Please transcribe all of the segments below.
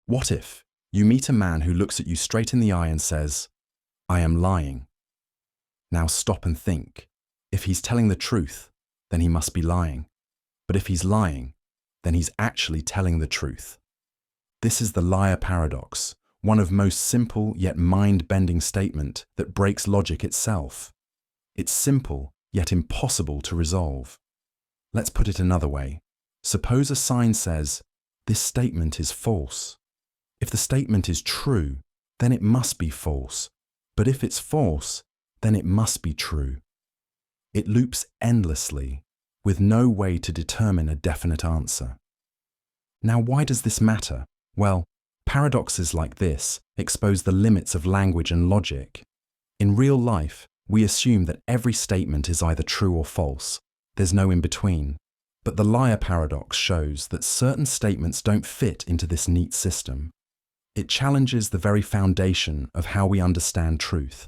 What if you meet a man who looks at you straight in the eye and says, "I am lying"? Now stop and think. If he's telling the truth, then he must be lying. But if he's lying, then he's actually telling the truth. This is the liar paradox, one of most simple yet mind-bending statement that breaks logic itself. It's simple yet impossible to resolve. Let's put it another way. Suppose a sign says, "This statement is false." If the statement is true, then it must be false. But if it's false, then it must be true. It loops endlessly, with no way to determine a definite answer. Now, why does this matter? Well, paradoxes like this expose the limits of language and logic. In real life, we assume that every statement is either true or false. There's no in-between. But the liar paradox shows that certain statements don't fit into this neat system. It challenges the very foundation of how we understand truth.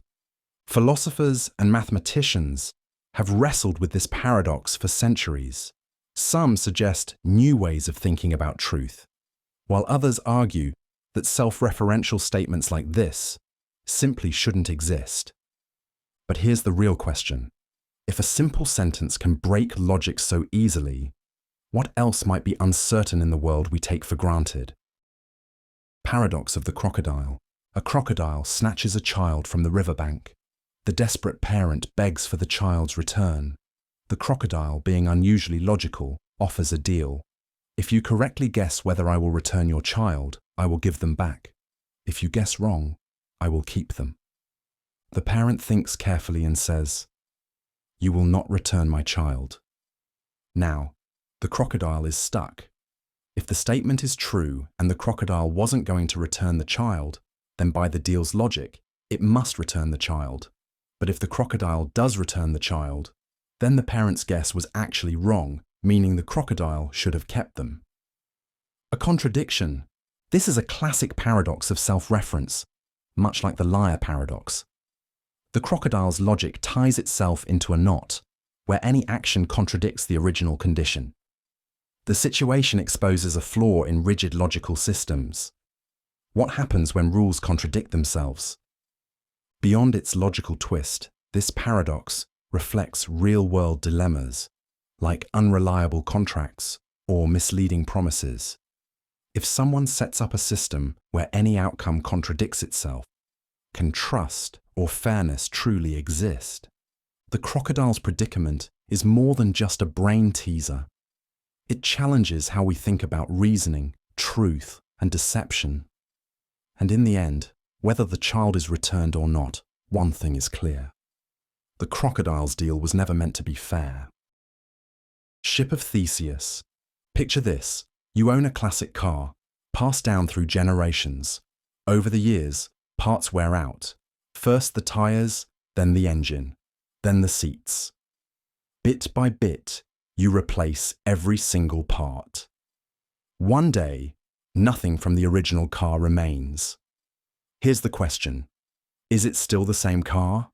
Philosophers and mathematicians have wrestled with this paradox for centuries. Some suggest new ways of thinking about truth, while others argue that self-referential statements like this simply shouldn't exist. But here's the real question. If a simple sentence can break logic so easily, what else might be uncertain in the world we take for granted? Paradox of the crocodile. A crocodile snatches a child from the riverbank. The desperate parent begs for the child's return. The crocodile, being unusually logical, offers a deal. If you correctly guess whether I will return your child, I will give them back. If you guess wrong, I will keep them. The parent thinks carefully and says, "You will not return my child." Now, the crocodile is stuck. If the statement is true and the crocodile wasn't going to return the child, then by the deal's logic, it must return the child. But if the crocodile does return the child, then the parent's guess was actually wrong, meaning the crocodile should have kept them. A contradiction. This is a classic paradox of self-reference, much like the liar paradox. The crocodile's logic ties itself into a knot, where any action contradicts the original condition. The situation exposes a flaw in rigid logical systems. What happens when rules contradict themselves? Beyond its logical twist, this paradox reflects real-world dilemmas, like unreliable contracts or misleading promises. If someone sets up a system where any outcome contradicts itself, can trust or fairness truly exist? The crocodile's predicament is more than just a brain teaser. It challenges how we think about reasoning, truth, and deception. And in the end, whether the child is returned or not, one thing is clear. The crocodile's deal was never meant to be fair. Ship of Theseus. Picture this. You own a classic car, passed down through generations. Over the years, parts wear out. First the tires, then the engine, then the seats. Bit by bit, you replace every single part. One day, nothing from the original car remains. Here's the question. Is it still the same car?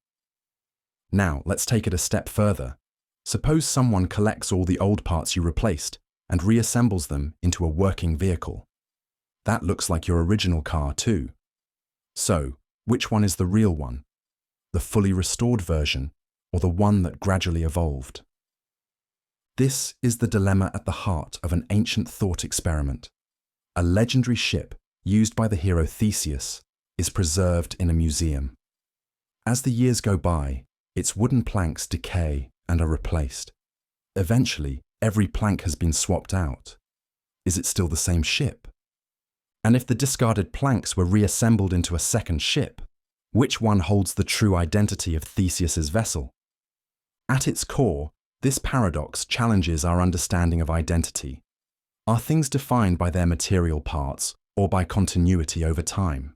Now, let's take it a step further. Suppose someone collects all the old parts you replaced and reassembles them into a working vehicle. That looks like your original car too. So, which one is the real one? The fully restored version, or the one that gradually evolved? This is the dilemma at the heart of an ancient thought experiment. A legendary ship, used by the hero Theseus, is preserved in a museum. As the years go by, its wooden planks decay and are replaced. Eventually, every plank has been swapped out. Is it still the same ship? And if the discarded planks were reassembled into a second ship, which one holds the true identity of Theseus's vessel? At its core, this paradox challenges our understanding of identity. Are things defined by their material parts or by continuity over time?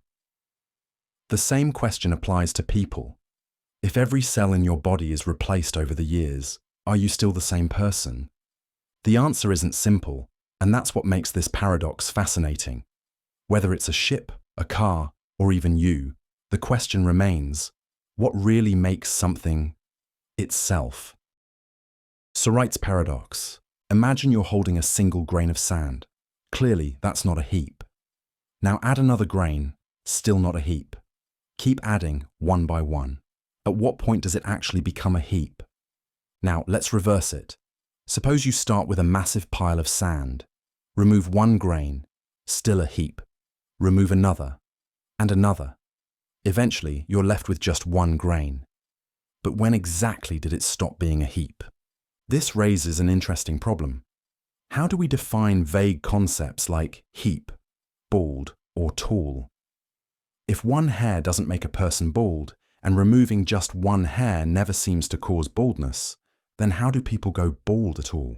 The same question applies to people. If every cell in your body is replaced over the years, are you still the same person? The answer isn't simple, and that's what makes this paradox fascinating. Whether it's a ship, a car, or even you, the question remains, what really makes something itself? Sorites paradox. Imagine you're holding a single grain of sand. Clearly, that's not a heap. Now add another grain, still not a heap. Keep adding one by one. At what point does it actually become a heap? Now let's reverse it. Suppose you start with a massive pile of sand. Remove one grain, still a heap. Remove another, and another. Eventually, you're left with just one grain. But when exactly did it stop being a heap? This raises an interesting problem. How do we define vague concepts like heap, bald, or tall? If one hair doesn't make a person bald, and removing just one hair never seems to cause baldness, then how do people go bald at all?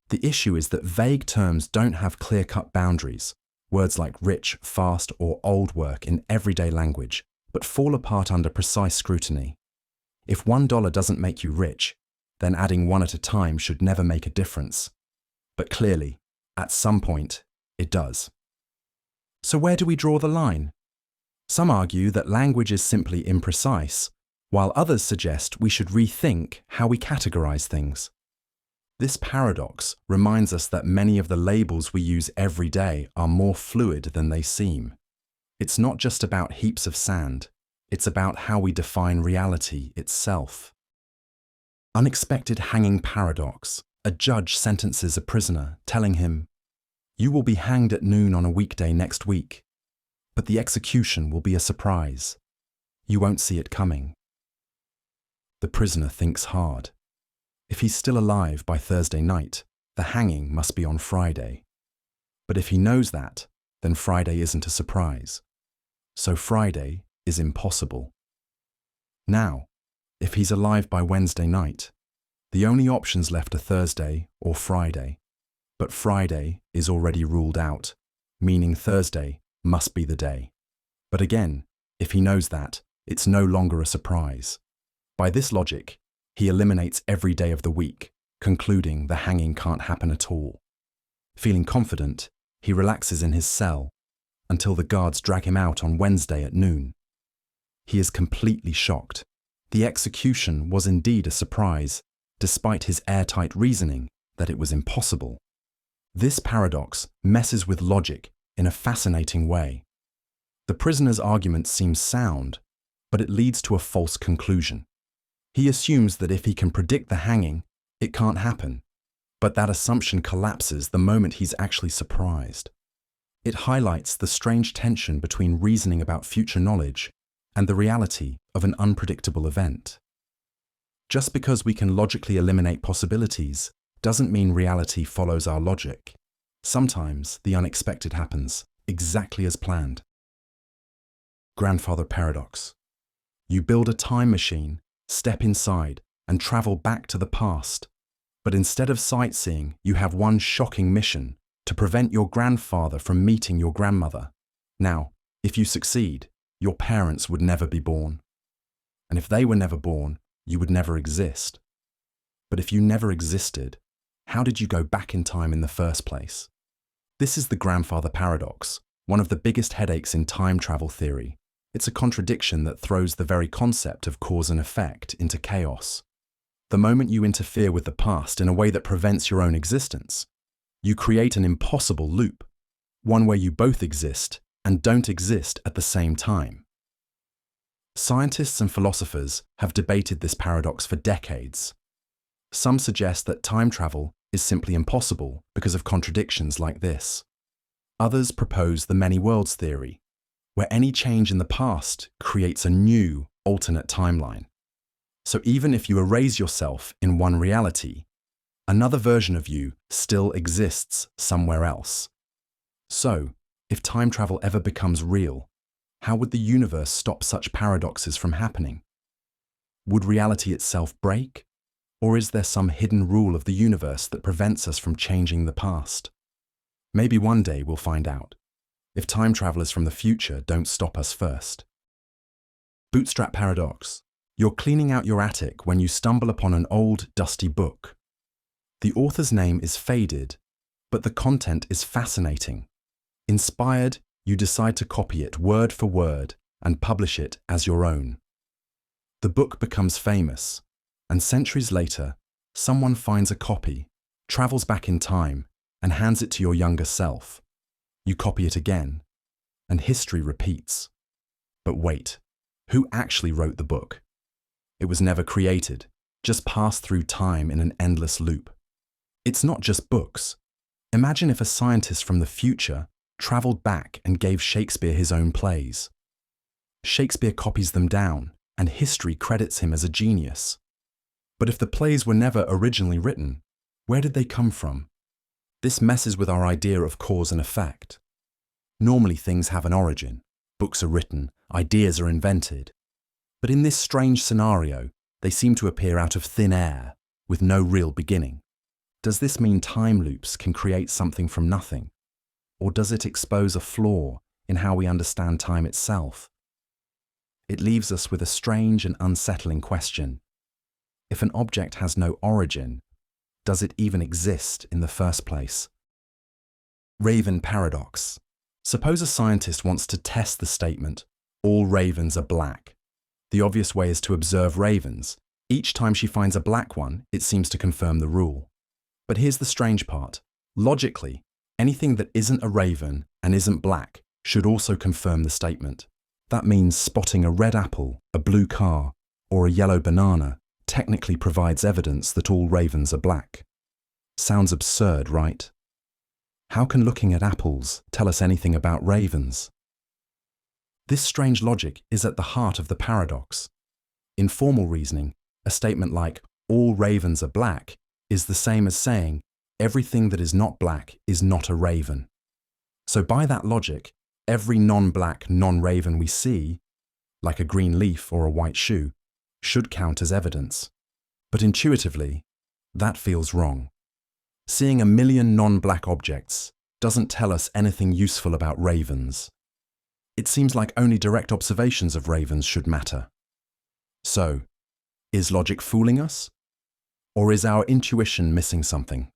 The issue is that vague terms don't have clear-cut boundaries. Words like rich, fast, or old work in everyday language, but fall apart under precise scrutiny. If $1 doesn't make you rich, then adding one at a time should never make a difference. But clearly, at some point, it does. So where do we draw the line? Some argue that language is simply imprecise, while others suggest we should rethink how we categorize things. This paradox reminds us that many of the labels we use every day are more fluid than they seem. It's not just about heaps of sand, it's about how we define reality itself. Unexpected hanging paradox. A judge sentences a prisoner, telling him, "You will be hanged at noon on a weekday next week, but the execution will be a surprise. You won't see it coming." The prisoner thinks hard. If he's still alive by Thursday night, the hanging must be on Friday. But if he knows that, then Friday isn't a surprise. So Friday is impossible. Now, if he's alive by Wednesday night, the only options left are Thursday or Friday. But Friday is already ruled out, meaning Thursday must be the day. But again, if he knows that, it's no longer a surprise. By this logic, he eliminates every day of the week, concluding the hanging can't happen at all. Feeling confident, he relaxes in his cell until the guards drag him out on Wednesday at noon. He is completely shocked. The execution was indeed a surprise, despite his airtight reasoning that it was impossible. This paradox messes with logic in a fascinating way. The prisoner's argument seems sound, but it leads to a false conclusion. He assumes that if he can predict the hanging, it can't happen, but that assumption collapses the moment he's actually surprised. It highlights the strange tension between reasoning about future knowledge and the reality of an unpredictable event. Just because we can logically eliminate possibilities doesn't mean reality follows our logic. Sometimes the unexpected happens exactly as planned. Grandfather paradox. You build a time machine, step inside, and travel back to the past. But instead of sightseeing, you have one shocking mission: to prevent your grandfather from meeting your grandmother. Now, if you succeed, your parents would never be born. And if they were never born, you would never exist. But if you never existed, how did you go back in time in the first place? This is the grandfather paradox, one of the biggest headaches in time travel theory. It's a contradiction that throws the very concept of cause and effect into chaos. The moment you interfere with the past in a way that prevents your own existence, you create an impossible loop, one where you both exist and don't exist at the same time. Scientists and philosophers have debated this paradox for decades. Some suggest that time travel is simply impossible because of contradictions like this. Others propose the many worlds theory, where any change in the past creates a new, alternate timeline. So even if you erase yourself in one reality, another version of you still exists somewhere else. So, if time travel ever becomes real, how would the universe stop such paradoxes from happening? Would reality itself break? Or is there some hidden rule of the universe that prevents us from changing the past? Maybe one day we'll find out, if time travelers from the future don't stop us first. Bootstrap paradox. You're cleaning out your attic when you stumble upon an old, dusty book. The author's name is faded, but the content is fascinating. Inspired, you decide to copy it word for word and publish it as your own. The book becomes famous, and centuries later, someone finds a copy, travels back in time, and hands it to your younger self. You copy it again, and history repeats. But wait, who actually wrote the book? It was never created, just passed through time in an endless loop. It's not just books. Imagine if a scientist from the future traveled back and gave Shakespeare his own plays. Shakespeare copies them down, and history credits him as a genius. But if the plays were never originally written, where did they come from? This messes with our idea of cause and effect. Normally things have an origin. Books are written, ideas are invented. But in this strange scenario, they seem to appear out of thin air, with no real beginning. Does this mean time loops can create something from nothing? Or does it expose a flaw in how we understand time itself? It leaves us with a strange and unsettling question. If an object has no origin, does it even exist in the first place? Raven paradox. Suppose a scientist wants to test the statement, all ravens are black. The obvious way is to observe ravens. Each time she finds a black one, it seems to confirm the rule. But here's the strange part. Logically, anything that isn't a raven and isn't black should also confirm the statement. That means spotting a red apple, a blue car, or a yellow banana technically provides evidence that all ravens are black. Sounds absurd, right? How can looking at apples tell us anything about ravens? This strange logic is at the heart of the paradox. In formal reasoning, a statement like, all ravens are black, is the same as saying, everything that is not black is not a raven. So by that logic, every non-black, non-raven we see, like a green leaf or a white shoe, should count as evidence. But intuitively, that feels wrong. Seeing a million non-black objects doesn't tell us anything useful about ravens. It seems like only direct observations of ravens should matter. So, is logic fooling us? Or is our intuition missing something?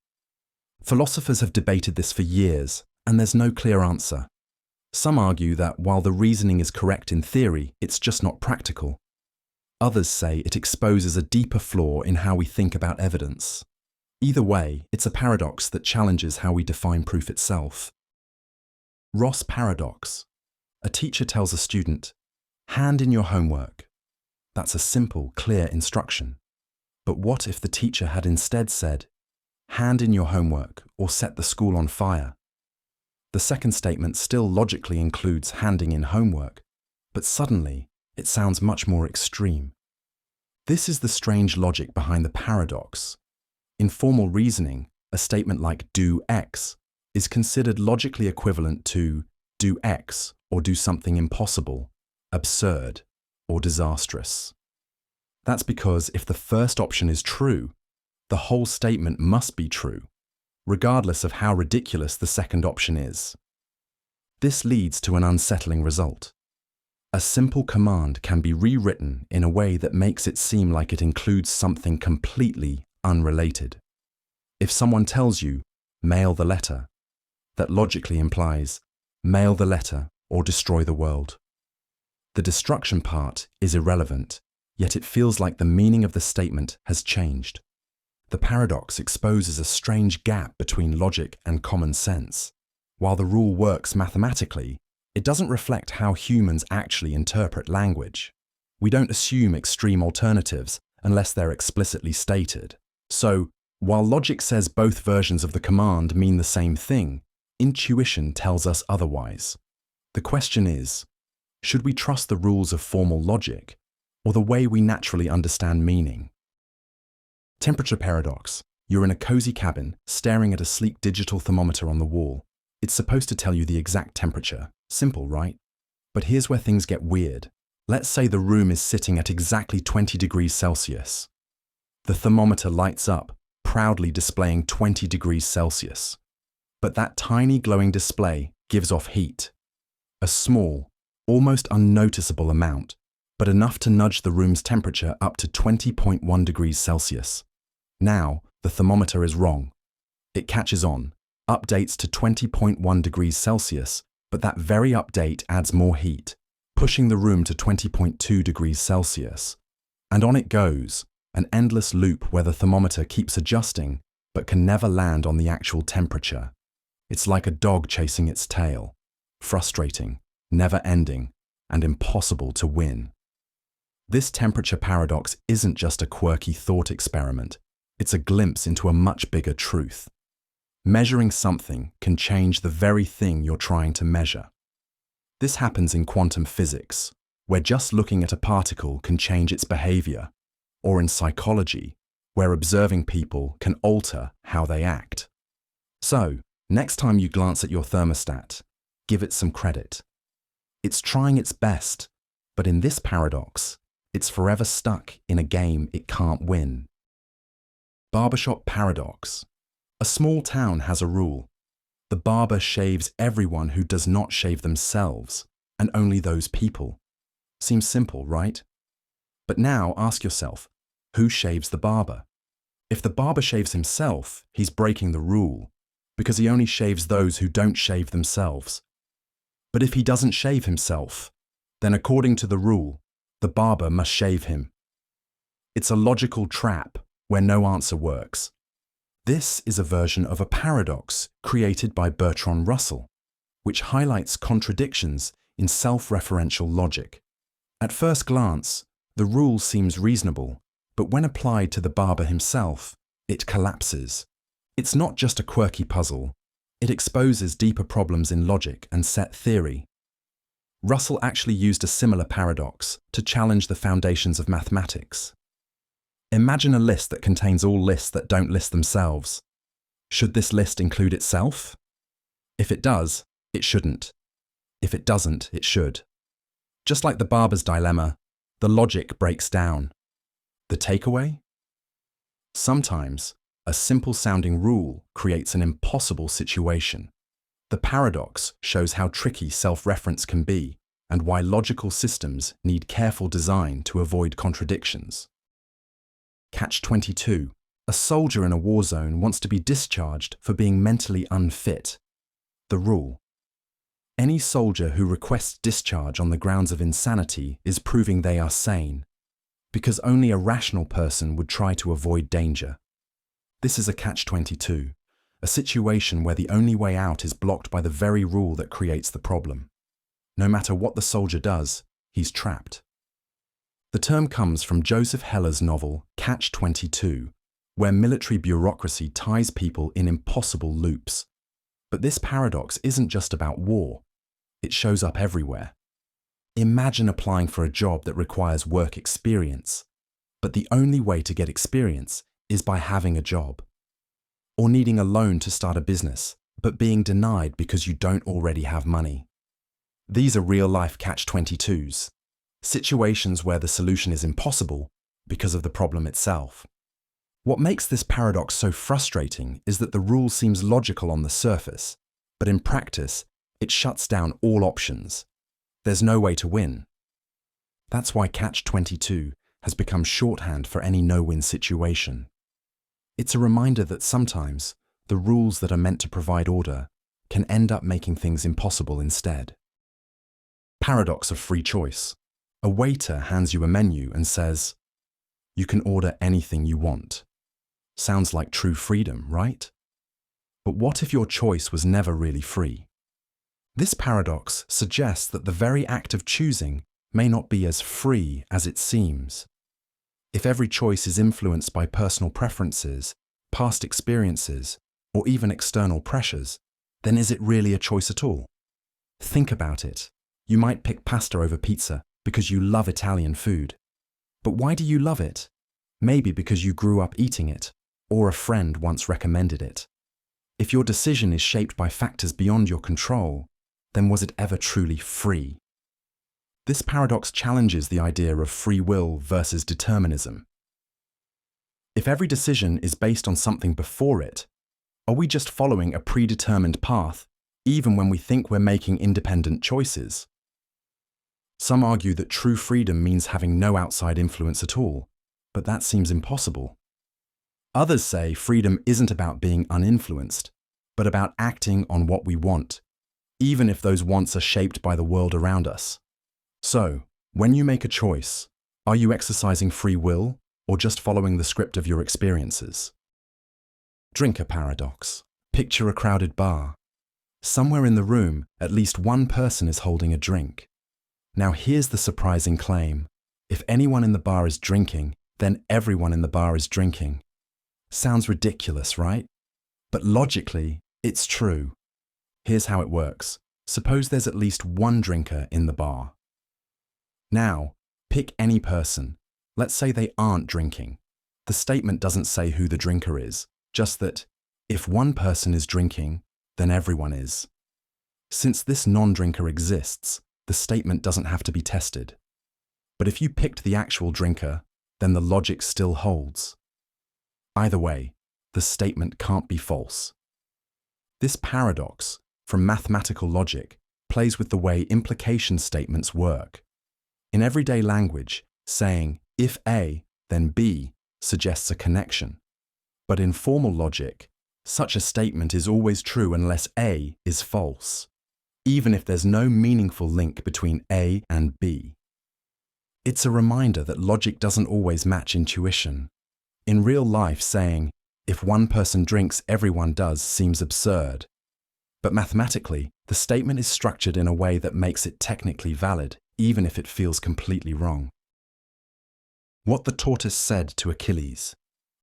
Philosophers have debated this for years, and there's no clear answer. Some argue that while the reasoning is correct in theory, it's just not practical. Others say it exposes a deeper flaw in how we think about evidence. Either way, it's a paradox that challenges how we define proof itself. Ross paradox. A teacher tells a student, hand in your homework. That's a simple, clear instruction. But what if the teacher had instead said, hand in your homework or set the school on fire? The second statement still logically includes handing in homework, but suddenly it sounds much more extreme. This is the strange logic behind the paradox. In formal reasoning, a statement like do X is considered logically equivalent to do X or do something impossible, absurd, or disastrous. That's because if the first option is true, the whole statement must be true, regardless of how ridiculous the second option is. This leads to an unsettling result. A simple command can be rewritten in a way that makes it seem like it includes something completely unrelated. If someone tells you, mail the letter, that logically implies, mail the letter or destroy the world. The destruction part is irrelevant, yet it feels like the meaning of the statement has changed. The paradox exposes a strange gap between logic and common sense. While the rule works mathematically, it doesn't reflect how humans actually interpret language. We don't assume extreme alternatives unless they're explicitly stated. So, while logic says both versions of the command mean the same thing, intuition tells us otherwise. The question is, should we trust the rules of formal logic, or the way we naturally understand meaning? Temperature paradox. You're in a cozy cabin, staring at a sleek digital thermometer on the wall. It's supposed to tell you the exact temperature. Simple, right? But here's where things get weird. Let's say the room is sitting at exactly 20 degrees Celsius. The thermometer lights up, proudly displaying 20 degrees Celsius. But that tiny glowing display gives off heat. A small, almost unnoticeable amount, but enough to nudge the room's temperature up to 20.1 degrees Celsius. Now, the thermometer is wrong. It catches on, updates to 20.1 degrees Celsius, but that very update adds more heat, pushing the room to 20.2 degrees Celsius. And on it goes, an endless loop where the thermometer keeps adjusting, but can never land on the actual temperature. It's like a dog chasing its tail. Frustrating, never-ending, and impossible to win. This temperature paradox isn't just a quirky thought experiment, it's a glimpse into a much bigger truth. Measuring something can change the very thing you're trying to measure. This happens in quantum physics, where just looking at a particle can change its behavior, or in psychology, where observing people can alter how they act. So, next time you glance at your thermostat, give it some credit. It's trying its best, but in this paradox, it's forever stuck in a game it can't win. Barbershop paradox. A small town has a rule. The barber shaves everyone who does not shave themselves, and only those people. Seems simple, right? But now ask yourself, who shaves the barber? If the barber shaves himself, he's breaking the rule, because he only shaves those who don't shave themselves. But if he doesn't shave himself, then according to the rule, the barber must shave him. It's a logical trap where no answer works. This is a version of a paradox created by Bertrand Russell, which highlights contradictions in self-referential logic. At first glance, the rule seems reasonable, but when applied to the barber himself, it collapses. It's not just a quirky puzzle, it exposes deeper problems in logic and set theory. Russell actually used a similar paradox to challenge the foundations of mathematics. Imagine a list that contains all lists that don't list themselves. Should this list include itself? If it does, it shouldn't. If it doesn't, it should. Just like the barber's dilemma, the logic breaks down. The takeaway? Sometimes, a simple-sounding rule creates an impossible situation. The paradox shows how tricky self-reference can be and why logical systems need careful design to avoid contradictions. Catch-22. A soldier in a war zone wants to be discharged for being mentally unfit. The rule. Any soldier who requests discharge on the grounds of insanity is proving they are sane, because only a rational person would try to avoid danger. This is a catch-22, a situation where the only way out is blocked by the very rule that creates the problem. No matter what the soldier does, he's trapped. The term comes from Joseph Heller's novel Catch-22, where military bureaucracy ties people in impossible loops. But this paradox isn't just about war. It shows up everywhere. Imagine applying for a job that requires work experience, but the only way to get experience is by having a job. Or needing a loan to start a business, but being denied because you don't already have money. These are real-life catch-22s, situations where the solution is impossible because of the problem itself. What makes this paradox so frustrating is that the rule seems logical on the surface, but in practice, it shuts down all options. There's no way to win. That's why catch-22 has become shorthand for any no-win situation. It's a reminder that sometimes the rules that are meant to provide order can end up making things impossible instead. Paradox of free choice. A waiter hands you a menu and says, "You can order anything you want." Sounds like true freedom, right? But what if your choice was never really free? This paradox suggests that the very act of choosing may not be as free as it seems. If every choice is influenced by personal preferences, past experiences, or even external pressures, then is it really a choice at all? Think about it. You might pick pasta over pizza because you love Italian food. But why do you love it? Maybe because you grew up eating it, or a friend once recommended it. If your decision is shaped by factors beyond your control, then was it ever truly free? This paradox challenges the idea of free will versus determinism. If every decision is based on something before it, are we just following a predetermined path, even when we think we're making independent choices? Some argue that true freedom means having no outside influence at all, but that seems impossible. Others say freedom isn't about being uninfluenced, but about acting on what we want, even if those wants are shaped by the world around us. So, when you make a choice, are you exercising free will or just following the script of your experiences? Drinker paradox. Picture a crowded bar. Somewhere in the room, at least one person is holding a drink. Now here's the surprising claim. If anyone in the bar is drinking, then everyone in the bar is drinking. Sounds ridiculous, right? But logically, it's true. Here's how it works. Suppose there's at least one drinker in the bar. Now, pick any person. Let's say they aren't drinking. The statement doesn't say who the drinker is, just that if one person is drinking, then everyone is. Since this non-drinker exists, the statement doesn't have to be tested. But if you picked the actual drinker, then the logic still holds. Either way, the statement can't be false. This paradox, from mathematical logic, plays with the way implication statements work. In everyday language, saying, if A, then B, suggests a connection. But in formal logic, such a statement is always true unless A is false, even if there's no meaningful link between A and B. It's a reminder that logic doesn't always match intuition. In real life, saying, if one person drinks, everyone does, seems absurd. But mathematically, the statement is structured in a way that makes it technically valid, even if it feels completely wrong. What the tortoise said to Achilles.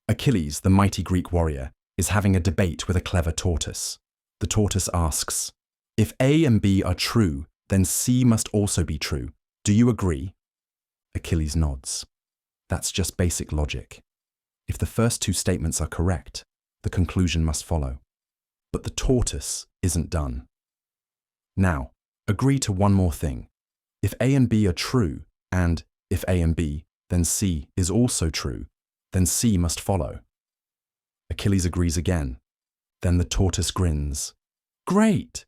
Achilles, the mighty Greek warrior, is having a debate with a clever tortoise. The tortoise asks, if A and B are true, then C must also be true. Do you agree? Achilles nods. That's just basic logic. If the first two statements are correct, the conclusion must follow. But the tortoise isn't done. Now, agree to one more thing. If A and B are true, and if A and B, then C is also true, then C must follow. Achilles agrees again. Then the tortoise grins. Great!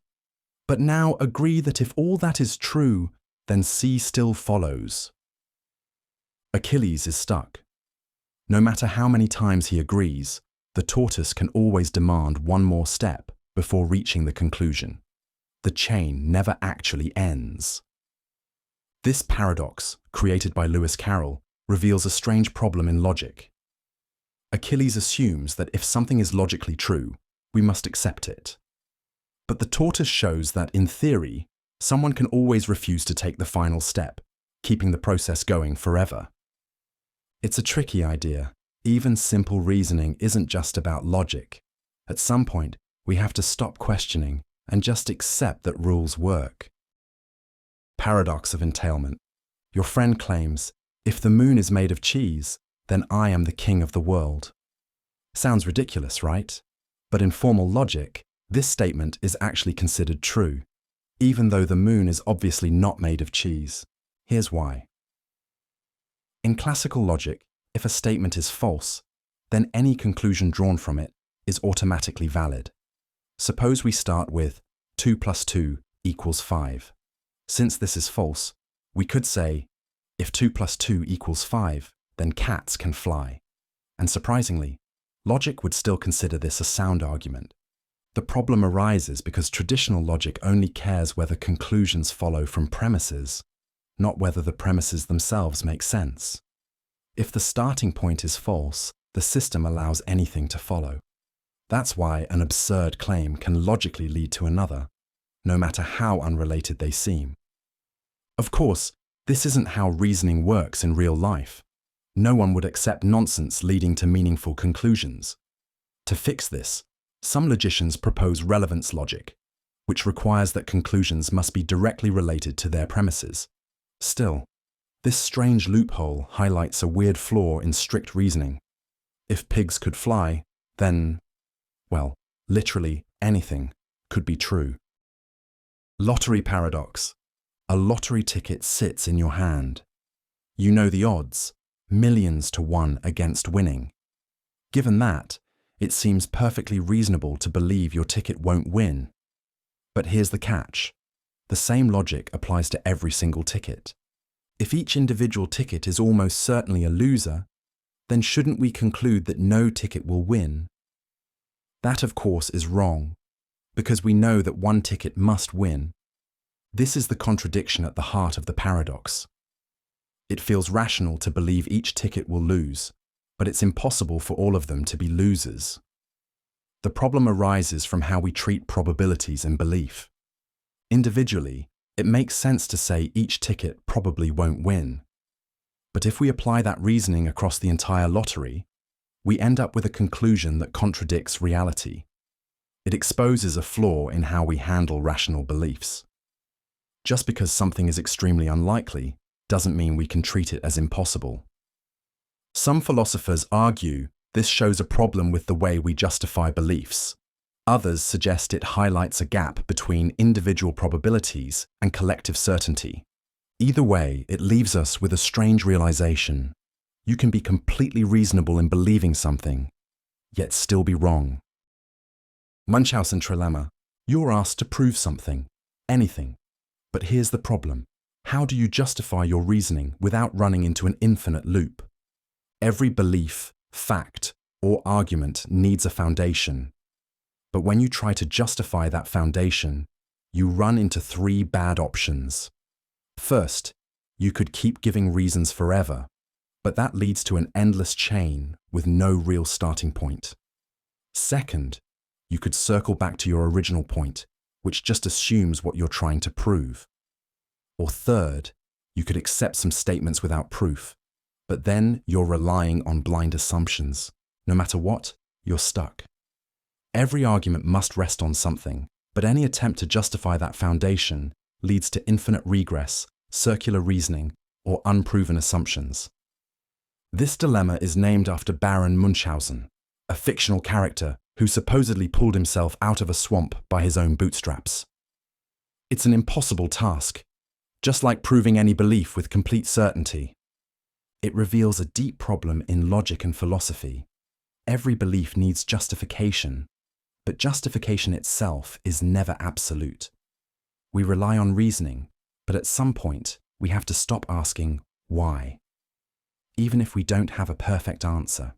But now agree that if all that is true, then C still follows. Achilles is stuck. No matter how many times he agrees, the tortoise can always demand one more step before reaching the conclusion. The chain never actually ends. This paradox, created by Lewis Carroll, reveals a strange problem in logic. Achilles assumes that if something is logically true, we must accept it. But the tortoise shows that, in theory, someone can always refuse to take the final step, keeping the process going forever. It's a tricky idea. Even simple reasoning isn't just about logic. At some point, we have to stop questioning and just accept that rules work. Paradox of entailment. Your friend claims, if the moon is made of cheese, then I am the king of the world. Sounds ridiculous, right? But in formal logic, this statement is actually considered true, even though the moon is obviously not made of cheese. Here's why. In classical logic, if a statement is false, then any conclusion drawn from it is automatically valid. Suppose we start with 2 plus 2 equals 5. Since this is false, we could say, if 2 plus 2 equals 5, then cats can fly. And surprisingly, logic would still consider this a sound argument. The problem arises because traditional logic only cares whether conclusions follow from premises, not whether the premises themselves make sense. If the starting point is false, the system allows anything to follow. That's why an absurd claim can logically lead to another, no matter how unrelated they seem. Of course, this isn't how reasoning works in real life. No one would accept nonsense leading to meaningful conclusions. To fix this, some logicians propose relevance logic, which requires that conclusions must be directly related to their premises. Still, this strange loophole highlights a weird flaw in strict reasoning. If pigs could fly, then, well, literally anything could be true. Lottery paradox. A lottery ticket sits in your hand. You know the odds, millions to 1 against winning. Given that, it seems perfectly reasonable to believe your ticket won't win. But here's the catch. The same logic applies to every single ticket. If each individual ticket is almost certainly a loser, then shouldn't we conclude that no ticket will win? That, of course, is wrong, because we know that one ticket must win. This is the contradiction at the heart of the paradox. It feels rational to believe each ticket will lose, but it's impossible for all of them to be losers. The problem arises from how we treat probabilities in belief. Individually, it makes sense to say each ticket probably won't win. But if we apply that reasoning across the entire lottery, we end up with a conclusion that contradicts reality. It exposes a flaw in how we handle rational beliefs. Just because something is extremely unlikely doesn't mean we can treat it as impossible. Some philosophers argue this shows a problem with the way we justify beliefs. Others suggest it highlights a gap between individual probabilities and collective certainty. Either way, it leaves us with a strange realization. You can be completely reasonable in believing something, yet still be wrong. Munchausen trilemma. You're asked to prove something, anything. But here's the problem. How do you justify your reasoning without running into an infinite loop? Every belief, fact, or argument needs a foundation. But when you try to justify that foundation, you run into three bad options. First, you could keep giving reasons forever, but that leads to an endless chain with no real starting point. Second, you could circle back to your original point, which just assumes what you're trying to prove. Or third, you could accept some statements without proof, but then you're relying on blind assumptions. No matter what, you're stuck. Every argument must rest on something, but any attempt to justify that foundation leads to infinite regress, circular reasoning, or unproven assumptions. This dilemma is named after Baron Munchausen, a fictional character who supposedly pulled himself out of a swamp by his own bootstraps. It's an impossible task, just like proving any belief with complete certainty. It reveals a deep problem in logic and philosophy. Every belief needs justification, but justification itself is never absolute. We rely on reasoning, but at some point, we have to stop asking why, even if we don't have a perfect answer.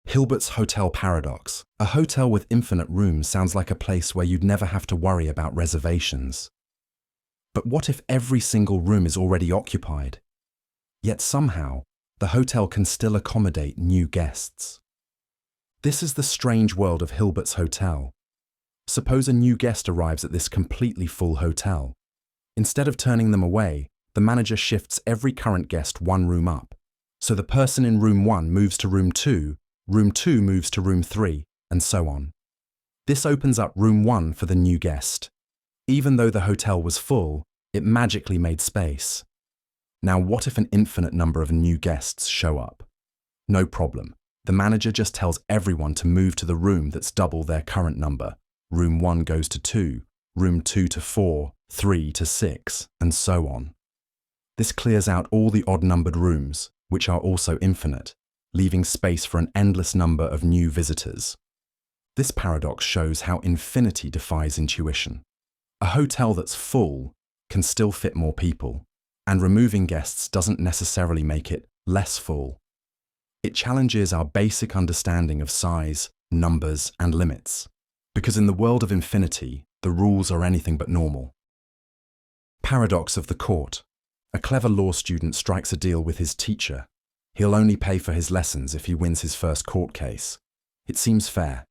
Hilbert's hotel paradox. A hotel with infinite rooms sounds like a place where you'd never have to worry about reservations. But what if every single room is already occupied? Yet somehow, the hotel can still accommodate new guests. This is the strange world of Hilbert's hotel. Suppose a new guest arrives at this completely full hotel. Instead of turning them away, the manager shifts every current guest one room up. So the person in room 1 moves to room 2 moves to room 3, and so on. This opens up room 1 for the new guest. Even though the hotel was full, it magically made space. Now what if an infinite number of new guests show up? No problem. The manager just tells everyone to move to the room that's double their current number. Room 1 goes to 2, room 2 to 4, 3 to 6, and so on. This clears out all the odd-numbered rooms, which are also infinite, leaving space for an endless number of new visitors. This paradox shows how infinity defies intuition. A hotel that's full can still fit more people, and removing guests doesn't necessarily make it less full. It challenges our basic understanding of size, numbers, and limits, because in the world of infinity, the rules are anything but normal. Paradox of the court. A clever law student strikes a deal with his teacher. He'll only pay for his lessons if he wins his first court case. It seems fair.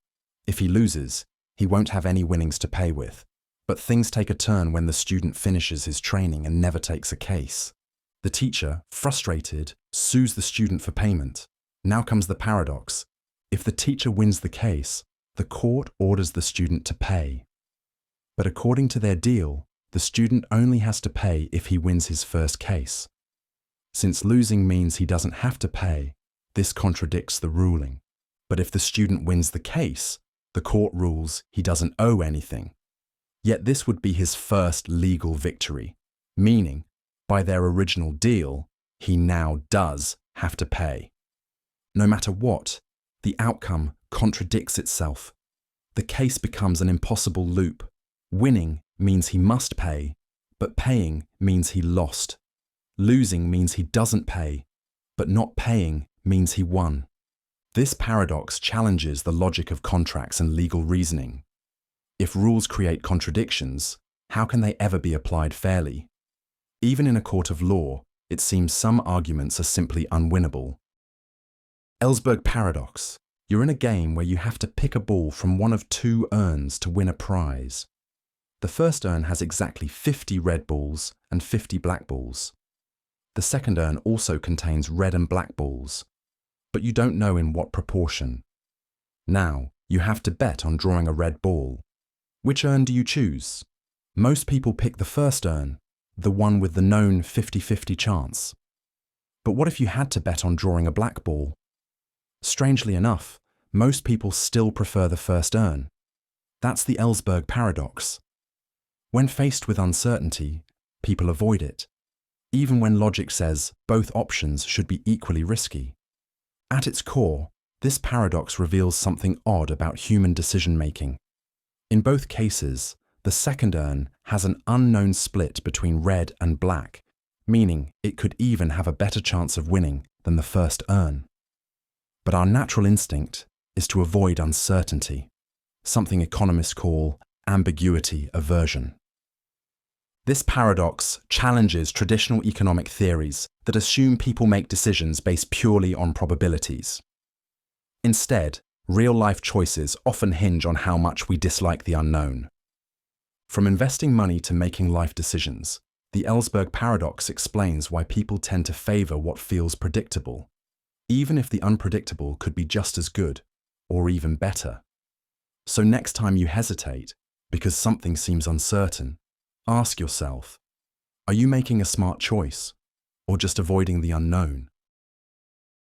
If he loses, he won't have any winnings to pay with. But things take a turn when the student finishes his training and never takes a case. The teacher, frustrated, sues the student for payment. Now comes the paradox. If the teacher wins the case, the court orders the student to pay. But according to their deal, the student only has to pay if he wins his first case. Since losing means he doesn't have to pay, this contradicts the ruling. But if the student wins the case, the court rules he doesn't owe anything. Yet this would be his first legal victory, meaning, by their original deal, he now does have to pay. No matter what, the outcome contradicts itself. The case becomes an impossible loop. Winning means he must pay, but paying means he lost. Losing means he doesn't pay, but not paying means he won. This paradox challenges the logic of contracts and legal reasoning. If rules create contradictions, how can they ever be applied fairly? Even in a court of law, it seems some arguments are simply unwinnable. Ellsberg paradox. You're in a game where you have to pick a ball from one of two urns to win a prize. The first urn has exactly 50 red balls and 50 black balls. The second urn also contains red and black balls, but you don't know in what proportion. Now, you have to bet on drawing a red ball. Which urn do you choose? Most people pick the first urn, the one with the known 50-50 chance. But what if you had to bet on drawing a black ball? Strangely enough, most people still prefer the first urn. That's the Ellsberg paradox. When faced with uncertainty, people avoid it, even when logic says both options should be equally risky. At its core, this paradox reveals something odd about human decision-making. In both cases, the second urn has an unknown split between red and black, meaning it could even have a better chance of winning than the first urn. But our natural instinct is to avoid uncertainty, something economists call ambiguity aversion. This paradox challenges traditional economic theories that assume people make decisions based purely on probabilities. Instead, real-life choices often hinge on how much we dislike the unknown. From investing money to making life decisions, the Ellsberg paradox explains why people tend to favor what feels predictable, even if the unpredictable could be just as good or even better. So next time you hesitate because something seems uncertain, ask yourself, are you making a smart choice or just avoiding the unknown?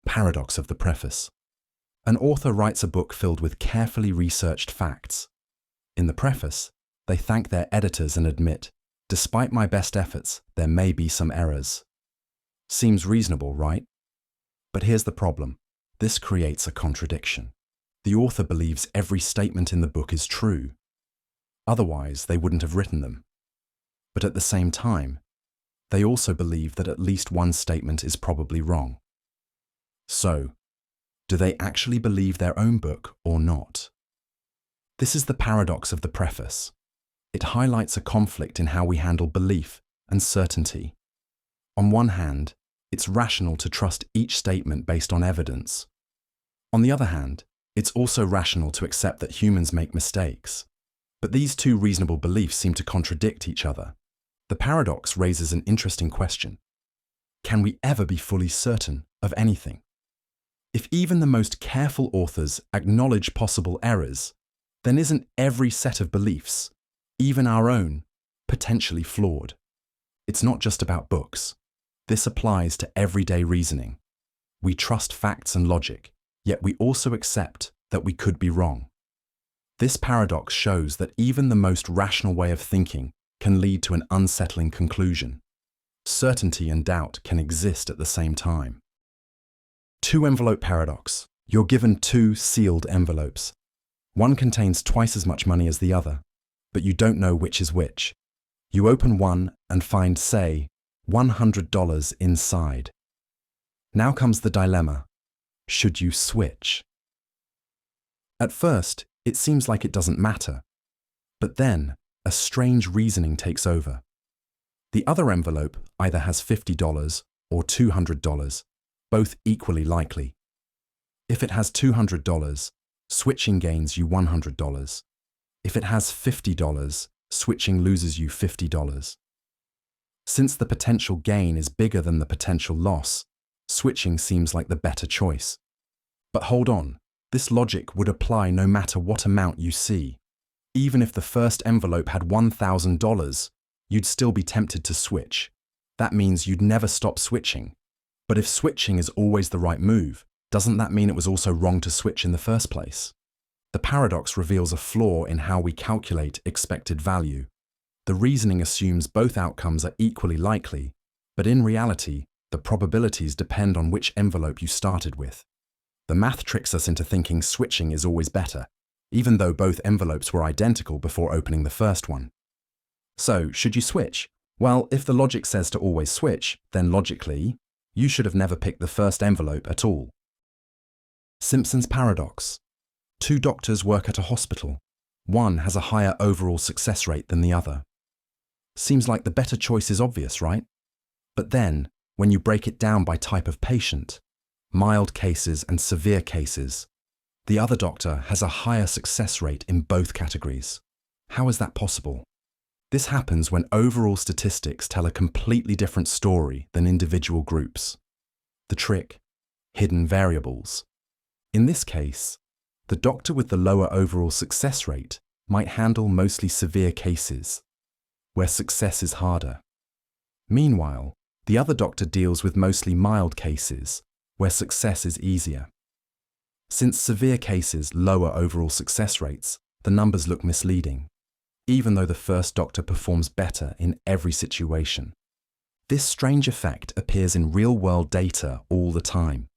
Paradox of the preface. An author writes a book filled with carefully researched facts. In the preface, they thank their editors and admit, despite my best efforts, there may be some errors. Seems reasonable, right? But here's the problem. This creates a contradiction. The author believes every statement in the book is true. Otherwise, they wouldn't have written them. But at the same time, they also believe that at least one statement is probably wrong. So, do they actually believe their own book or not? This is the paradox of the preface. It highlights a conflict in how we handle belief and certainty. On one hand, it's rational to trust each statement based on evidence. On the other hand, it's also rational to accept that humans make mistakes. But these two reasonable beliefs seem to contradict each other. The paradox raises an interesting question. Can we ever be fully certain of anything? If even the most careful authors acknowledge possible errors, then isn't every set of beliefs, even our own, potentially flawed? It's not just about books. This applies to everyday reasoning. We trust facts and logic, yet we also accept that we could be wrong. This paradox shows that even the most rational way of thinking can lead to an unsettling conclusion. Certainty and doubt can exist at the same time. Two-envelope paradox. You're given two sealed envelopes. One contains twice as much money as the other, but you don't know which is which. You open one and find, say, $100 inside. Now comes the dilemma. Should you switch? At first, it seems like it doesn't matter. But then, a strange reasoning takes over. The other envelope either has $50 or $200, both equally likely. If it has $200, switching gains you $100. If it has $50, switching loses you $50. Since the potential gain is bigger than the potential loss, switching seems like the better choice. But hold on, this logic would apply no matter what amount you see. Even if the first envelope had $1,000, you'd still be tempted to switch. That means you'd never stop switching. But if switching is always the right move, doesn't that mean it was also wrong to switch in the first place? The paradox reveals a flaw in how we calculate expected value. The reasoning assumes both outcomes are equally likely, but in reality, the probabilities depend on which envelope you started with. The math tricks us into thinking switching is always better, even though both envelopes were identical before opening the first one. So, should you switch? Well, if the logic says to always switch, then logically, you should have never picked the first envelope at all. Simpson's paradox. Two doctors work at a hospital. One has a higher overall success rate than the other. Seems like the better choice is obvious, right? But then, when you break it down by type of patient, mild cases and severe cases, The other doctor has a higher success rate in both categories. How is that possible? This happens when overall statistics tell a completely different story than individual groups. The trick: hidden variables. In this case, the doctor with the lower overall success rate might handle mostly severe cases, where success is harder. Meanwhile, the other doctor deals with mostly mild cases, where success is easier. Since severe cases lower overall success rates, the numbers look misleading, even though the first doctor performs better in every situation. This strange effect appears in real-world data all the time.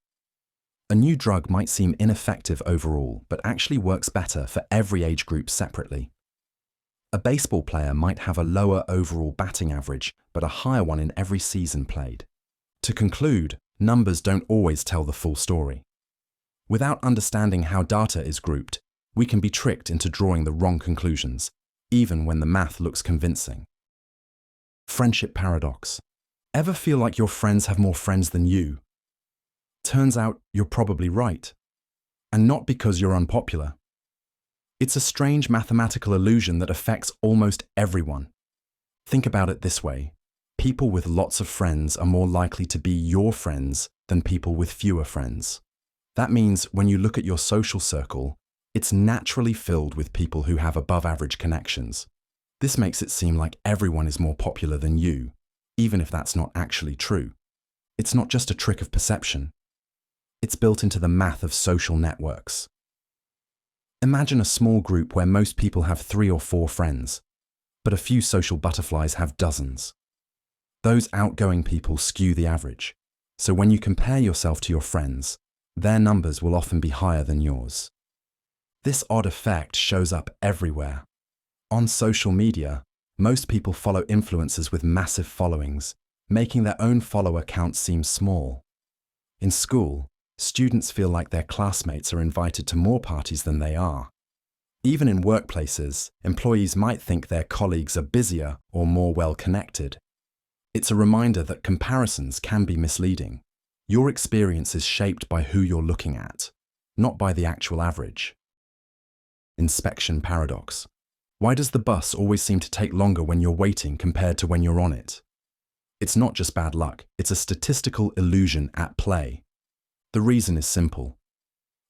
A new drug might seem ineffective overall, but actually works better for every age group separately. A baseball player might have a lower overall batting average, but a higher one in every season played. To conclude, numbers don't always tell the full story. Without understanding how data is grouped, we can be tricked into drawing the wrong conclusions, even when the math looks convincing. Friendship paradox. Ever feel like your friends have more friends than you? Turns out you're probably right. And not because you're unpopular. It's a strange mathematical illusion that affects almost everyone. Think about it this way. People with lots of friends are more likely to be your friends than people with fewer friends. That means when you look at your social circle, it's naturally filled with people who have above-average connections. This makes it seem like everyone is more popular than you, even if that's not actually true. It's not just a trick of perception. It's built into the math of social networks. Imagine a small group where most people have 3 or 4 friends, but a few social butterflies have dozens. Those outgoing people skew the average, so when you compare yourself to your friends, their numbers will often be higher than yours. This odd effect shows up everywhere. On social media, most people follow influencers with massive followings, making their own follower count seem small. In school, students feel like their classmates are invited to more parties than they are. Even in workplaces, employees might think their colleagues are busier or more well-connected. It's a reminder that comparisons can be misleading. Your experience is shaped by who you're looking at, not by the actual average. Inspection paradox. Why does the bus always seem to take longer when you're waiting compared to when you're on it? It's not just bad luck, it's a statistical illusion at play. The reason is simple.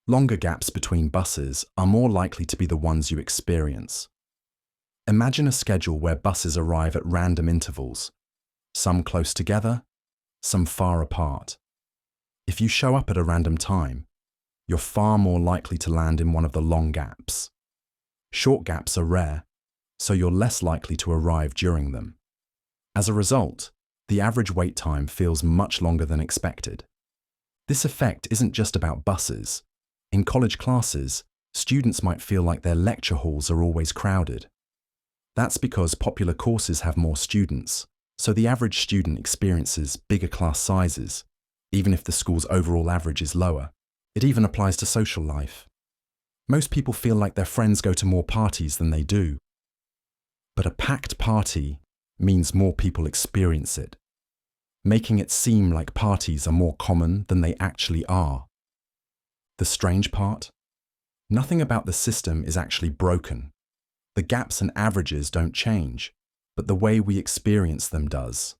Longer gaps between buses are more likely to be the ones you experience. Imagine a schedule where buses arrive at random intervals, some close together, some far apart. If you show up at a random time, you're far more likely to land in one of the long gaps. Short gaps are rare, so you're less likely to arrive during them. As a result, the average wait time feels much longer than expected. This effect isn't just about buses. In college classes, students might feel like their lecture halls are always crowded. That's because popular courses have more students, so the average student experiences bigger class sizes, even if the school's overall average is lower. It even applies to social life. Most people feel like their friends go to more parties than they do. But a packed party means more people experience it, making it seem like parties are more common than they actually are. The strange part? Nothing about the system is actually broken. The gaps and averages don't change, but the way we experience them does.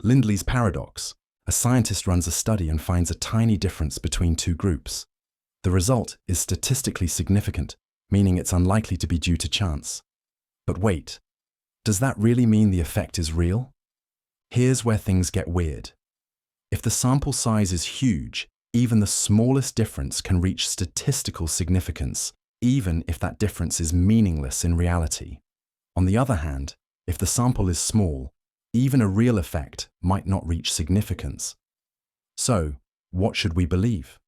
Lindley's paradox. A scientist runs a study and finds a tiny difference between 2 groups. The result is statistically significant, meaning it's unlikely to be due to chance. But wait, does that really mean the effect is real? Here's where things get weird. If the sample size is huge, even the smallest difference can reach statistical significance, even if that difference is meaningless in reality. On the other hand, if the sample is small, even a real effect might not reach significance. So, what should we believe?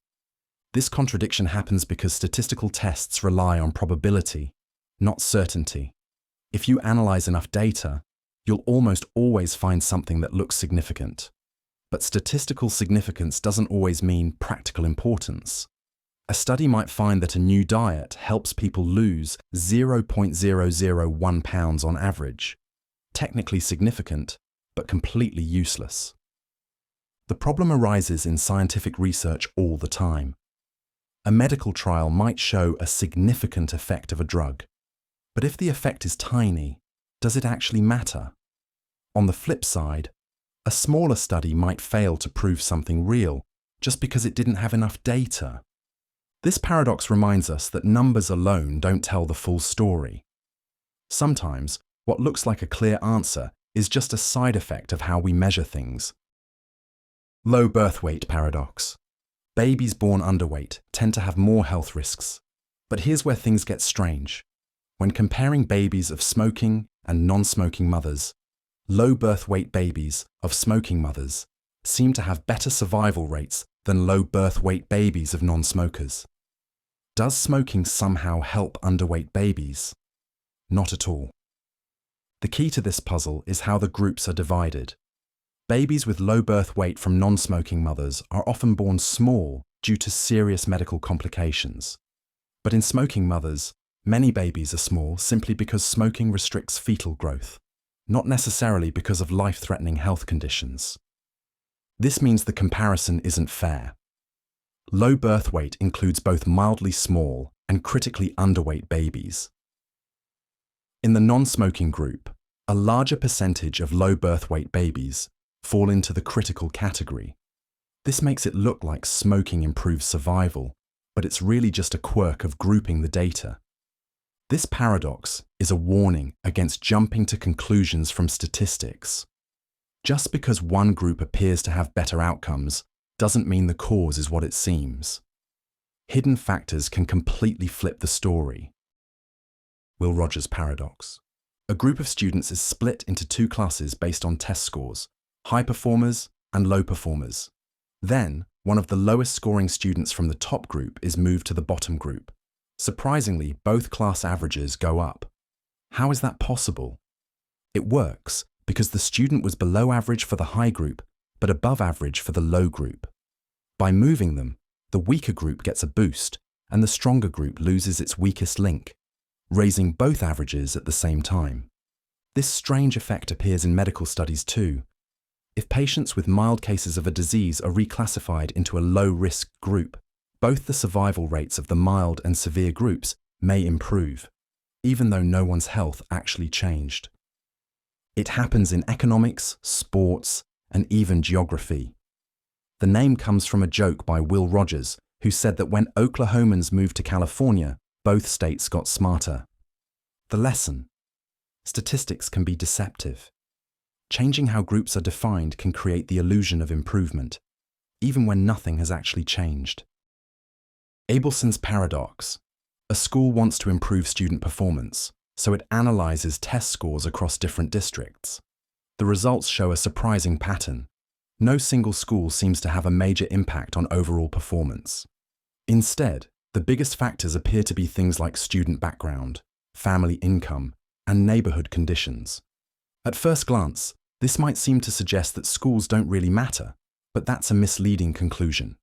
This contradiction happens because statistical tests rely on probability, not certainty. If you analyze enough data, you'll almost always find something that looks significant. But statistical significance doesn't always mean practical importance. A study might find that a new diet helps people lose 0.001 pounds on average. Technically significant, but completely useless. The problem arises in scientific research all the time. a medical trial might show a significant effect of a drug. But if the effect is tiny, does it actually matter? On the flip side, a smaller study might fail to prove something real just because it didn't have enough data. This paradox reminds us that numbers alone don't tell the full story. Sometimes, what looks like a clear answer is just a side effect of how we measure things. Low birth weight paradox. Babies born underweight tend to have more health risks. But here's where things get strange. When comparing babies of smoking and non-smoking mothers, low birth weight babies of smoking mothers seem to have better survival rates than low birth weight babies of non-smokers. Does smoking somehow help underweight babies? Not at all. The key to this puzzle is how the groups are divided. Babies with low birth weight from non-smoking mothers are often born small due to serious medical complications. But in smoking mothers, many babies are small simply because smoking restricts fetal growth, not necessarily because of life-threatening health conditions. This means the comparison isn't fair. Low birth weight includes both mildly small and critically underweight babies. In the non-smoking group, a larger percentage of low birth weight babies fall into the critical category. This makes it look like smoking improves survival, but it's really just a quirk of grouping the data. This paradox is a warning against jumping to conclusions from statistics. Just because one group appears to have better outcomes doesn't mean the cause is what it seems. Hidden factors can completely flip the story. Will Rogers paradox. A group of students is split into two classes based on test scores, high performers and low performers. Then, one of the lowest scoring students from the top group is moved to the bottom group. Surprisingly, both class averages go up. How is that possible? It works because the student was below average for the high group, but above average for the low group. By moving them, the weaker group gets a boost, and the stronger group loses its weakest link, raising both averages at the same time. This strange effect appears in medical studies too. If patients with mild cases of a disease are reclassified into a low-risk group, both the survival rates of the mild and severe groups may improve, even though no one's health actually changed. It happens in economics, sports, and even geography. The name comes from a joke by Will Rogers, who said that when Oklahomans moved to California, both states got smarter. The lesson: statistics can be deceptive. Changing how groups are defined can create the illusion of improvement, even when nothing has actually changed. Abelson's paradox. A school wants to improve student performance, so it analyzes test scores across different districts. The results show a surprising pattern. No single school seems to have a major impact on overall performance. Instead, the biggest factors appear to be things like student background, family income, and neighborhood conditions. At first glance, this might seem to suggest that schools don't really matter, but that's a misleading conclusion.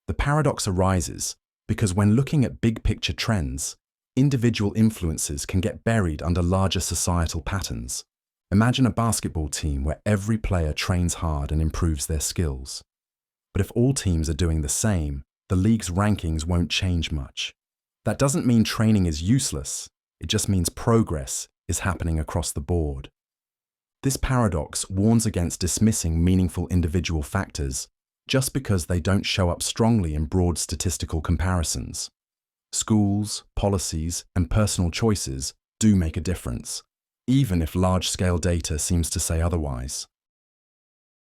The paradox arises because when looking at big-picture trends, individual influences can get buried under larger societal patterns. Imagine a basketball team where every player trains hard and improves their skills. But if all teams are doing the same, the league's rankings won't change much. That doesn't mean training is useless, it just means progress is happening across the board. This paradox warns against dismissing meaningful individual factors just because they don't show up strongly in broad statistical comparisons. Schools, policies, and personal choices do make a difference, even if large-scale data seems to say otherwise.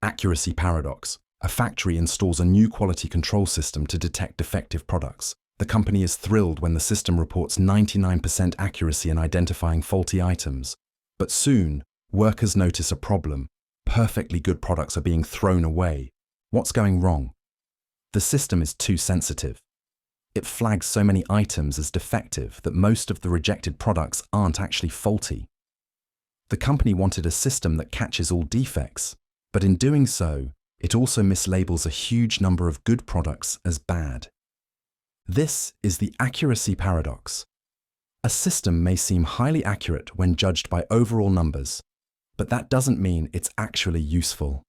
Accuracy paradox. A factory installs a new quality control system to detect defective products. The company is thrilled when the system reports 99% accuracy in identifying faulty items. But soon, workers notice a problem. Perfectly good products are being thrown away. What's going wrong? The system is too sensitive. It flags so many items as defective that most of the rejected products aren't actually faulty. The company wanted a system that catches all defects, but in doing so, it also mislabels a huge number of good products as bad. This is the accuracy paradox. A system may seem highly accurate when judged by overall numbers, but that doesn't mean it's actually useful.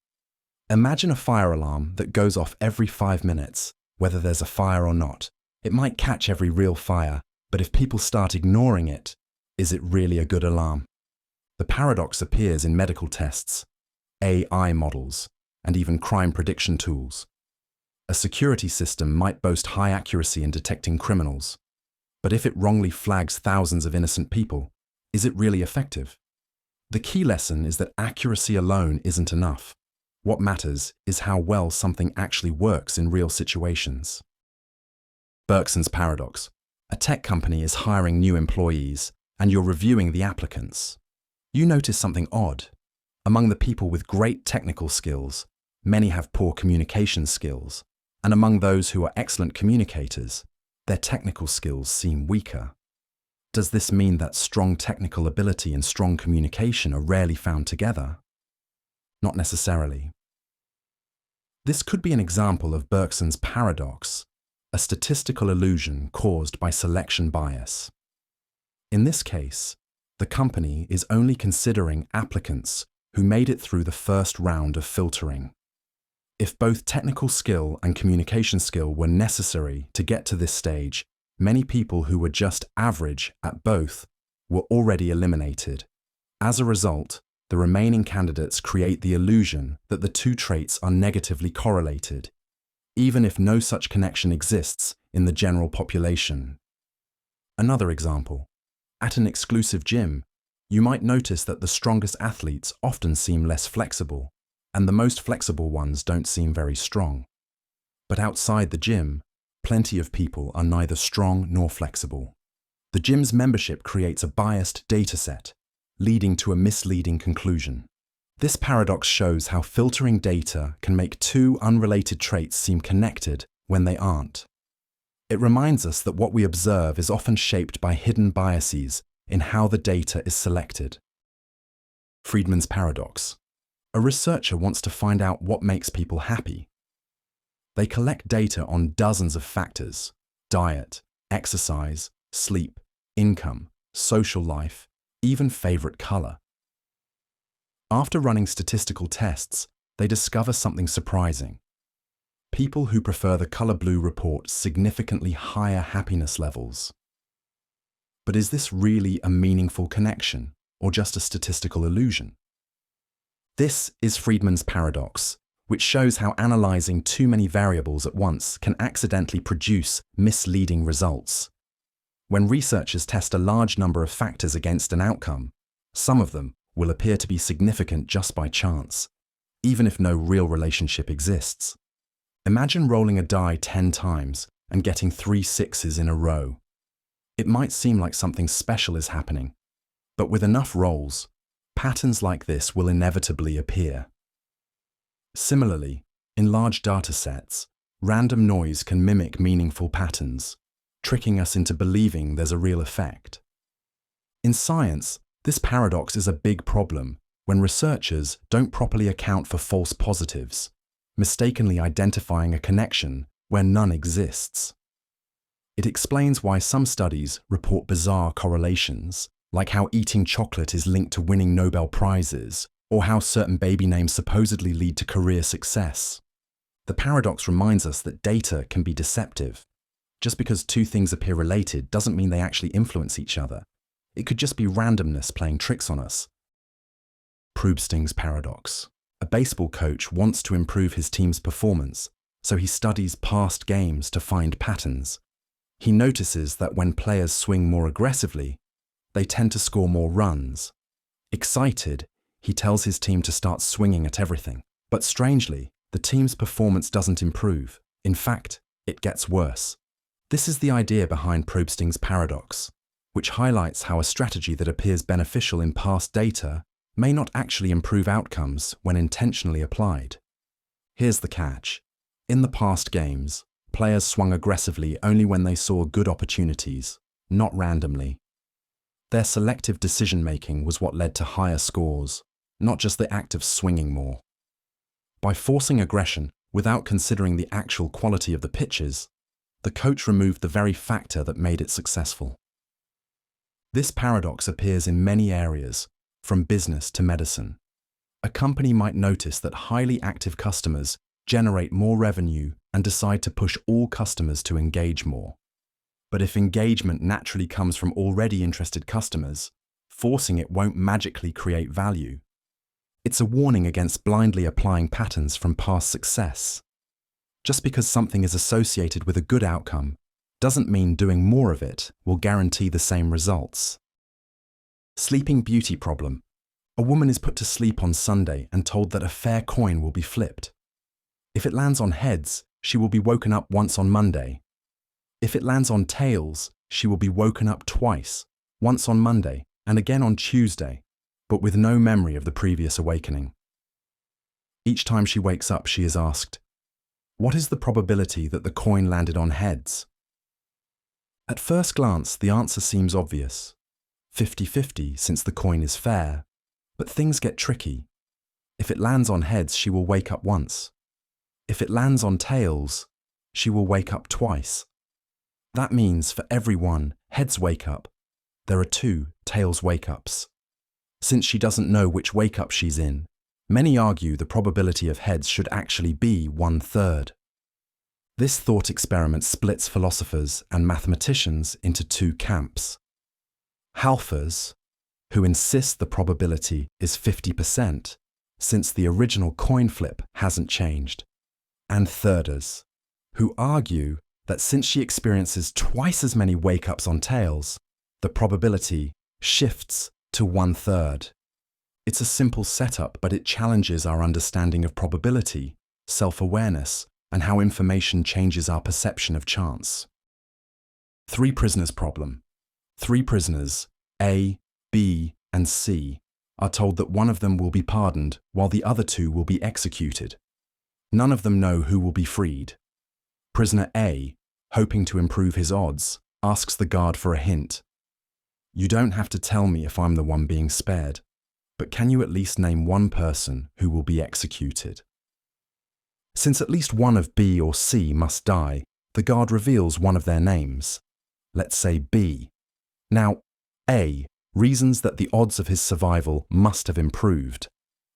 Imagine a fire alarm that goes off every 5 minutes, whether there's a fire or not. It might catch every real fire, but if people start ignoring it, is it really a good alarm? The paradox appears in medical tests, AI models, and even crime prediction tools. A security system might boast high accuracy in detecting criminals, but if it wrongly flags thousands of innocent people, is it really effective? The key lesson is that accuracy alone isn't enough. What matters is how well something actually works in real situations. Berkson's paradox. A tech company is hiring new employees, and you're reviewing the applicants. You notice something odd. Among the people with great technical skills, many have poor communication skills, and among those who are excellent communicators, their technical skills seem weaker. Does this mean that strong technical ability and strong communication are rarely found together? Not necessarily. This could be an example of Berkson's paradox, a statistical illusion caused by selection bias. In this case, the company is only considering applicants who made it through the first round of filtering. If both technical skill and communication skill were necessary to get to this stage, many people who were just average at both were already eliminated. As a result, the remaining candidates create the illusion that the two traits are negatively correlated, even if no such connection exists in the general population. Another example. At an exclusive gym, you might notice that the strongest athletes often seem less flexible, and the most flexible ones don't seem very strong. But outside the gym, plenty of people are neither strong nor flexible. The gym's membership creates a biased data set, leading to a misleading conclusion. This paradox shows how filtering data can make two unrelated traits seem connected when they aren't. It reminds us that what we observe is often shaped by hidden biases in how the data is selected. Freedman's paradox. A researcher wants to find out what makes people happy. They collect data on dozens of factors: diet, exercise, sleep, income, social life, even favorite color. After running statistical tests, they discover something surprising. People who prefer the color blue report significantly higher happiness levels. But is this really a meaningful connection, or just a statistical illusion? This is Freedman's paradox, which shows how analyzing too many variables at once can accidentally produce misleading results. When researchers test a large number of factors against an outcome, some of them will appear to be significant just by chance, even if no real relationship exists. Imagine rolling a die 10 times and getting 3 sixes in a row. It might seem like something special is happening, but with enough rolls, patterns like this will inevitably appear. Similarly, in large data sets, random noise can mimic meaningful patterns, tricking us into believing there's a real effect. In science, this paradox is a big problem when researchers don't properly account for false positives, mistakenly identifying a connection where none exists. It explains why some studies report bizarre correlations, like how eating chocolate is linked to winning Nobel Prizes, or how certain baby names supposedly lead to career success. The paradox reminds us that data can be deceptive. Just because two things appear related doesn't mean they actually influence each other. It could just be randomness playing tricks on us. Proebsting's paradox. A baseball coach wants to improve his team's performance, so he studies past games to find patterns. He notices that when players swing more aggressively, they tend to score more runs. Excited, he tells his team to start swinging at everything. But strangely, the team's performance doesn't improve. In fact, it gets worse. This is the idea behind Proebsting's paradox, which highlights how a strategy that appears beneficial in past data may not actually improve outcomes when intentionally applied. Here's the catch. In the past games, players swung aggressively only when they saw good opportunities, not randomly. Their selective decision-making was what led to higher scores, not just the act of swinging more. By forcing aggression without considering the actual quality of the pitches, the coach removed the very factor that made it successful. This paradox appears in many areas, from business to medicine. A company might notice that highly active customers generate more revenue and decide to push all customers to engage more. But if engagement naturally comes from already interested customers, forcing it won't magically create value. It's a warning against blindly applying patterns from past success. Just because something is associated with a good outcome doesn't mean doing more of it will guarantee the same results. Sleeping Beauty problem. A woman is put to sleep on Sunday and told that a fair coin will be flipped. If it lands on heads, she will be woken up once on Monday. If it lands on tails, she will be woken up twice, once on Monday and again on Tuesday, but with no memory of the previous awakening. Each time she wakes up, she is asked, "What is the probability that the coin landed on heads?" At first glance, the answer seems obvious. 50-50 since the coin is fair, but things get tricky. If it lands on heads, she will wake up once. If it lands on tails, she will wake up twice. That means for every one heads wake up, there are 2 tails wake-ups. Since she doesn't know which wake-up she's in, many argue the probability of heads should actually be 1/3. This thought experiment splits philosophers and mathematicians into 2 camps. Halfers, who insist the probability is 50% since the original coin flip hasn't changed, and thirders, who argue that since she experiences twice as many wake-ups on tails, the probability shifts to 1/3. It's a simple setup, but it challenges our understanding of probability, self-awareness, and how information changes our perception of chance. 3 prisoners problem. 3 prisoners, A, B, and C, are told that one of them will be pardoned while the other 2 will be executed. None of them know who will be freed. Prisoner A, hoping to improve his odds, asks the guard for a hint. "You don't have to tell me if I'm the one being spared, but can you at least name one person who will be executed?" Since at least one of B or C must die, the guard reveals one of their names. Let's say B. Now, A reasons that the odds of his survival must have improved.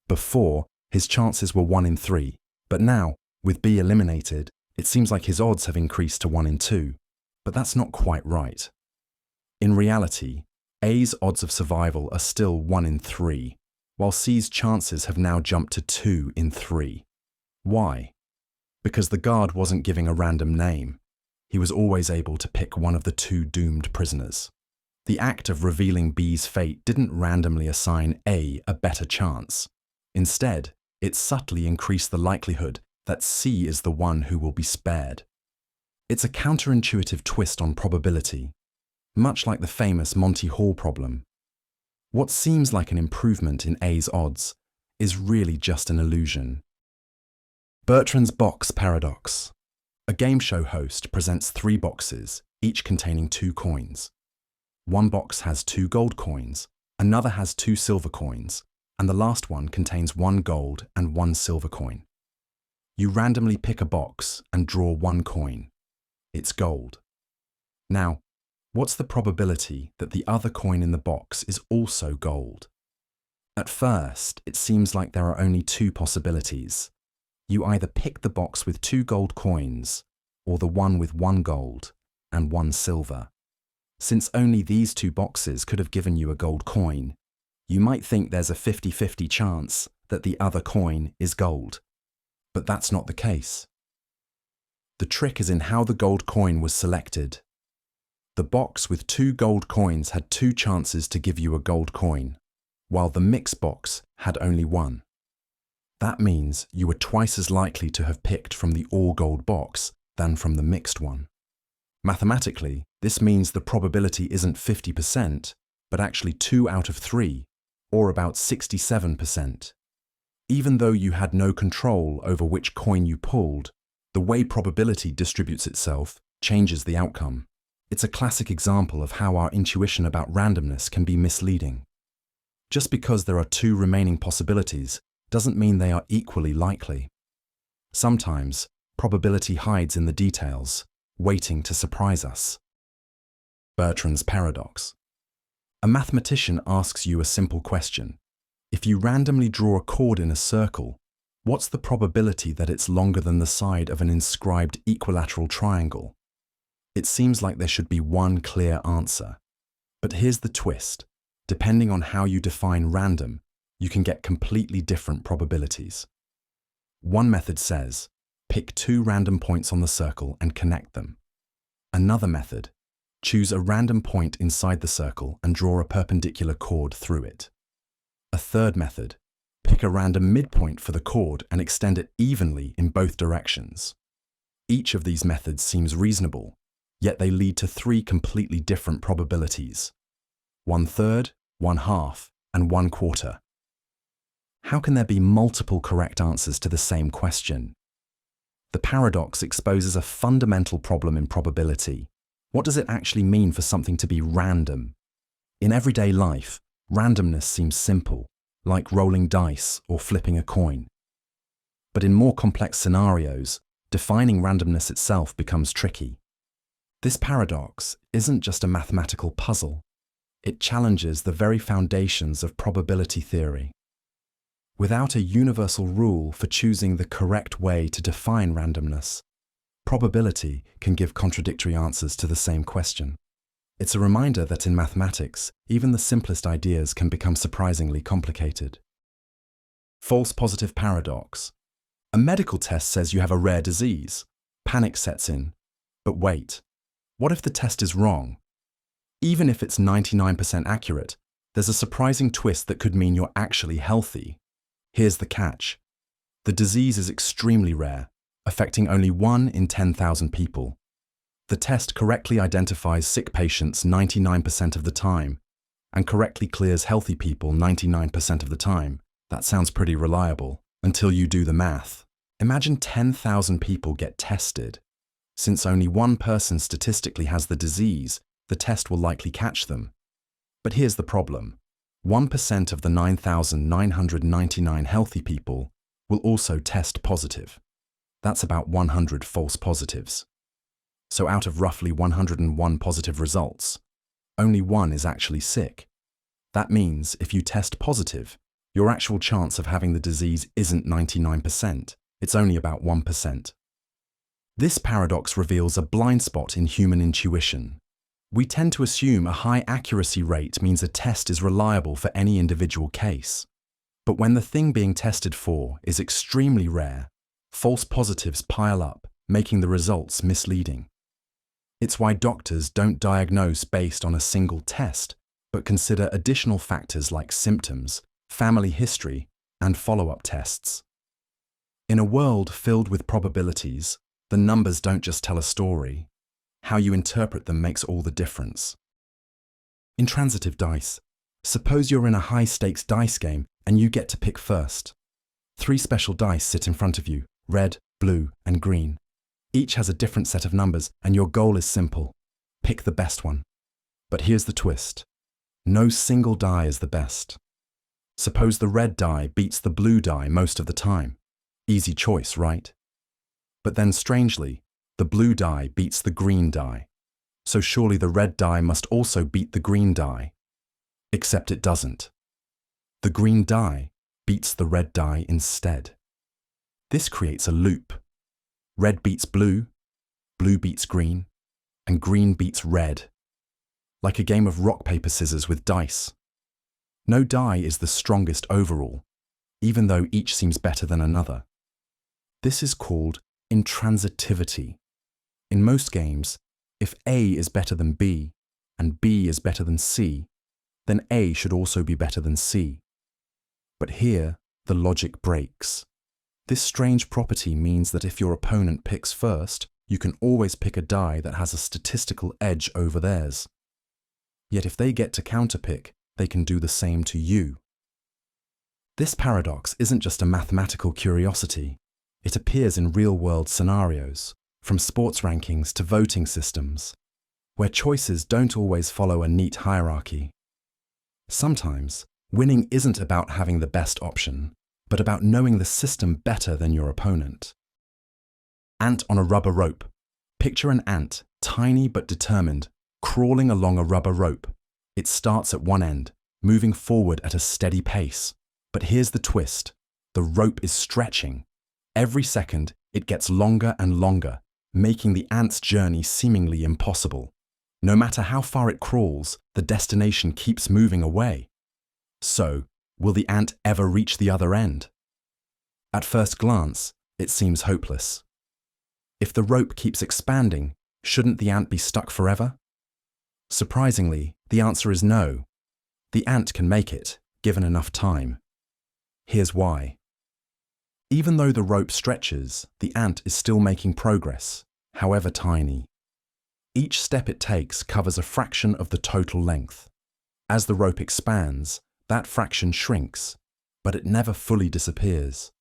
Before, his chances were 1 in 3, but now, with B eliminated, it seems like his odds have increased to 1 in 2, but that's not quite right. In reality, A's odds of survival are still 1 in 3, while C's chances have now jumped to 2 in 3. Why? Because the guard wasn't giving a random name. He was always able to pick one of the 2 doomed prisoners. The act of revealing B's fate didn't randomly assign A a better chance. Instead, it subtly increased the likelihood that C is the one who will be spared. It's a counterintuitive twist on probability, much like the famous Monty Hall problem. What seems like an improvement in A's odds is really just an illusion. Bertrand's box paradox. A game show host presents 3 boxes, each containing 2 coins. One box has 2 gold coins, another has 2 silver coins, and the last one contains 1 gold and 1 silver coin. You randomly pick a box and draw 1 coin. It's gold. Now, what's the probability that the other coin in the box is also gold? At first, it seems like there are only 2 possibilities. You either pick the box with 2 gold coins, or the one with 1 gold and 1 silver. Since only these 2 boxes could have given you a gold coin, you might think there's a 50-50 chance that the other coin is gold. But that's not the case. The trick is in how the gold coin was selected. The box with 2 gold coins had 2 chances to give you a gold coin, while the mixed box had only 1. That means you were twice as likely to have picked from the all-gold box than from the mixed one. Mathematically, this means the probability isn't 50%, but actually 2 out of 3, or about 67%. Even though you had no control over which coin you pulled, the way probability distributes itself changes the outcome. It's a classic example of how our intuition about randomness can be misleading. Just because there are 2 remaining possibilities doesn't mean they are equally likely. Sometimes, probability hides in the details, waiting to surprise us. Bertrand's paradox. A mathematician asks you a simple question. If you randomly draw a chord in a circle, what's the probability that it's longer than the side of an inscribed equilateral triangle? It seems like there should be one clear answer. But here's the twist. Depending on how you define random, you can get completely different probabilities. One method says, pick 2 random points on the circle and connect them. Another method, choose a random point inside the circle and draw a perpendicular chord through it. A third method, pick a random midpoint for the chord and extend it evenly in both directions. Each of these methods seems reasonable, yet they lead to 3 completely different probabilities: 1/3, 1/2, and 1/4. How can there be multiple correct answers to the same question? The paradox exposes a fundamental problem in probability. What does it actually mean for something to be random? In everyday life, randomness seems simple, like rolling dice or flipping a coin. But in more complex scenarios, defining randomness itself becomes tricky. This paradox isn't just a mathematical puzzle. It challenges the very foundations of probability theory. Without a universal rule for choosing the correct way to define randomness, probability can give contradictory answers to the same question. It's a reminder that in mathematics, even the simplest ideas can become surprisingly complicated. False positive paradox. A medical test says you have a rare disease. Panic sets in. But wait, what if the test is wrong? Even if it's 99% accurate, there's a surprising twist that could mean you're actually healthy. Here's the catch. The disease is extremely rare, affecting only 1 in 10,000 people. The test correctly identifies sick patients 99% of the time and correctly clears healthy people 99% of the time. That sounds pretty reliable, until you do the math. Imagine 10,000 people get tested. Since only 1 person statistically has the disease, the test will likely catch them. But here's the problem. 1% of the 9,999 healthy people will also test positive. That's about 100 false positives. So out of roughly 101 positive results, only 1 is actually sick. That means if you test positive, your actual chance of having the disease isn't 99%, it's only about 1%. This paradox reveals a blind spot in human intuition. We tend to assume a high accuracy rate means a test is reliable for any individual case. But when the thing being tested for is extremely rare, false positives pile up, making the results misleading. It's why doctors don't diagnose based on a single test, but consider additional factors like symptoms, family history, and follow-up tests. In a world filled with probabilities, the numbers don't just tell a story. How you interpret them makes all the difference. Intransitive dice. Suppose you're in a high-stakes dice game and you get to pick first. 3 special dice sit in front of you, red, blue, and green. Each has a different set of numbers and your goal is simple. Pick the best one. But here's the twist. No single die is the best. Suppose the red die beats the blue die most of the time. Easy choice, right? But then strangely, the blue die beats the green die. So surely the red die must also beat the green die. Except it doesn't. The green die beats the red die instead. This creates a loop. Red beats blue, blue beats green, and green beats red. Like a game of rock, paper, scissors with dice. No die is the strongest overall, even though each seems better than another. This is called intransitivity. In most games, if A is better than B and B is better than C, then A should also be better than C. But here, the logic breaks. This strange property means that if your opponent picks first, you can always pick a die that has a statistical edge over theirs. Yet if they get to counterpick, they can do the same to you. This paradox isn't just a mathematical curiosity. It appears in real-world scenarios, from sports rankings to voting systems, where choices don't always follow a neat hierarchy. Sometimes, winning isn't about having the best option, but about knowing the system better than your opponent. Ant on a rubber rope. Picture an ant, tiny but determined, crawling along a rubber rope. It starts at one end, moving forward at a steady pace. But here's the twist. The rope is stretching. Every second, it gets longer and longer, making the ant's journey seemingly impossible. No matter how far it crawls, the destination keeps moving away. So, will the ant ever reach the other end? At first glance, it seems hopeless. If the rope keeps expanding, shouldn't the ant be stuck forever? Surprisingly, the answer is no. The ant can make it, given enough time. Here's why. Even though the rope stretches, the ant is still making progress, however tiny. Each step it takes covers a fraction of the total length. As the rope expands, that fraction shrinks, but it never fully disappears.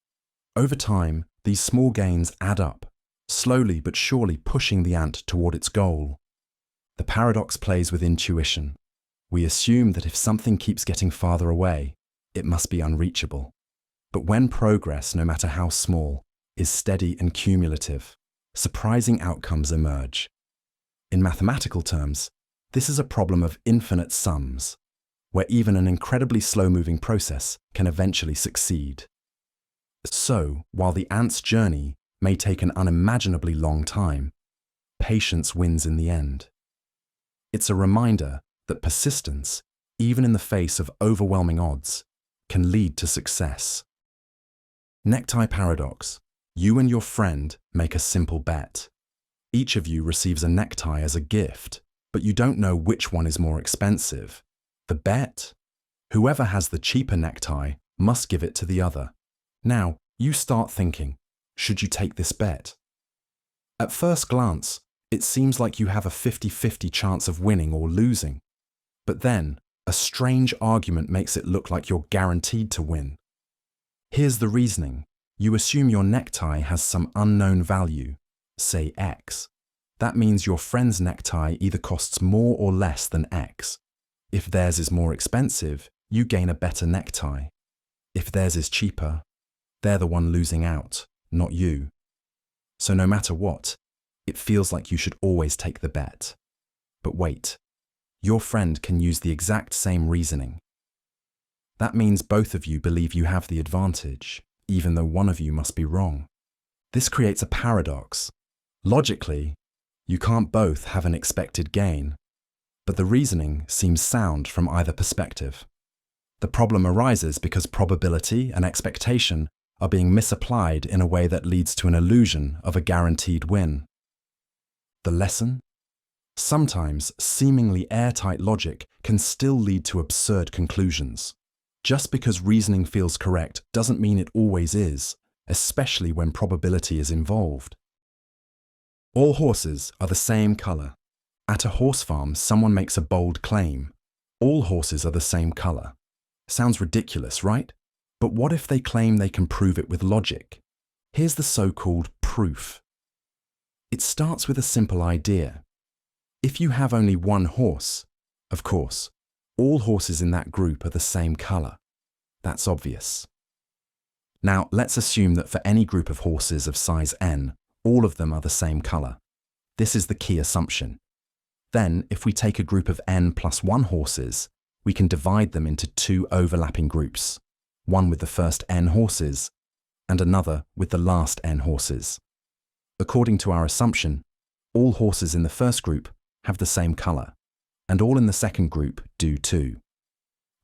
Over time, these small gains add up, slowly but surely pushing the ant toward its goal. The paradox plays with intuition. We assume that if something keeps getting farther away, it must be unreachable. But when progress, no matter how small, is steady and cumulative, surprising outcomes emerge. In mathematical terms, this is a problem of infinite sums, where even an incredibly slow-moving process can eventually succeed. So, while the ant's journey may take an unimaginably long time, patience wins in the end. It's a reminder that persistence, even in the face of overwhelming odds, can lead to success. Necktie paradox. You and your friend make a simple bet. Each of you receives a necktie as a gift, but you don't know which one is more expensive. The bet? Whoever has the cheaper necktie must give it to the other. Now, you start thinking, should you take this bet? At first glance, it seems like you have a 50-50 chance of winning or losing. But then, a strange argument makes it look like you're guaranteed to win. Here's the reasoning. You assume your necktie has some unknown value, say X. That means your friend's necktie either costs more or less than X. If theirs is more expensive, you gain a better necktie. If theirs is cheaper, they're the one losing out, not you. So no matter what, it feels like you should always take the bet. But wait, your friend can use the exact same reasoning. That means both of you believe you have the advantage, even though one of you must be wrong. This creates a paradox. Logically, you can't both have an expected gain, but the reasoning seems sound from either perspective. The problem arises because probability and expectation are being misapplied in a way that leads to an illusion of a guaranteed win. The lesson? Sometimes seemingly airtight logic can still lead to absurd conclusions. Just because reasoning feels correct doesn't mean it always is, especially when probability is involved. All horses are the same color. At a horse farm, someone makes a bold claim. All horses are the same color. Sounds ridiculous, right? But what if they claim they can prove it with logic? Here's the so-called proof. It starts with a simple idea. If you have only one horse, of course, all horses in that group are the same color. That's obvious. Now, let's assume that for any group of horses of size n, all of them are the same color. This is the key assumption. Then, if we take a group of n plus 1 horses, we can divide them into two overlapping groups, one with the first n horses and another with the last n horses. According to our assumption, all horses in the first group have the same color, and all in the second group do too.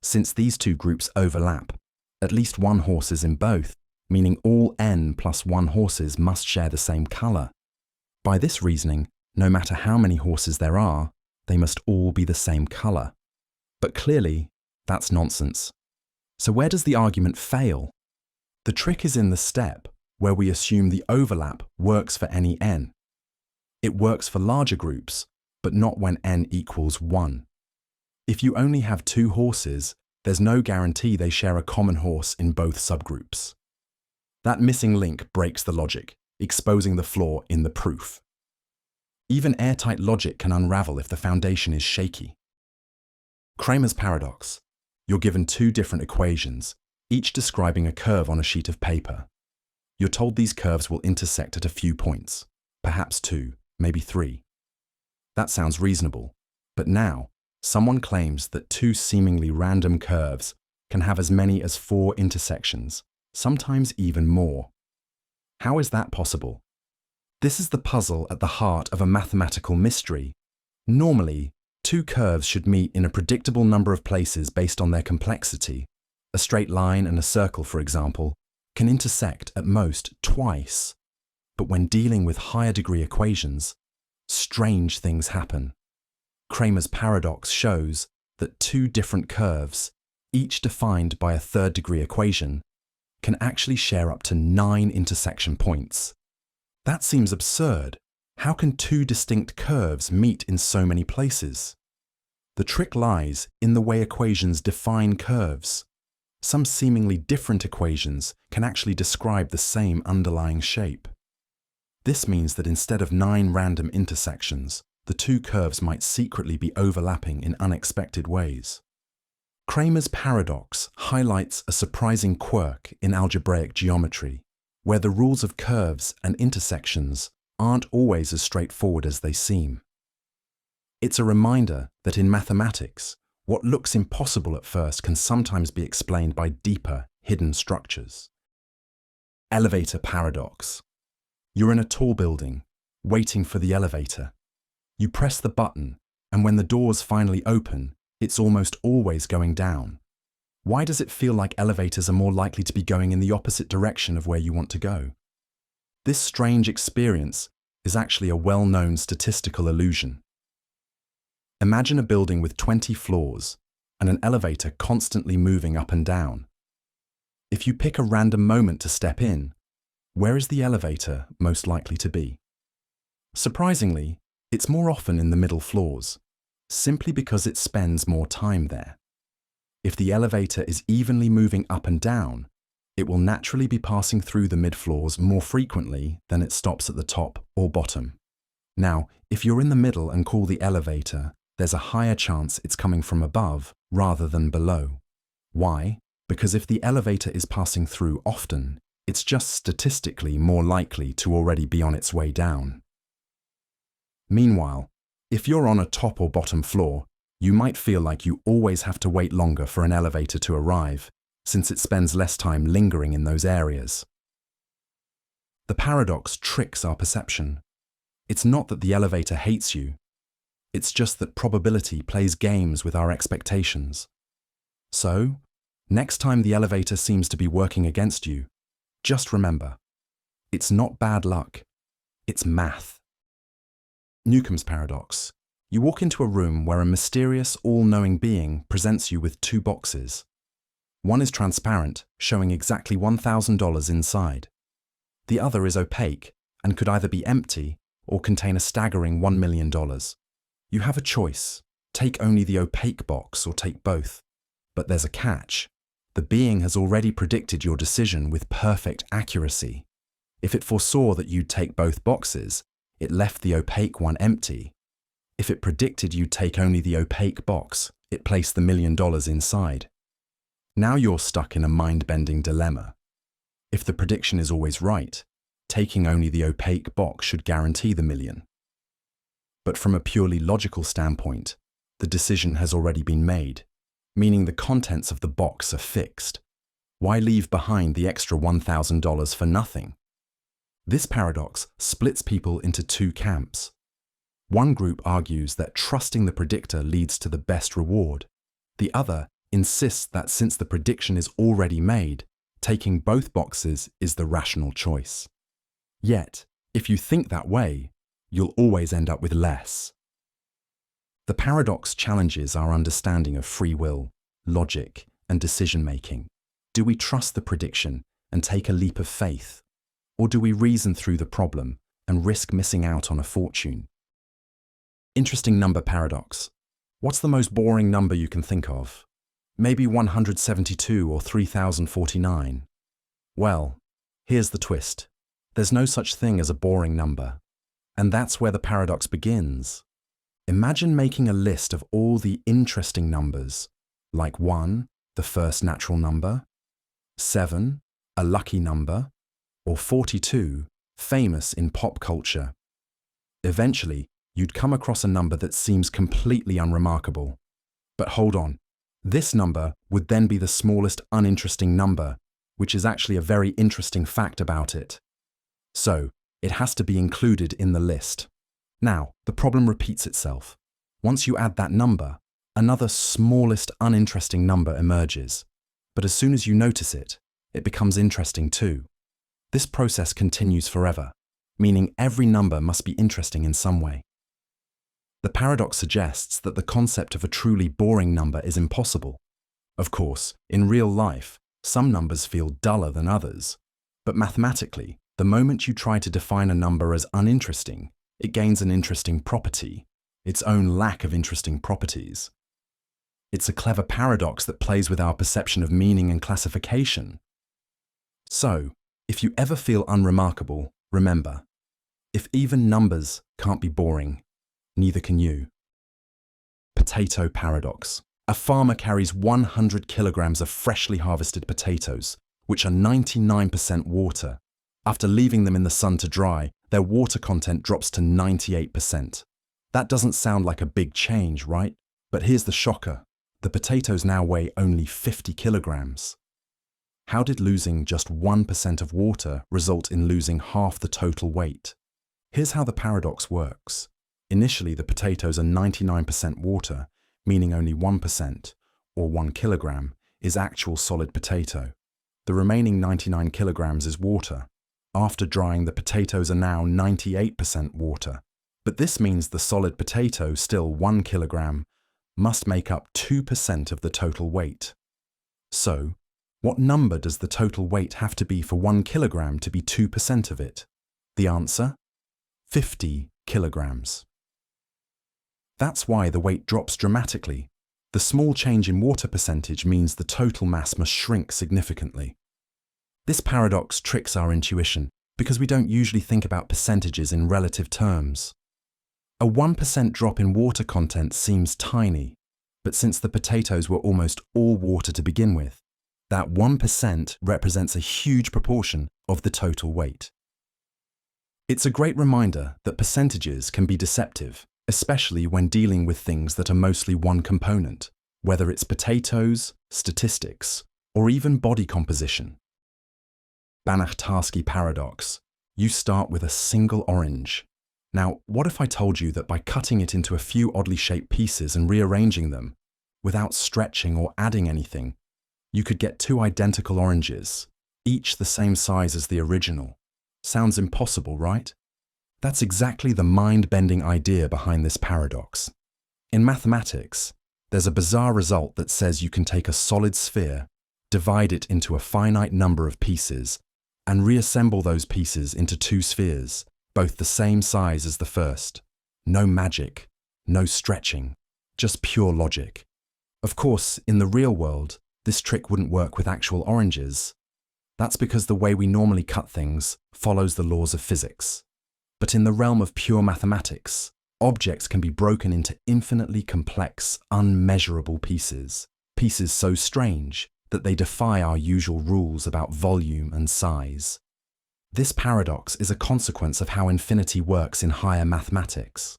Since these two groups overlap, at least one horse is in both, meaning all n plus 1 horses must share the same color. By this reasoning, no matter how many horses there are, they must all be the same color. But clearly, that's nonsense. So where does the argument fail? The trick is in the step where we assume the overlap works for any n. It works for larger groups, but not when n equals 1. If you only have 2 horses, there's no guarantee they share a common horse in both subgroups. That missing link breaks the logic, exposing the flaw in the proof. Even airtight logic can unravel if the foundation is shaky. Cramer's paradox. You're given 2 different equations, each describing a curve on a sheet of paper. You're told these curves will intersect at a few points, perhaps 2, maybe 3. That sounds reasonable, but now, someone claims that 2 seemingly random curves can have as many as 4 intersections, sometimes even more. How is that possible? This is the puzzle at the heart of a mathematical mystery. Normally, two curves should meet in a predictable number of places based on their complexity. A straight line and a circle, for example, can intersect at most twice. But when dealing with higher degree equations, strange things happen. Cramer's paradox shows that two different curves, each defined by a third-degree equation, can actually share up to 9 intersection points. That seems absurd. How can two distinct curves meet in so many places? The trick lies in the way equations define curves. Some seemingly different equations can actually describe the same underlying shape. This means that instead of 9 random intersections, the two curves might secretly be overlapping in unexpected ways. Cramer's paradox highlights a surprising quirk in algebraic geometry, where the rules of curves and intersections aren't always as straightforward as they seem. It's a reminder that in mathematics, what looks impossible at first can sometimes be explained by deeper, hidden structures. Elevator paradox. You're in a tall building, waiting for the elevator. You press the button, and when the doors finally open, it's almost always going down. Why does it feel like elevators are more likely to be going in the opposite direction of where you want to go? This strange experience is actually a well-known statistical illusion. Imagine a building with 20 floors and an elevator constantly moving up and down. If you pick a random moment to step in, where is the elevator most likely to be? Surprisingly, it's more often in the middle floors, simply because it spends more time there. If the elevator is evenly moving up and down, it will naturally be passing through the mid-floors more frequently than it stops at the top or bottom. Now, if you're in the middle and call the elevator, there's a higher chance it's coming from above rather than below. Why? Because if the elevator is passing through often, it's just statistically more likely to already be on its way down. Meanwhile, if you're on a top or bottom floor, you might feel like you always have to wait longer for an elevator to arrive, since it spends less time lingering in those areas. The paradox tricks our perception. It's not that the elevator hates you. It's just that probability plays games with our expectations. So, next time the elevator seems to be working against you, just remember, it's not bad luck, it's math. Newcomb's paradox. You walk into a room where a mysterious, all-knowing being presents you with two boxes. One is transparent, showing exactly $1,000 inside. The other is opaque and could either be empty or contain a staggering $1 million. You have a choice. Take only the opaque box or take both. But there's a catch. The being has already predicted your decision with perfect accuracy. If it foresaw that you'd take both boxes, it left the opaque one empty. If it predicted you'd take only the opaque box, it placed the $1 million inside. Now you're stuck in a mind-bending dilemma. If the prediction is always right, taking only the opaque box should guarantee the $1 million. But from a purely logical standpoint, the decision has already been made, meaning the contents of the box are fixed. Why leave behind the extra $1,000 for nothing? This paradox splits people into two camps. One group argues that trusting the predictor leads to the best reward. The other insists that since the prediction is already made, taking both boxes is the rational choice. Yet, if you think that way, you'll always end up with less. The paradox challenges our understanding of free will, logic, and decision-making. Do we trust the prediction and take a leap of faith? Or do we reason through the problem and risk missing out on a fortune? Interesting number paradox. What's the most boring number you can think of? Maybe 172 or 3049? Well, here's the twist. There's no such thing as a boring number. And that's where the paradox begins. Imagine making a list of all the interesting numbers, like 1, the first natural number, 7, a lucky number, or 42, famous in pop culture. Eventually, you'd come across a number that seems completely unremarkable. But hold on, this number would then be the smallest uninteresting number, which is actually a very interesting fact about it. So, It has to be included in the list. Now, the problem repeats itself. Once you add that number, another smallest uninteresting number emerges. But as soon as you notice it, it becomes interesting too. This process continues forever, meaning every number must be interesting in some way. The paradox suggests that the concept of a truly boring number is impossible. Of course, in real life, some numbers feel duller than others. But mathematically, the moment you try to define a number as uninteresting, it gains an interesting property, its own lack of interesting properties. It's a clever paradox that plays with our perception of meaning and classification. So, if you ever feel unremarkable, remember, if even numbers can't be boring, neither can you. Potato paradox. A farmer carries 100 kilograms of freshly harvested potatoes, which are 99% water. After leaving them in the sun to dry, their water content drops to 98%. That doesn't sound like a big change, right? But here's the shocker. The potatoes now weigh only 50 kilograms. How did losing just 1% of water result in losing half the total weight? Here's how the paradox works. Initially, the potatoes are 99% water, meaning only 1%, or 1 kilogram, is actual solid potato. The remaining 99 kilograms is water. After drying, the potatoes are now 98% water. But this means the solid potato, still 1 kilogram, must make up 2% of the total weight. So, what number does the total weight have to be for 1 kilogram to be 2% of it? The answer? 50 kilograms. That's why the weight drops dramatically. The small change in water percentage means the total mass must shrink significantly. This paradox tricks our intuition because we don't usually think about percentages in relative terms. A 1% drop in water content seems tiny, but since the potatoes were almost all water to begin with, that 1% represents a huge proportion of the total weight. It's a great reminder that percentages can be deceptive, especially when dealing with things that are mostly one component, whether it's potatoes, statistics, or even body composition. Banach-Tarski paradox. You start with a single orange. Now, what if I told you that by cutting it into a few oddly shaped pieces and rearranging them, without stretching or adding anything, you could get two identical oranges, each the same size as the original? Sounds impossible, right? That's exactly the mind-bending idea behind this paradox. In mathematics, there's a bizarre result that says you can take a solid sphere, divide it into a finite number of pieces, and reassemble those pieces into two spheres, both the same size as the first. No magic, no stretching, just pure logic. Of course, in the real world, this trick wouldn't work with actual oranges. That's because the way we normally cut things follows the laws of physics. But in the realm of pure mathematics, objects can be broken into infinitely complex, unmeasurable pieces. Pieces so strange that they defy our usual rules about volume and size. This paradox is a consequence of how infinity works in higher mathematics.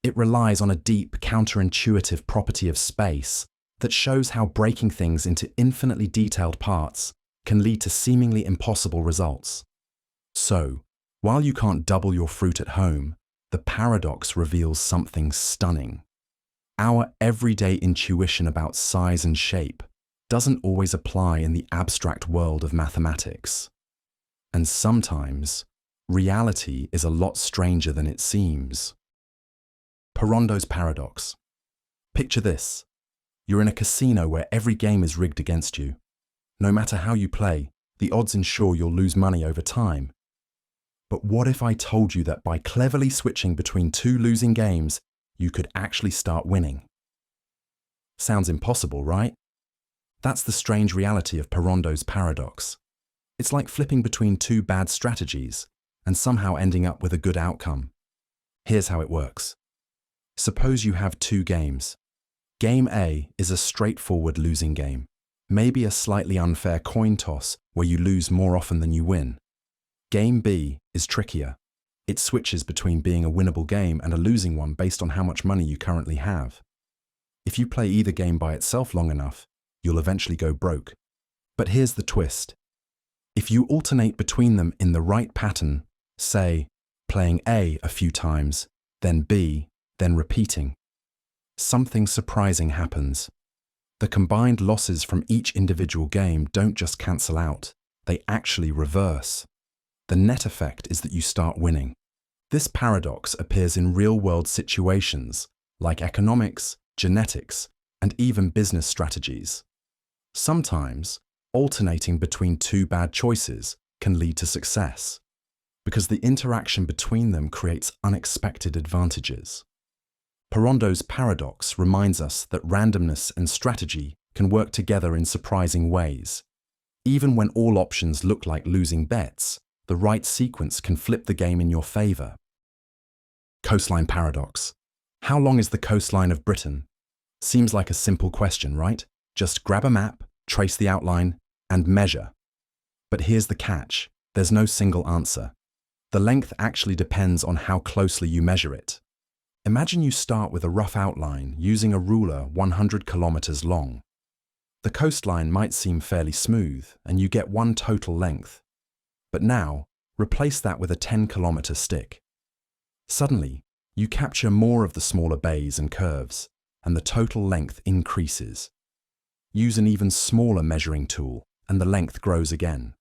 It relies on a deep, counterintuitive property of space that shows how breaking things into infinitely detailed parts can lead to seemingly impossible results. So, while you can't double your fruit at home, the paradox reveals something stunning. Our everyday intuition about size and shape doesn't always apply in the abstract world of mathematics. And sometimes, reality is a lot stranger than it seems. Parrondo's paradox. Picture this. You're in a casino where every game is rigged against you. No matter how you play, the odds ensure you'll lose money over time. But what if I told you that by cleverly switching between two losing games, you could actually start winning? Sounds impossible, right? That's the strange reality of Parrondo's paradox. It's like flipping between two bad strategies and somehow ending up with a good outcome. Here's how it works. Suppose you have two games. Game A is a straightforward losing game, maybe a slightly unfair coin toss where you lose more often than you win. Game B is trickier. It switches between being a winnable game and a losing one based on how much money you currently have. If you play either game by itself long enough, you'll eventually go broke. But here's the twist. If you alternate between them in the right pattern, Say, playing A few times, then B, then repeating. Something surprising happens. The combined losses from each individual game don't just cancel out, they actually reverse. The net effect is that you start winning. This paradox appears in real-world situations like economics, genetics, and even business strategies. Sometimes, alternating between two bad choices can lead to success, because the interaction between them creates unexpected advantages. Parrondo's paradox reminds us that randomness and strategy can work together in surprising ways. Even when all options look like losing bets, the right sequence can flip the game in your favor. Coastline paradox. How long is the coastline of Britain? Seems like a simple question, right? Just grab a map, trace the outline, and measure. But here's the catch. There's no single answer. The length actually depends on how closely you measure it. Imagine you start with a rough outline using a ruler 100 kilometers long. The coastline might seem fairly smooth, and you get one total length. But now, replace that with a 10-kilometer stick. Suddenly, you capture more of the smaller bays and curves, and the total length increases. Use an even smaller measuring tool, and the length grows again.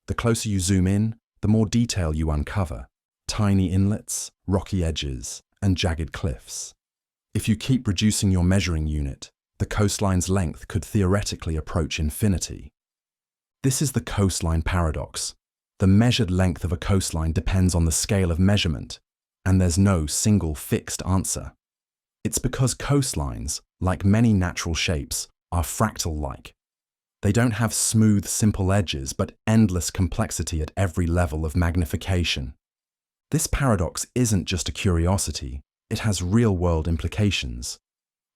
The closer you zoom in, the more detail you uncover. Tiny inlets, rocky edges, and jagged cliffs. If you keep reducing your measuring unit, the coastline's length could theoretically approach infinity. This is the coastline paradox. The measured length of a coastline depends on the scale of measurement, and there's no single fixed answer. It's because coastlines, like many natural shapes, are fractal-like. They don't have smooth, simple edges, but endless complexity at every level of magnification. This paradox isn't just a curiosity, it has real-world implications.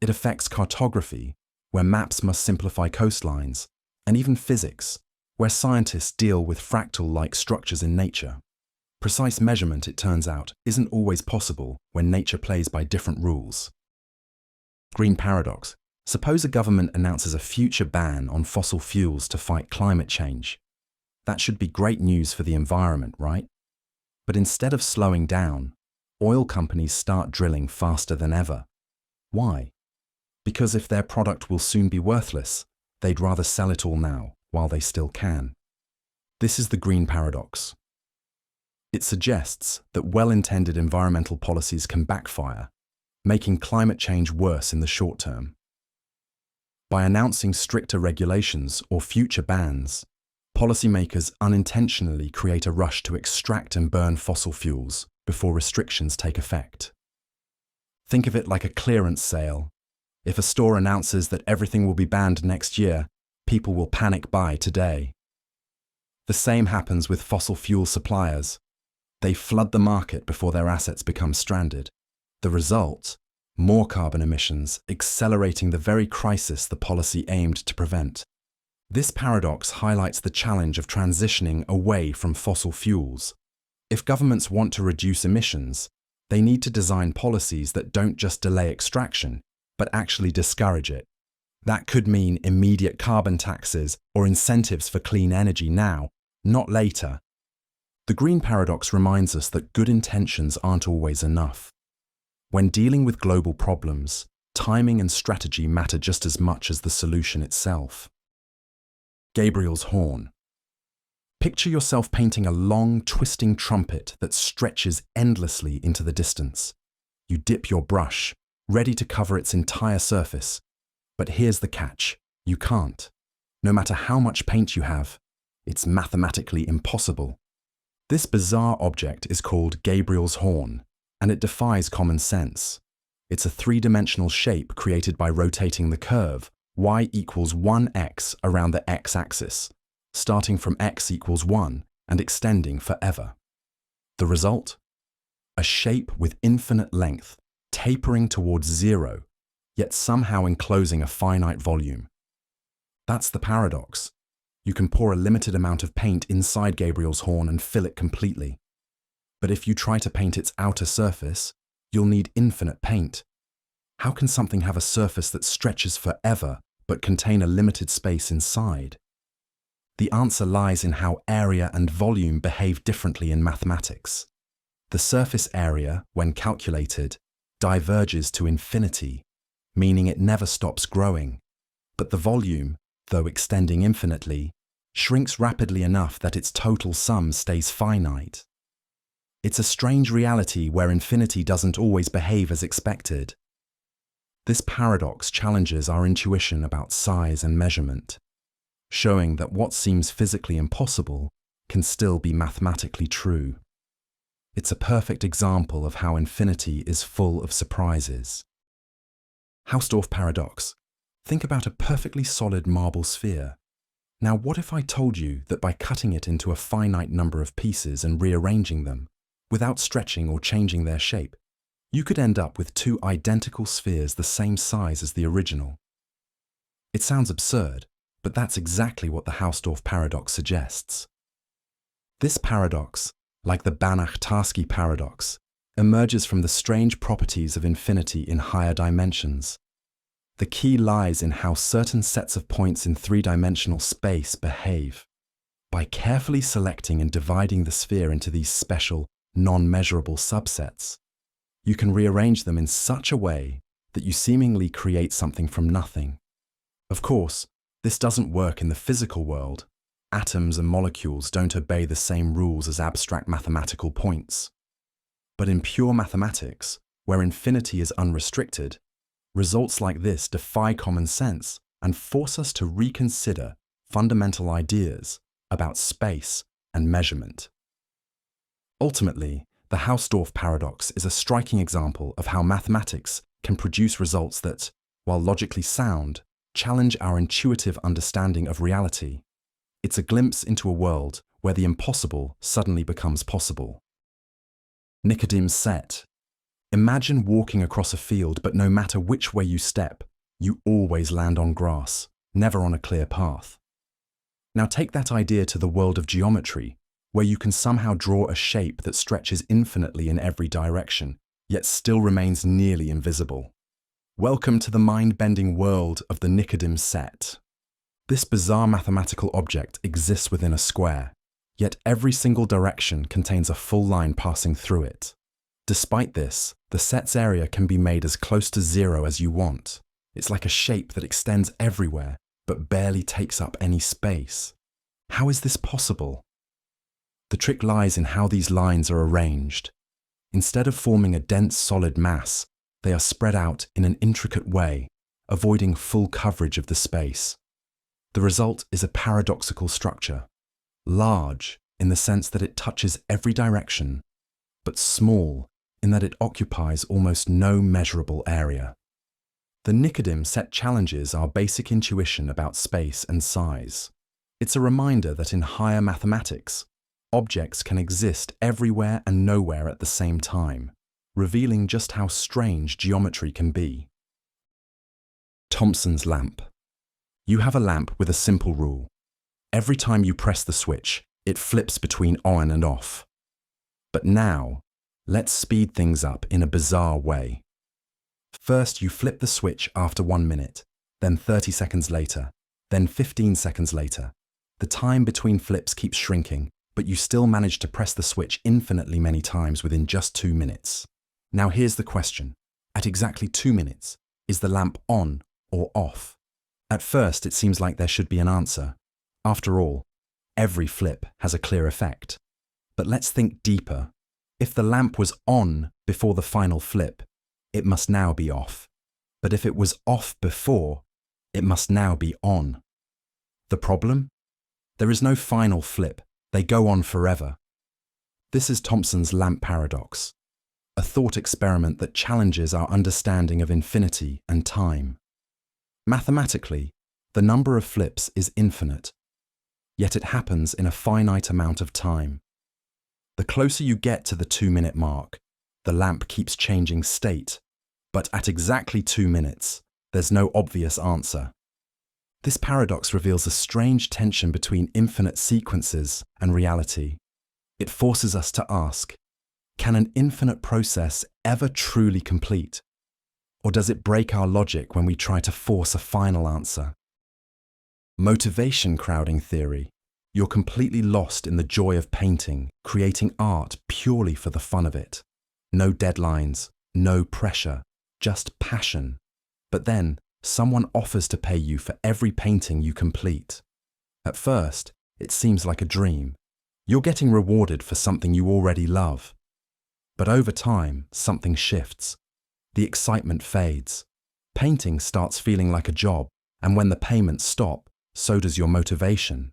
It affects cartography, where maps must simplify coastlines, and even physics, where scientists deal with fractal-like structures in nature. Precise measurement, it turns out, isn't always possible when nature plays by different rules. Green paradox. Suppose a government announces a future ban on fossil fuels to fight climate change. That should be great news for the environment, right? But instead of slowing down, oil companies start drilling faster than ever. Why? Because if their product will soon be worthless, they'd rather sell it all now, while they still can. This is the green paradox. It suggests that well-intended environmental policies can backfire, making climate change worse in the short term. By announcing stricter regulations or future bans, policymakers unintentionally create a rush to extract and burn fossil fuels before restrictions take effect. Think of it like a clearance sale. If a store announces that everything will be banned next year, people will panic buy today. The same happens with fossil fuel suppliers. They flood the market before their assets become stranded. The result? More carbon emissions, accelerating the very crisis the policy aimed to prevent. This paradox highlights the challenge of transitioning away from fossil fuels. If governments want to reduce emissions, they need to design policies that don't just delay extraction, but actually discourage it. That could mean immediate carbon taxes or incentives for clean energy now, not later. The green paradox reminds us that good intentions aren't always enough. When dealing with global problems, timing and strategy matter just as much as the solution itself. Gabriel's horn. Picture yourself painting a long, twisting trumpet that stretches endlessly into the distance. You dip your brush, ready to cover its entire surface. But here's the catch. You can't. No matter how much paint you have, it's mathematically impossible. This bizarre object is called Gabriel's horn, and it defies common sense. It's a three-dimensional shape created by rotating the curve y equals 1x around the x-axis, starting from x equals 1 and extending forever. The result? A shape with infinite length, tapering towards zero, yet somehow enclosing a finite volume. That's the paradox. You can pour a limited amount of paint inside Gabriel's horn and fill it completely. But if you try to paint its outer surface, you'll need infinite paint. How can something have a surface that stretches forever but contain a limited space inside? The answer lies in how area and volume behave differently in mathematics. The surface area, when calculated, diverges to infinity, meaning it never stops growing. But the volume, though extending infinitely, shrinks rapidly enough that its total sum stays finite. It's a strange reality where infinity doesn't always behave as expected. This paradox challenges our intuition about size and measurement, showing that what seems physically impossible can still be mathematically true. It's a perfect example of how infinity is full of surprises. Hausdorff paradox. Think about a perfectly solid marble sphere. Now, what if I told you that by cutting it into a finite number of pieces and rearranging them, without stretching or changing their shape, you could end up with two identical spheres the same size as the original? It sounds absurd, but that's exactly what the Hausdorff paradox suggests. This paradox, like the Banach-Tarski paradox, emerges from the strange properties of infinity in higher dimensions. The key lies in how certain sets of points in three-dimensional space behave. By carefully selecting and dividing the sphere into these special, non-measurable subsets, you can rearrange them in such a way that you seemingly create something from nothing. Of course, this doesn't work in the physical world. Atoms and molecules don't obey the same rules as abstract mathematical points. But in pure mathematics, where infinity is unrestricted, results like this defy common sense and force us to reconsider fundamental ideas about space and measurement. Ultimately, the Hausdorff paradox is a striking example of how mathematics can produce results that, while logically sound, challenge our intuitive understanding of reality. It's a glimpse into a world where the impossible suddenly becomes possible. Nikodym Set. Imagine walking across a field, but no matter which way you step, you always land on grass, never on a clear path. Now take that idea to the world of geometry, where you can somehow draw a shape that stretches infinitely in every direction, yet still remains nearly invisible. Welcome to the mind-bending world of the Nikodym Set. This bizarre mathematical object exists within a square, yet every single direction contains a full line passing through it. Despite this, the set's area can be made as close to zero as you want. It's like a shape that extends everywhere, but barely takes up any space. How is this possible? The trick lies in how these lines are arranged. Instead of forming a dense solid mass, they are spread out in an intricate way, avoiding full coverage of the space. The result is a paradoxical structure, large in the sense that it touches every direction, but small in that it occupies almost no measurable area. The Nikodym Set challenges our basic intuition about space and size. It's a reminder that in higher mathematics, objects can exist everywhere and nowhere at the same time, revealing just how strange geometry can be. Thomson's lamp. You have a lamp with a simple rule. Every time you press the switch, it flips between on and off. But now, let's speed things up in a bizarre way. First, you flip the switch after 1 minute, then 30 seconds later, then 15 seconds later. The time between flips keeps shrinking, but you still manage to press the switch infinitely many times within just 2 minutes. Now here's the question. At exactly 2 minutes, is the lamp on or off? At first, it seems like there should be an answer. After all, every flip has a clear effect. But let's think deeper. If the lamp was on before the final flip, it must now be off. But if it was off before, it must now be on. The problem? There is no final flip. They go on forever. This is Thomson's lamp paradox, a thought experiment that challenges our understanding of infinity and time. Mathematically, the number of flips is infinite, yet it happens in a finite amount of time. The closer you get to the 2-minute mark, the lamp keeps changing state, but at exactly 2 minutes, there's no obvious answer. This paradox reveals a strange tension between infinite sequences and reality. It forces us to ask, can an infinite process ever truly complete? Or does it break our logic when we try to force a final answer? Motivation crowding theory. You're completely lost in the joy of painting, creating art purely for the fun of it. No deadlines, no pressure, just passion. But then, someone offers to pay you for every painting you complete. At first, it seems like a dream. You're getting rewarded for something you already love. But over time, something shifts. The excitement fades. Painting starts feeling like a job, and when the payments stop, so does your motivation.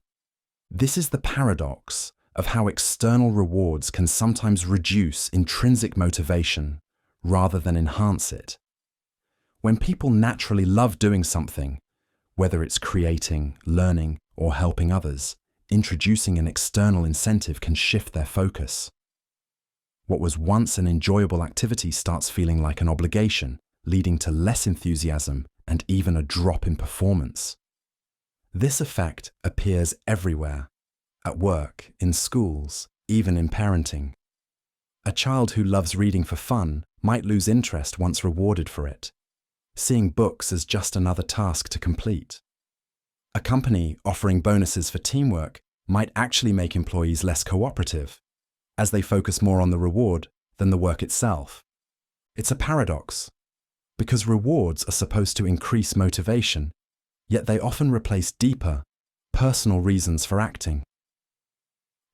This is the paradox of how external rewards can sometimes reduce intrinsic motivation rather than enhance it. When people naturally love doing something, whether it's creating, learning, or helping others, introducing an external incentive can shift their focus. What was once an enjoyable activity starts feeling like an obligation, leading to less enthusiasm and even a drop in performance. This effect appears everywhere, at work, in schools, even in parenting. A child who loves reading for fun might lose interest once rewarded for it, seeing books as just another task to complete. A company offering bonuses for teamwork might actually make employees less cooperative, as they focus more on the reward than the work itself. It's a paradox, because rewards are supposed to increase motivation, yet they often replace deeper, personal reasons for acting.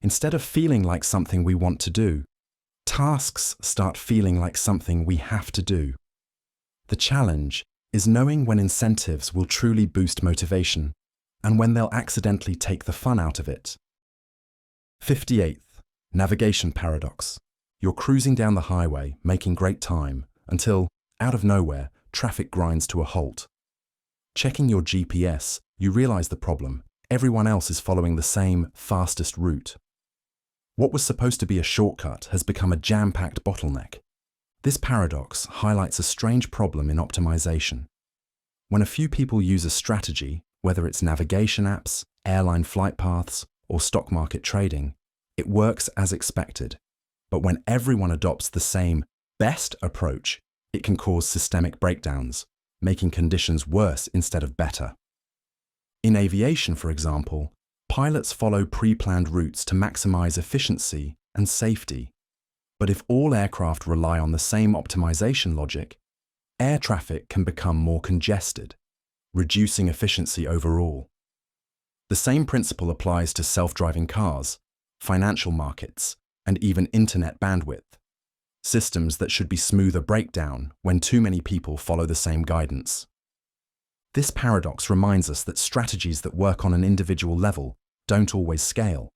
Instead of feeling like something we want to do, tasks start feeling like something we have to do. The challenge is knowing when incentives will truly boost motivation and when they'll accidentally take the fun out of it. 58th, navigation paradox. You're cruising down the highway, making great time, until, out of nowhere, traffic grinds to a halt. Checking your GPS, you realize the problem. Everyone else is following the same, fastest route. What was supposed to be a shortcut has become a jam-packed bottleneck. This paradox highlights a strange problem in optimization. When a few people use a strategy, whether it's navigation apps, airline flight paths, or stock market trading, it works as expected. But when everyone adopts the same best approach, it can cause systemic breakdowns, making conditions worse instead of better. In aviation, for example, pilots follow pre-planned routes to maximize efficiency and safety. But if all aircraft rely on the same optimization logic, air traffic can become more congested, reducing efficiency overall. The same principle applies to self-driving cars, financial markets, and even internet bandwidth. Systems that should be smoother break down when too many people follow the same guidance. This paradox reminds us that strategies that work on an individual level don't always scale.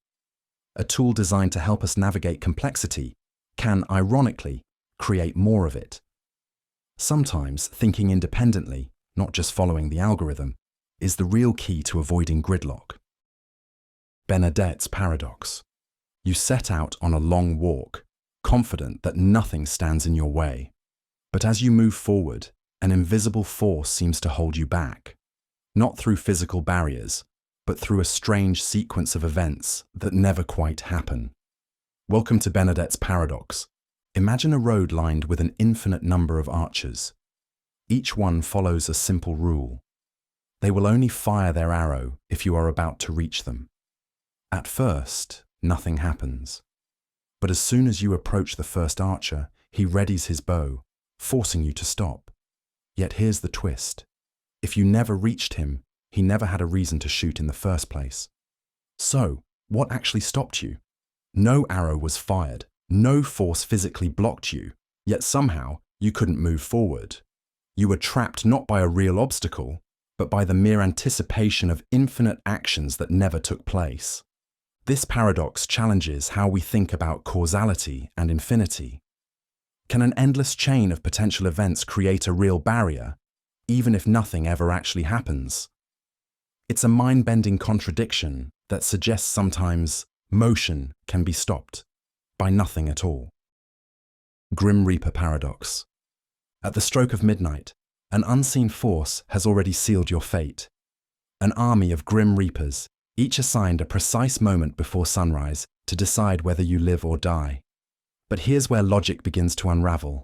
A tool designed to help us navigate complexity can, ironically, create more of it. Sometimes thinking independently, not just following the algorithm, is the real key to avoiding gridlock. Benedette's paradox. You set out on a long walk, confident that nothing stands in your way. But as you move forward, an invisible force seems to hold you back, not through physical barriers, but through a strange sequence of events that never quite happen. Welcome to Benedette's paradox. Imagine a road lined with an infinite number of archers. Each one follows a simple rule. They will only fire their arrow if you are about to reach them. At first, nothing happens. But as soon as you approach the first archer, he readies his bow, forcing you to stop. Yet here's the twist. If you never reached him, he never had a reason to shoot in the first place. So, what actually stopped you? No arrow was fired, no force physically blocked you, yet somehow you couldn't move forward. You were trapped not by a real obstacle, but by the mere anticipation of infinite actions that never took place. This paradox challenges how we think about causality and infinity. Can an endless chain of potential events create a real barrier, even if nothing ever actually happens? It's a mind-bending contradiction that suggests sometimes motion can be stopped by nothing at all. Grim Reaper paradox. At the stroke of midnight, an unseen force has already sealed your fate. An army of Grim Reapers, each assigned a precise moment before sunrise to decide whether you live or die. But here's where logic begins to unravel.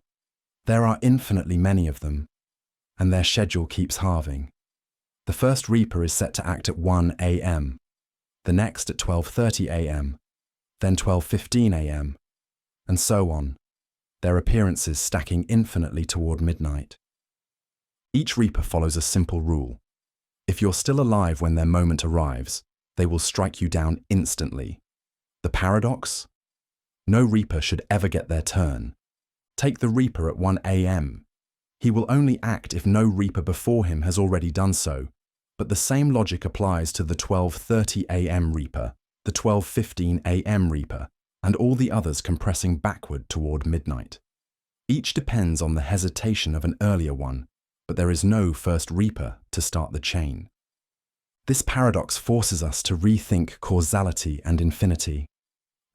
There are infinitely many of them, and their schedule keeps halving. The first Reaper is set to act at 1 a.m. the next at 12:30 a.m., then 12:15 a.m., and so on, their appearances stacking infinitely toward midnight. Each reaper follows a simple rule. If you're still alive when their moment arrives, they will strike you down instantly. The paradox? No reaper should ever get their turn. Take the reaper at 1 a.m. He will only act if no reaper before him has already done so, but the same logic applies to the 12:30 a.m. reaper, the 12:15 a.m. reaper, and all the others compressing backward toward midnight. Each depends on the hesitation of an earlier one, but there is no first reaper to start the chain. This paradox forces us to rethink causality and infinity.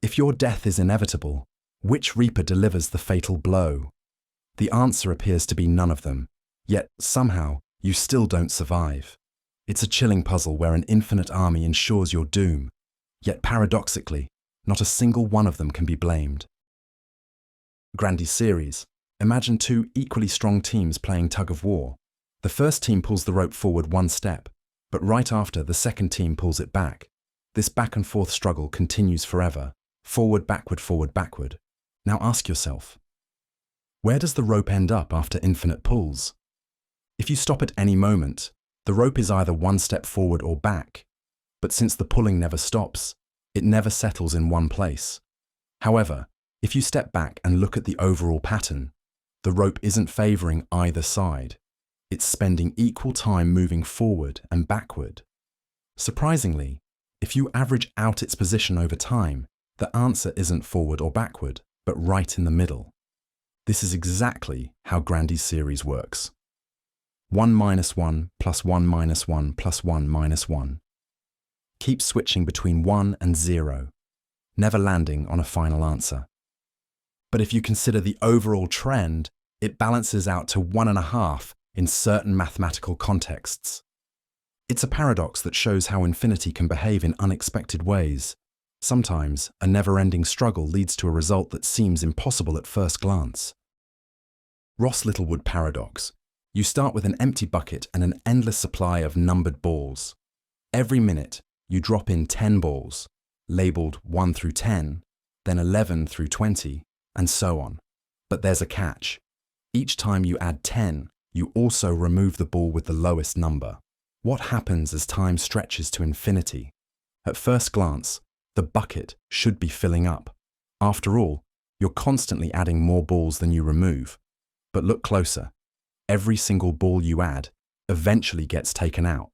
If your death is inevitable, which reaper delivers the fatal blow? The answer appears to be none of them, yet somehow you still don't survive. It's a chilling puzzle where an infinite army ensures your doom, yet paradoxically, not a single one of them can be blamed. Grandi's series. Imagine two equally strong teams playing tug-of-war. The first team pulls the rope forward one step, but right after, the second team pulls it back. This back-and-forth struggle continues forever. Forward, backward, forward, backward. Now ask yourself, where does the rope end up after infinite pulls? If you stop at any moment, the rope is either one step forward or back, but since the pulling never stops, it never settles in one place. However, if you step back and look at the overall pattern, the rope isn't favoring either side. It's spending equal time moving forward and backward. Surprisingly, if you average out its position over time, the answer isn't forward or backward, but right in the middle. This is exactly how Grandi's series works. 1 minus 1 plus 1 minus 1 plus 1 minus 1. Keep switching between 1 and 0, never landing on a final answer. But if you consider the overall trend, it balances out to 1.5 in certain mathematical contexts. It's a paradox that shows how infinity can behave in unexpected ways. Sometimes, a never-ending struggle leads to a result that seems impossible at first glance. Ross-Littlewood paradox. You start with an empty bucket and an endless supply of numbered balls. Every minute, you drop in 10 balls, labelled 1 through 10, then 11 through 20, and so on. But there's a catch. Each time you add 10, you also remove the ball with the lowest number. What happens as time stretches to infinity? At first glance, the bucket should be filling up. After all, you're constantly adding more balls than you remove. But look closer. Every single ball you add eventually gets taken out.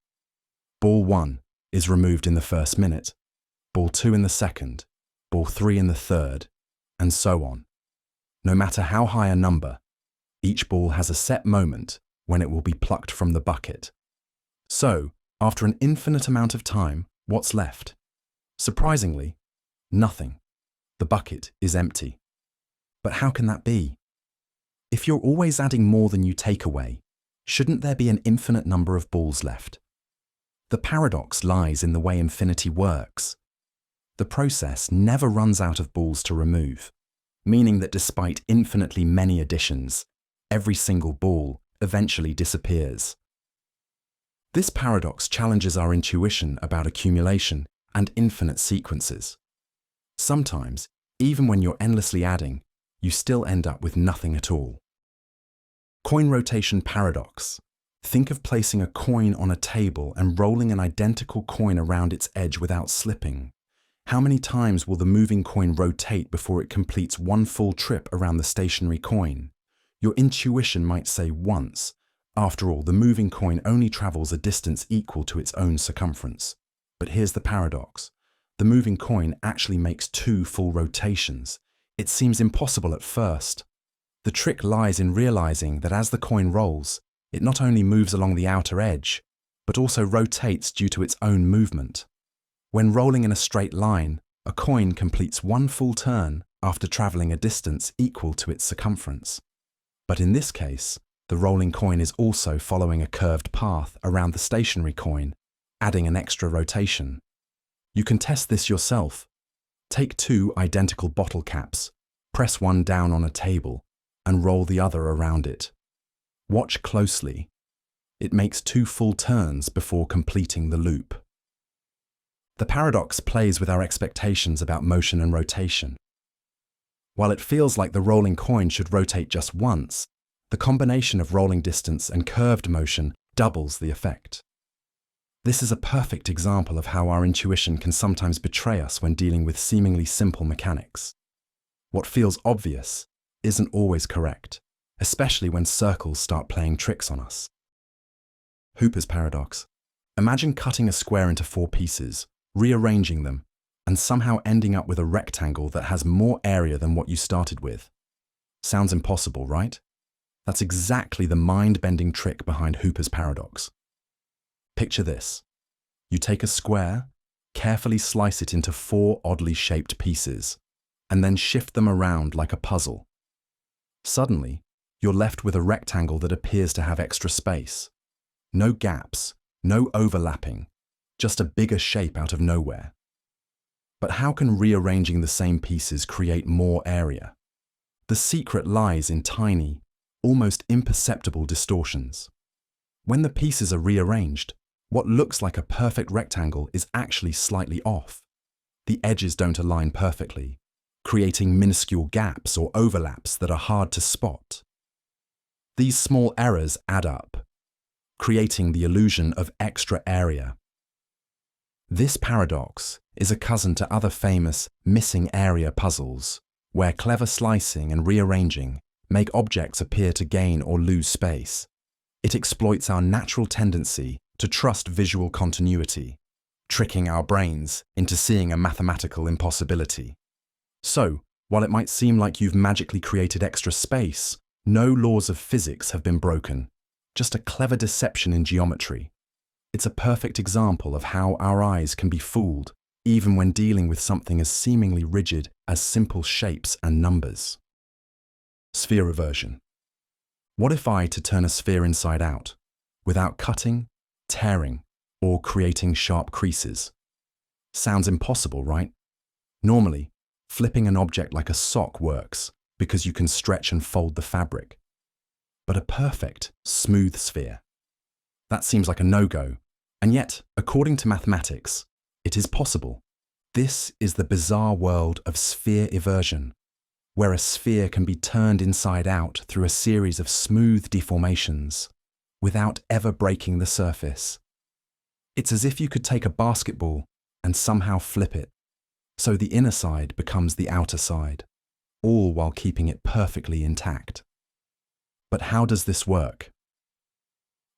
Ball 1 is removed in the first minute, ball 2 in the second, ball 3 in the third, and so on. No matter how high a number, each ball has a set moment when it will be plucked from the bucket. So, after an infinite amount of time, what's left? Surprisingly, nothing. The bucket is empty. But how can that be? If you're always adding more than you take away, shouldn't there be an infinite number of balls left? The paradox lies in the way infinity works. The process never runs out of balls to remove, meaning that despite infinitely many additions, every single ball eventually disappears. This paradox challenges our intuition about accumulation and infinite sequences. Sometimes, even when you're endlessly adding, you still end up with nothing at all. Coin rotation paradox. Think of placing a coin on a table and rolling an identical coin around its edge without slipping. How many times will the moving coin rotate before it completes one full trip around the stationary coin? Your intuition might say once. After all, the moving coin only travels a distance equal to its own circumference. But here's the paradox. The moving coin actually makes 2 full rotations. It seems impossible at first. The trick lies in realizing that as the coin rolls, it not only moves along the outer edge, but also rotates due to its own movement. When rolling in a straight line, a coin completes 1 full turn after traveling a distance equal to its circumference. But in this case, the rolling coin is also following a curved path around the stationary coin, adding an extra rotation. You can test this yourself. Take 2 identical bottle caps, press one down on a table, and roll the other around it. Watch closely. It makes 2 full turns before completing the loop. The paradox plays with our expectations about motion and rotation. While it feels like the rolling coin should rotate just once, the combination of rolling distance and curved motion doubles the effect. This is a perfect example of how our intuition can sometimes betray us when dealing with seemingly simple mechanics. What feels obvious isn't always correct, especially when circles start playing tricks on us. Hooper's paradox. Imagine cutting a square into 4 pieces, rearranging them, and somehow ending up with a rectangle that has more area than what you started with. Sounds impossible, right? That's exactly the mind-bending trick behind Hooper's paradox. Picture this. You take a square, carefully slice it into 4 oddly shaped pieces, and then shift them around like a puzzle. Suddenly, you're left with a rectangle that appears to have extra space. No gaps, no overlapping, just a bigger shape out of nowhere. But how can rearranging the same pieces create more area? The secret lies in tiny, almost imperceptible distortions. When the pieces are rearranged, what looks like a perfect rectangle is actually slightly off. The edges don't align perfectly, creating minuscule gaps or overlaps that are hard to spot. These small errors add up, creating the illusion of extra area. This paradox is a cousin to other famous missing area puzzles, where clever slicing and rearranging make objects appear to gain or lose space. It exploits our natural tendency to trust visual continuity, tricking our brains into seeing a mathematical impossibility. So, while it might seem like you've magically created extra space, no laws of physics have been broken, just a clever deception in geometry. It's a perfect example of how our eyes can be fooled, even when dealing with something as seemingly rigid as simple shapes and numbers. Sphere reversion. What if I to turn a sphere inside out, without cutting, tearing, or creating sharp creases? Sounds impossible, right? Normally, flipping an object like a sock works because you can stretch and fold the fabric. But a perfect, smooth sphere? That seems like a no-go, and yet, according to mathematics, it is possible. This is the bizarre world of sphere eversion, where a sphere can be turned inside out through a series of smooth deformations, without ever breaking the surface. It's as if you could take a basketball and somehow flip it, so the inner side becomes the outer side, all while keeping it perfectly intact. But how does this work?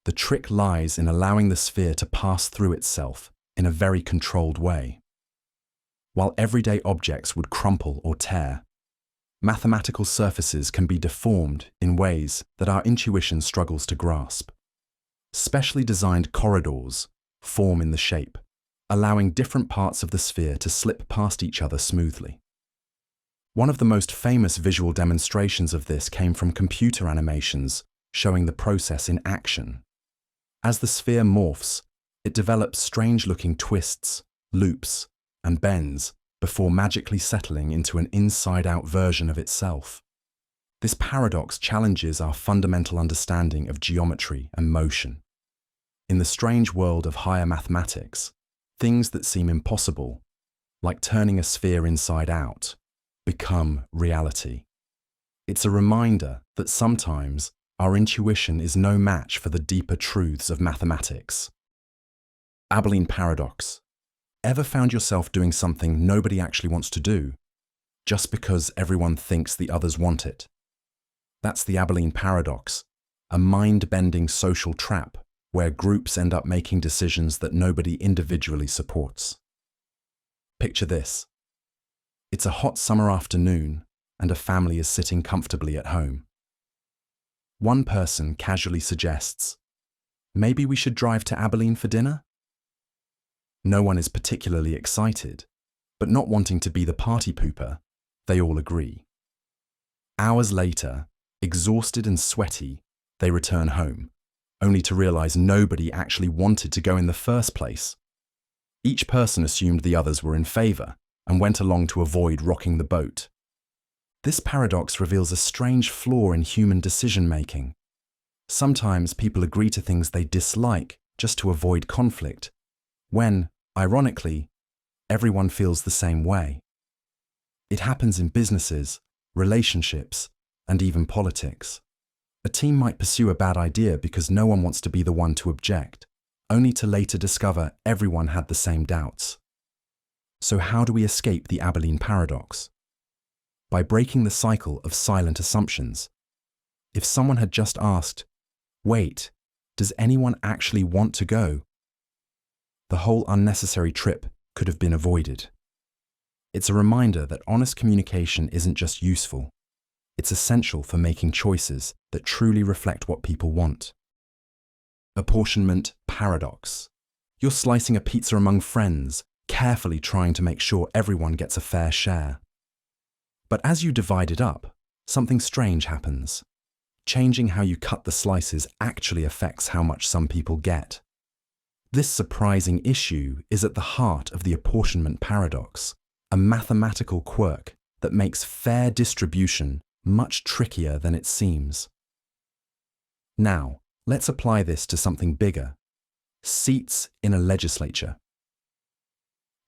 The trick lies in allowing the sphere to pass through itself in a very controlled way. While everyday objects would crumple or tear, mathematical surfaces can be deformed in ways that our intuition struggles to grasp. Specially designed corridors form in the shape, allowing different parts of the sphere to slip past each other smoothly. One of the most famous visual demonstrations of this came from computer animations showing the process in action. As the sphere morphs, it develops strange-looking twists, loops, and bends before magically settling into an inside-out version of itself. This paradox challenges our fundamental understanding of geometry and motion. In the strange world of higher mathematics, things that seem impossible, like turning a sphere inside out, become reality. It's a reminder that sometimes our intuition is no match for the deeper truths of mathematics. Abelson paradox. Ever found yourself doing something nobody actually wants to do, just because everyone thinks the others want it? That's the Abelson paradox, a mind-bending social trap where groups end up making decisions that nobody individually supports. Picture this. It's a hot summer afternoon, and a family is sitting comfortably at home. One person casually suggests, "Maybe we should drive to Abelson for dinner?" No one is particularly excited, but not wanting to be the party pooper, they all agree. Hours later, exhausted and sweaty, they return home, only to realize nobody actually wanted to go in the first place. Each person assumed the others were in favor and went along to avoid rocking the boat. This paradox reveals a strange flaw in human decision-making. Sometimes people agree to things they dislike just to avoid conflict, when, ironically, everyone feels the same way. It happens in businesses, relationships, and even politics. A team might pursue a bad idea because no one wants to be the one to object, only to later discover everyone had the same doubts. So how do we escape the Abelson paradox? By breaking the cycle of silent assumptions. If someone had just asked, "Wait, does anyone actually want to go?" the whole unnecessary trip could have been avoided. It's a reminder that honest communication isn't just useful, it's essential for making choices that truly reflect what people want. Apportionment paradox. You're slicing a pizza among friends, carefully trying to make sure everyone gets a fair share. But as you divide it up, something strange happens. Changing how you cut the slices actually affects how much some people get. This surprising issue is at the heart of the apportionment paradox, a mathematical quirk that makes fair distribution much trickier than it seems. Now, let's apply this to something bigger: seats in a legislature.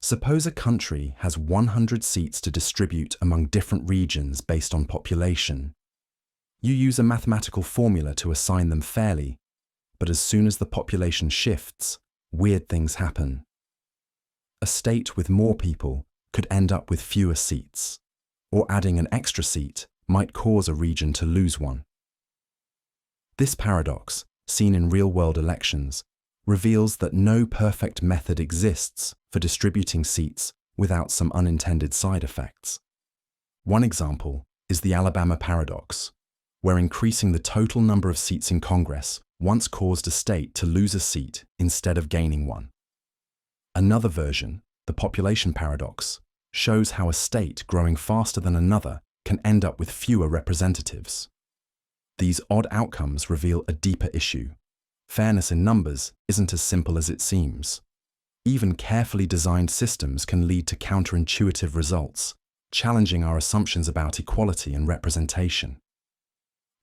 Suppose a country has 100 seats to distribute among different regions based on population. You use a mathematical formula to assign them fairly, but as soon as the population shifts, weird things happen. A state with more people could end up with fewer seats, or adding an extra seat might cause a region to lose one. This paradox, seen in real-world elections, reveals that no perfect method exists for distributing seats without some unintended side effects. One example is the Alabama paradox, where increasing the total number of seats in Congress once caused a state to lose a seat instead of gaining one. Another version, the population paradox, shows how a state growing faster than another can end up with fewer representatives. These odd outcomes reveal a deeper issue. Fairness in numbers isn't as simple as it seems. Even carefully designed systems can lead to counterintuitive results, challenging our assumptions about equality and representation.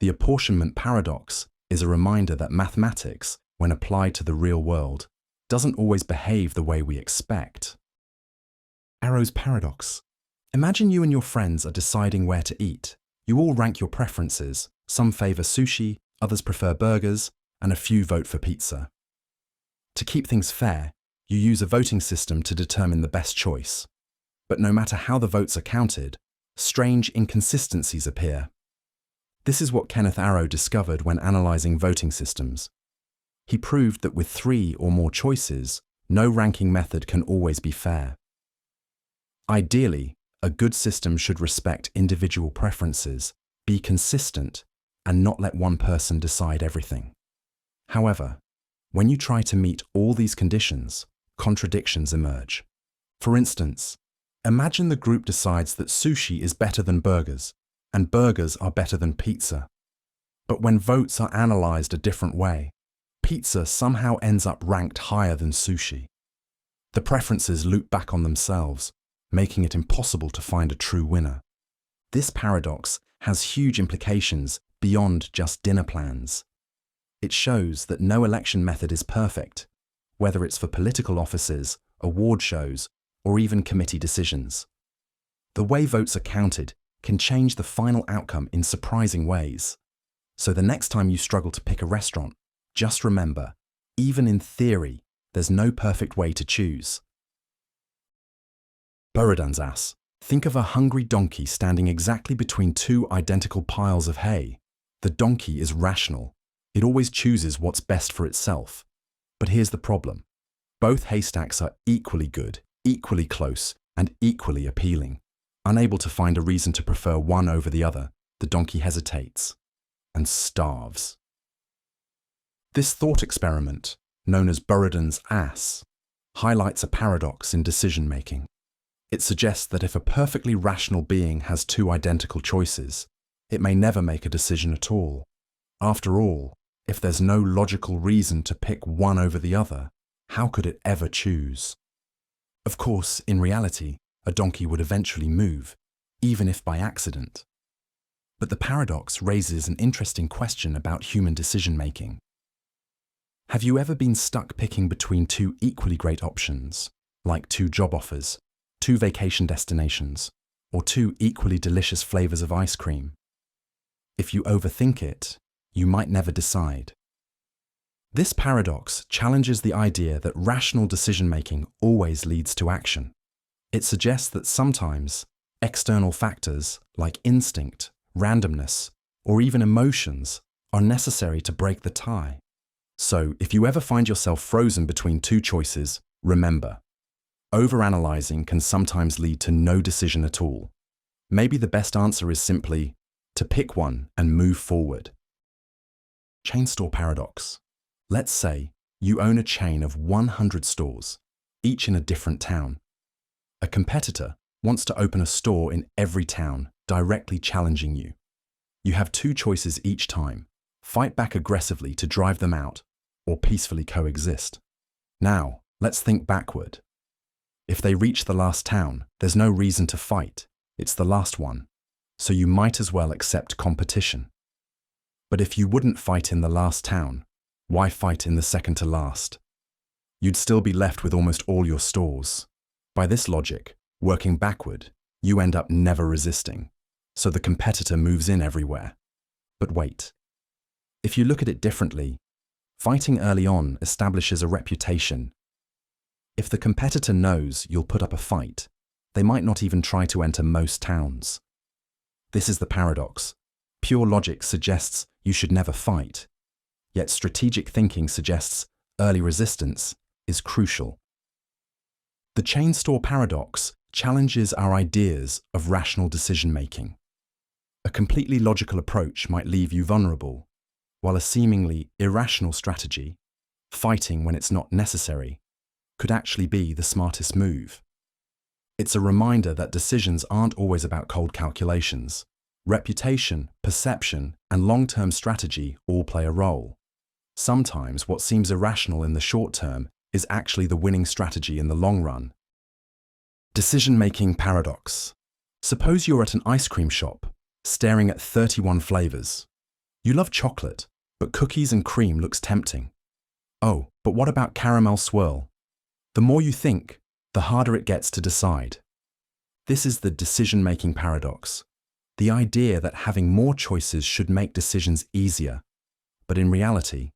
The apportionment paradox is a reminder that mathematics, when applied to the real world, doesn't always behave the way we expect. Arrow's paradox. Imagine you and your friends are deciding where to eat. You all rank your preferences. Some favor sushi, others prefer burgers, and a few vote for pizza. To keep things fair, you use a voting system to determine the best choice. But no matter how the votes are counted, strange inconsistencies appear. This is what Kenneth Arrow discovered when analyzing voting systems. He proved that with 3 or more choices, no ranking method can always be fair. Ideally, a good system should respect individual preferences, be consistent, and not let one person decide everything. However, when you try to meet all these conditions, contradictions emerge. For instance, imagine the group decides that sushi is better than burgers, and burgers are better than pizza. But when votes are analyzed a different way, pizza somehow ends up ranked higher than sushi. The preferences loop back on themselves, making it impossible to find a true winner. This paradox has huge implications beyond just dinner plans. It shows that no election method is perfect, whether it's for political offices, award shows, or even committee decisions. The way votes are counted can change the final outcome in surprising ways. So the next time you struggle to pick a restaurant, just remember, even in theory, there's no perfect way to choose. Buridan's ass. Think of a hungry donkey standing exactly between 2 identical piles of hay. The donkey is rational. It always chooses what's best for itself. But here's the problem. Both haystacks are equally good, equally close, and equally appealing. Unable to find a reason to prefer one over the other, the donkey hesitates and starves. This thought experiment, known as Buridan's ass, highlights a paradox in decision-making. It suggests that if a perfectly rational being has 2 identical choices, it may never make a decision at all. After all, if there's no logical reason to pick one over the other, how could it ever choose? Of course, in reality, a donkey would eventually move, even if by accident. But the paradox raises an interesting question about human decision-making. Have you ever been stuck picking between 2 equally great options, like 2 job offers, two vacation destinations, or two equally delicious flavors of ice cream. If you overthink it, you might never decide. This paradox challenges the idea that rational decision-making always leads to action. It suggests that sometimes external factors like instinct, randomness, or even emotions are necessary to break the tie. So, if you ever find yourself frozen between two choices, remember, overanalyzing can sometimes lead to no decision at all. Maybe the best answer is simply to pick one and move forward. Chain store paradox. Let's say you own a chain of 100 stores, each in a different town. A competitor wants to open a store in every town, directly challenging you. You have two choices each time: fight back aggressively to drive them out, or peacefully coexist. Now, let's think backward. If they reach the last town, there's no reason to fight. It's the last one, so you might as well accept competition. But if you wouldn't fight in the last town, why fight in the second to last? You'd still be left with almost all your stores. By this logic, working backward, you end up never resisting, so the competitor moves in everywhere. But wait. If you look at it differently, fighting early on establishes a reputation. If the competitor knows you'll put up a fight, they might not even try to enter most towns. This is the paradox. Pure logic suggests you should never fight, yet strategic thinking suggests early resistance is crucial. The chain store paradox challenges our ideas of rational decision-making. A completely logical approach might leave you vulnerable, while a seemingly irrational strategy, fighting when it's not necessary, could actually be the smartest move. It's a reminder that decisions aren't always about cold calculations. Reputation, perception, and long-term strategy all play a role. Sometimes what seems irrational in the short term is actually the winning strategy in the long run. Decision-making paradox. Suppose you're at an ice cream shop, staring at 31 flavors. You love chocolate, but cookies and cream looks tempting. Oh, but what about caramel swirl? The more you think, the harder it gets to decide. This is the decision-making paradox. The idea that having more choices should make decisions easier, but in reality,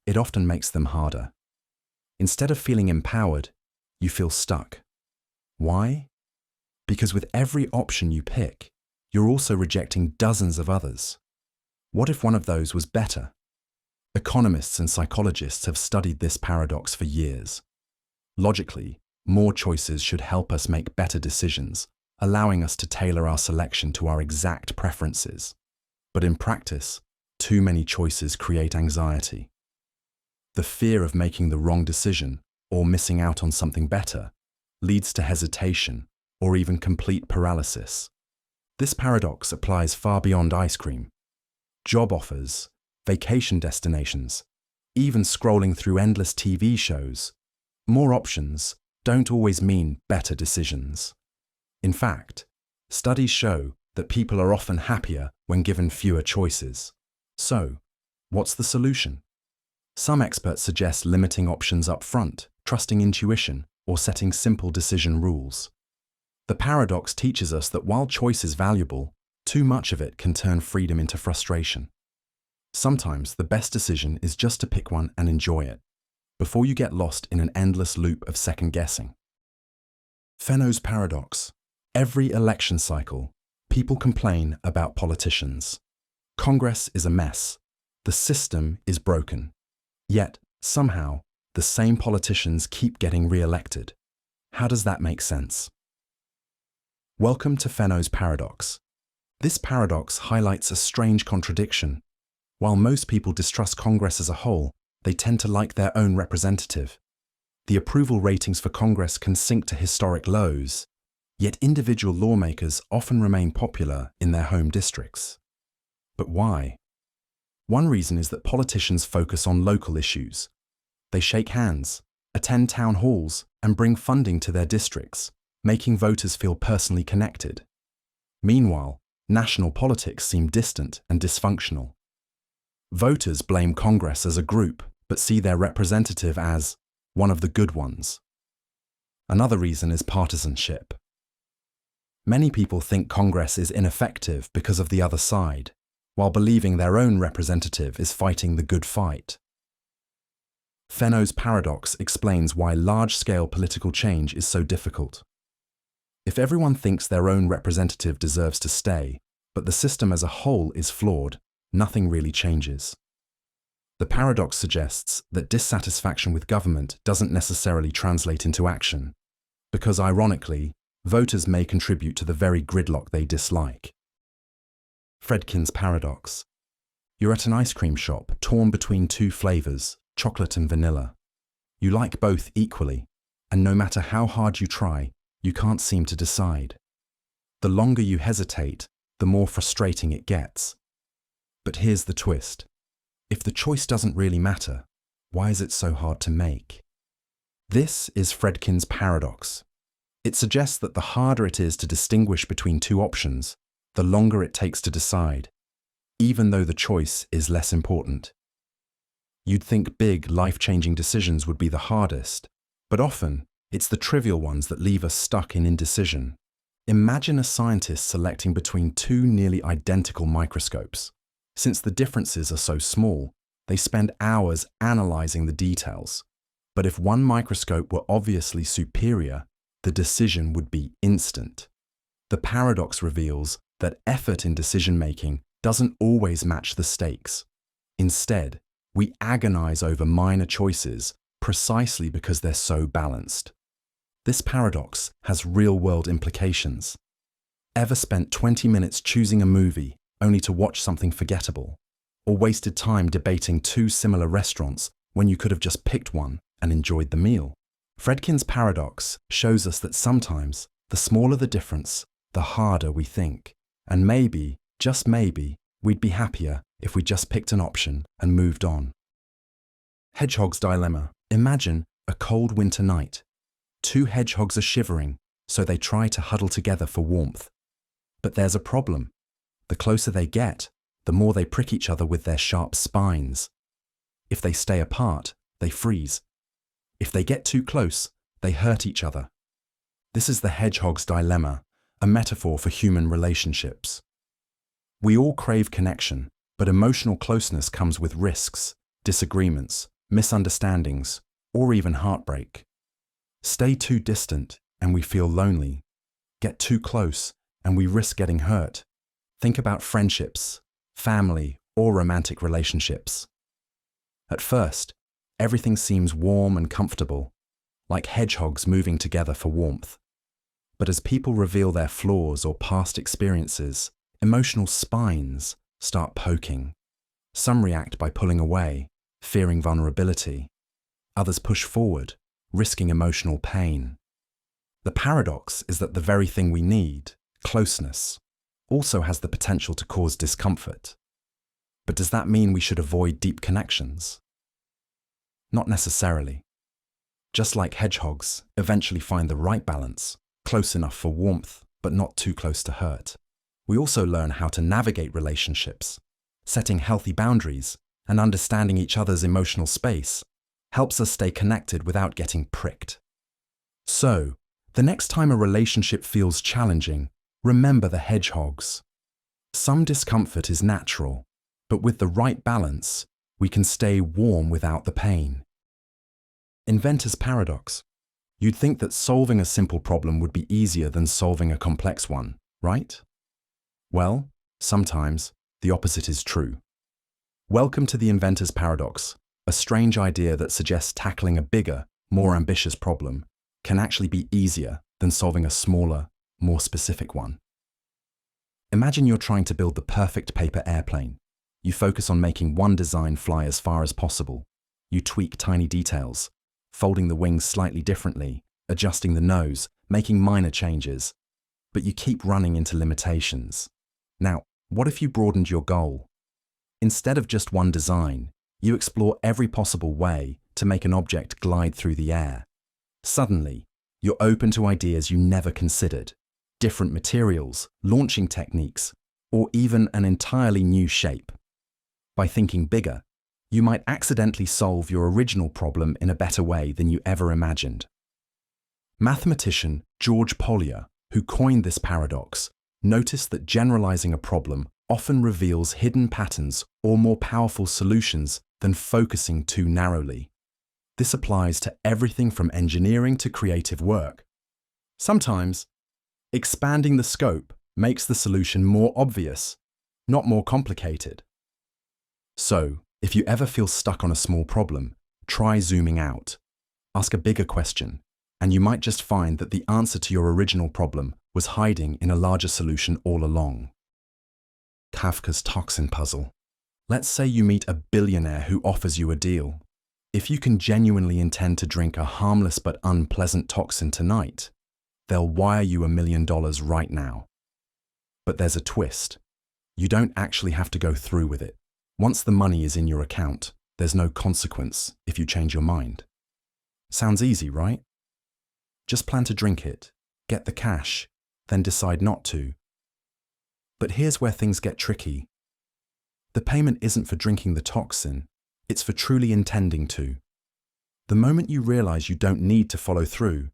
it often makes them harder. Instead of feeling empowered, you feel stuck. Why? Because with every option you pick, you're also rejecting dozens of others. What if one of those was better? Economists and psychologists have studied this paradox for years. Logically, more choices should help us make better decisions, allowing us to tailor our selection to our exact preferences. But in practice, too many choices create anxiety. The fear of making the wrong decision or missing out on something better leads to hesitation or even complete paralysis. This paradox applies far beyond ice cream. Job offers, vacation destinations, even scrolling through endless TV shows. More options don't always mean better decisions. In fact, studies show that people are often happier when given fewer choices. So, what's the solution? Some experts suggest limiting options up front, trusting intuition, or setting simple decision rules. The paradox teaches us that while choice is valuable, too much of it can turn freedom into frustration. Sometimes the best decision is just to pick one and enjoy it, before you get lost in an endless loop of second-guessing. Fenno's paradox. Every election cycle, people complain about politicians. Congress is a mess. The system is broken. Yet, somehow, the same politicians keep getting re-elected. How does that make sense? Welcome to Fenno's paradox. This paradox highlights a strange contradiction. While most people distrust Congress as a whole, they tend to like their own representative. The approval ratings for Congress can sink to historic lows, yet individual lawmakers often remain popular in their home districts. But why? One reason is that politicians focus on local issues. They shake hands, attend town halls, and bring funding to their districts, making voters feel personally connected. Meanwhile, national politics seem distant and dysfunctional. Voters blame Congress as a group, but see their representative as one of the good ones. Another reason is partisanship. Many people think Congress is ineffective because of the other side, while believing their own representative is fighting the good fight. Fenno's paradox explains why large-scale political change is so difficult. If everyone thinks their own representative deserves to stay, but the system as a whole is flawed, nothing really changes. The paradox suggests that dissatisfaction with government doesn't necessarily translate into action, because ironically, voters may contribute to the very gridlock they dislike. Fredkin's paradox. You're at an ice cream shop, torn between two flavors, chocolate and vanilla. You like both equally, and no matter how hard you try, you can't seem to decide. The longer you hesitate, the more frustrating it gets. But here's the twist. If the choice doesn't really matter, why is it so hard to make? This is Fredkin's paradox. It suggests that the harder it is to distinguish between two options, the longer it takes to decide, even though the choice is less important. You'd think big, life-changing decisions would be the hardest, but often it's the trivial ones that leave us stuck in indecision. Imagine a scientist selecting between two nearly identical microscopes. Since the differences are so small, they spend hours analyzing the details. But if one microscope were obviously superior, the decision would be instant. The paradox reveals that effort in decision-making doesn't always match the stakes. Instead, we agonize over minor choices precisely because they're so balanced. This paradox has real-world implications. Ever spent 20 minutes choosing a movie only to watch something forgettable? Or wasted time debating two similar restaurants when you could have just picked one and enjoyed the meal? Fredkin's paradox shows us that sometimes, the smaller the difference, the harder we think. And maybe, just maybe, we'd be happier if we just picked an option and moved on. Hedgehog's dilemma. Imagine a cold winter night. Two hedgehogs are shivering, so they try to huddle together for warmth. But there's a problem. The closer they get, the more they prick each other with their sharp spines. If they stay apart, they freeze. If they get too close, they hurt each other. This is the hedgehog's dilemma, a metaphor for human relationships. We all crave connection, but emotional closeness comes with risks, disagreements, misunderstandings, or even heartbreak. Stay too distant and we feel lonely. Get too close and we risk getting hurt. Think about friendships, family, or romantic relationships. At first, everything seems warm and comfortable, like hedgehogs moving together for warmth. But as people reveal their flaws or past experiences, emotional spines start poking. Some react by pulling away, fearing vulnerability. Others push forward, risking emotional pain. The paradox is that the very thing we need, closeness, also has the potential to cause discomfort. But does that mean we should avoid deep connections? Not necessarily. Just like hedgehogs eventually find the right balance, close enough for warmth, but not too close to hurt, we also learn how to navigate relationships. Setting healthy boundaries and understanding each other's emotional space helps us stay connected without getting pricked. So, the next time a relationship feels challenging, remember the hedgehogs. Some discomfort is natural, but with the right balance, we can stay warm without the pain. Inventor's paradox. You'd think that solving a simple problem would be easier than solving a complex one, right? Well, sometimes the opposite is true. Welcome to the inventor's paradox, a strange idea that suggests tackling a bigger, more ambitious problem can actually be easier than solving a smaller, more specific one. Imagine you're trying to build the perfect paper airplane. You focus on making one design fly as far as possible. You tweak tiny details, folding the wings slightly differently, adjusting the nose, making minor changes. But you keep running into limitations. Now, what if you broadened your goal? Instead of just one design, you explore every possible way to make an object glide through the air. Suddenly, you're open to ideas you never considered, different materials, launching techniques, or even an entirely new shape. By thinking bigger, you might accidentally solve your original problem in a better way than you ever imagined. Mathematician George Polya who coined this paradox, noticed that generalizing a problem often reveals hidden patterns or more powerful solutions than focusing too narrowly. This applies to everything from engineering to creative work. Sometimes, expanding the scope makes the solution more obvious, not more complicated. So, if you ever feel stuck on a small problem, try zooming out. Ask a bigger question, and you might just find that the answer to your original problem was hiding in a larger solution all along. Kafka's toxin puzzle. Let's say you meet a billionaire who offers you a deal. If you can genuinely intend to drink a harmless but unpleasant toxin tonight, they'll wire you $1 million right now. But there's a twist. You don't actually have to go through with it. Once the money is in your account, there's no consequence if you change your mind. Sounds easy, right? Just plan to drink it, get the cash, then decide not to. But here's where things get tricky. The payment isn't for drinking the toxin, it's for truly intending to. The moment you realize you don't need to follow through,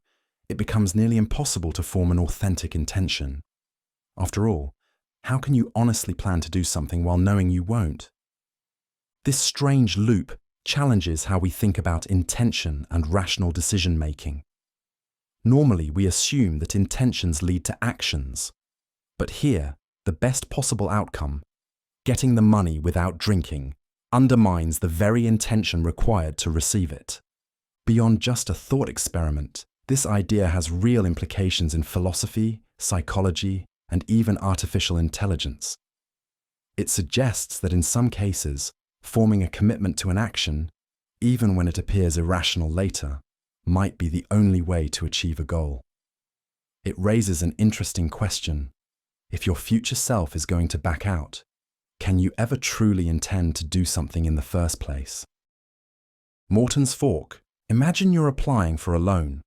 it becomes nearly impossible to form an authentic intention. After all, how can you honestly plan to do something while knowing you won't? This strange loop challenges how we think about intention and rational decision-making. Normally, we assume that intentions lead to actions. But here, the best possible outcome, getting the money without drinking, undermines the very intention required to receive it. Beyond just a thought experiment, this idea has real implications in philosophy, psychology, and even artificial intelligence. It suggests that in some cases, forming a commitment to an action, even when it appears irrational later, might be the only way to achieve a goal. It raises an interesting question. If your future self is going to back out, can you ever truly intend to do something in the first place? Morton's fork. Imagine you're applying for a loan.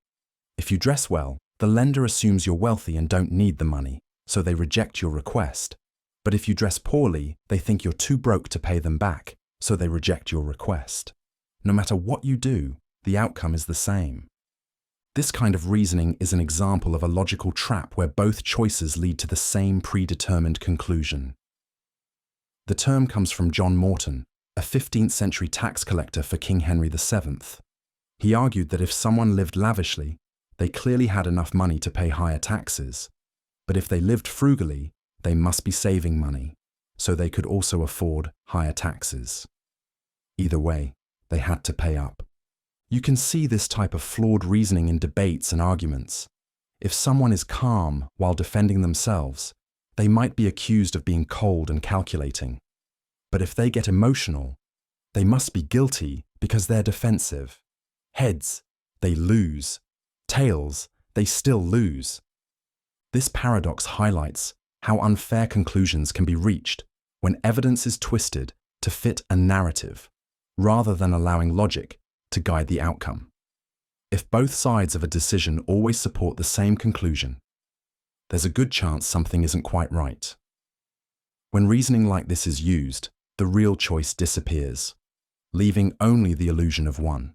If you dress well, the lender assumes you're wealthy and don't need the money, so they reject your request. But if you dress poorly, they think you're too broke to pay them back, so they reject your request. No matter what you do, the outcome is the same. This kind of reasoning is an example of a logical trap where both choices lead to the same predetermined conclusion. The term comes from John Morton, a 15th century tax collector for King Henry VII. He argued that if someone lived lavishly, they clearly had enough money to pay higher taxes. But if they lived frugally, they must be saving money, so they could also afford higher taxes. Either way, they had to pay up. You can see this type of flawed reasoning in debates and arguments. If someone is calm while defending themselves, they might be accused of being cold and calculating. But if they get emotional, they must be guilty because they're defensive. Heads, they lose. Tails, they still lose. This paradox highlights how unfair conclusions can be reached when evidence is twisted to fit a narrative, rather than allowing logic to guide the outcome. If both sides of a decision always support the same conclusion, there's a good chance something isn't quite right. When reasoning like this is used, the real choice disappears, leaving only the illusion of one.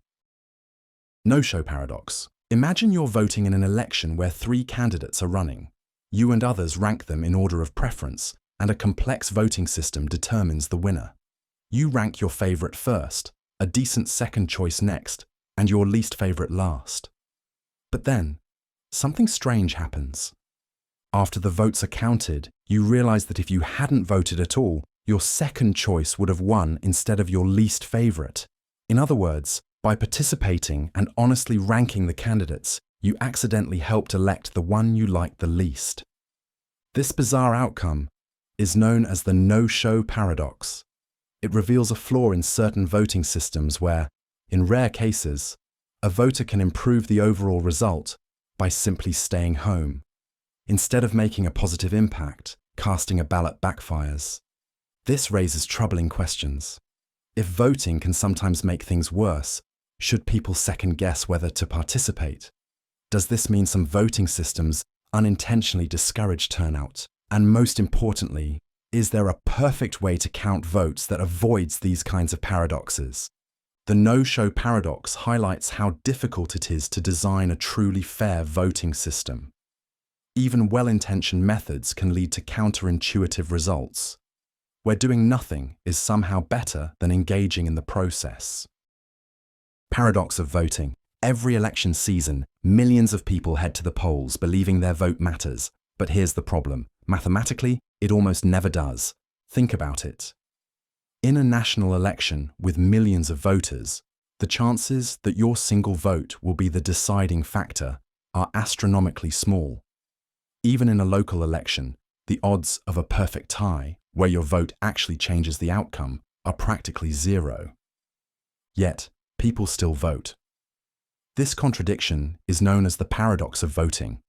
No-show paradox. Imagine you're voting in an election where 3 candidates are running. You and others rank them in order of preference, and a complex voting system determines the winner. You rank your favorite first, a decent second choice next, and your least favorite last. But then, something strange happens. After the votes are counted, you realize that if you hadn't voted at all, your second choice would have won instead of your least favorite. In other words, by participating and honestly ranking the candidates, you accidentally helped elect the one you liked the least. This bizarre outcome is known as the no-show paradox. It reveals a flaw in certain voting systems where, in rare cases, a voter can improve the overall result by simply staying home. Instead of making a positive impact, casting a ballot backfires. This raises troubling questions. If voting can sometimes make things worse, should people second-guess whether to participate? Does this mean some voting systems unintentionally discourage turnout? And most importantly, is there a perfect way to count votes that avoids these kinds of paradoxes? The no-show paradox highlights how difficult it is to design a truly fair voting system. Even well-intentioned methods can lead to counterintuitive results, where doing nothing is somehow better than engaging in the process. Paradox of voting. Every election season, millions of people head to the polls believing their vote matters. But here's the problem. Mathematically, it almost never does. Think about it. In a national election with millions of voters, the chances that your single vote will be the deciding factor are astronomically small. Even in a local election, the odds of a perfect tie, where your vote actually changes the outcome, are practically zero. Yet, people still vote. This contradiction is known as the paradox of voting.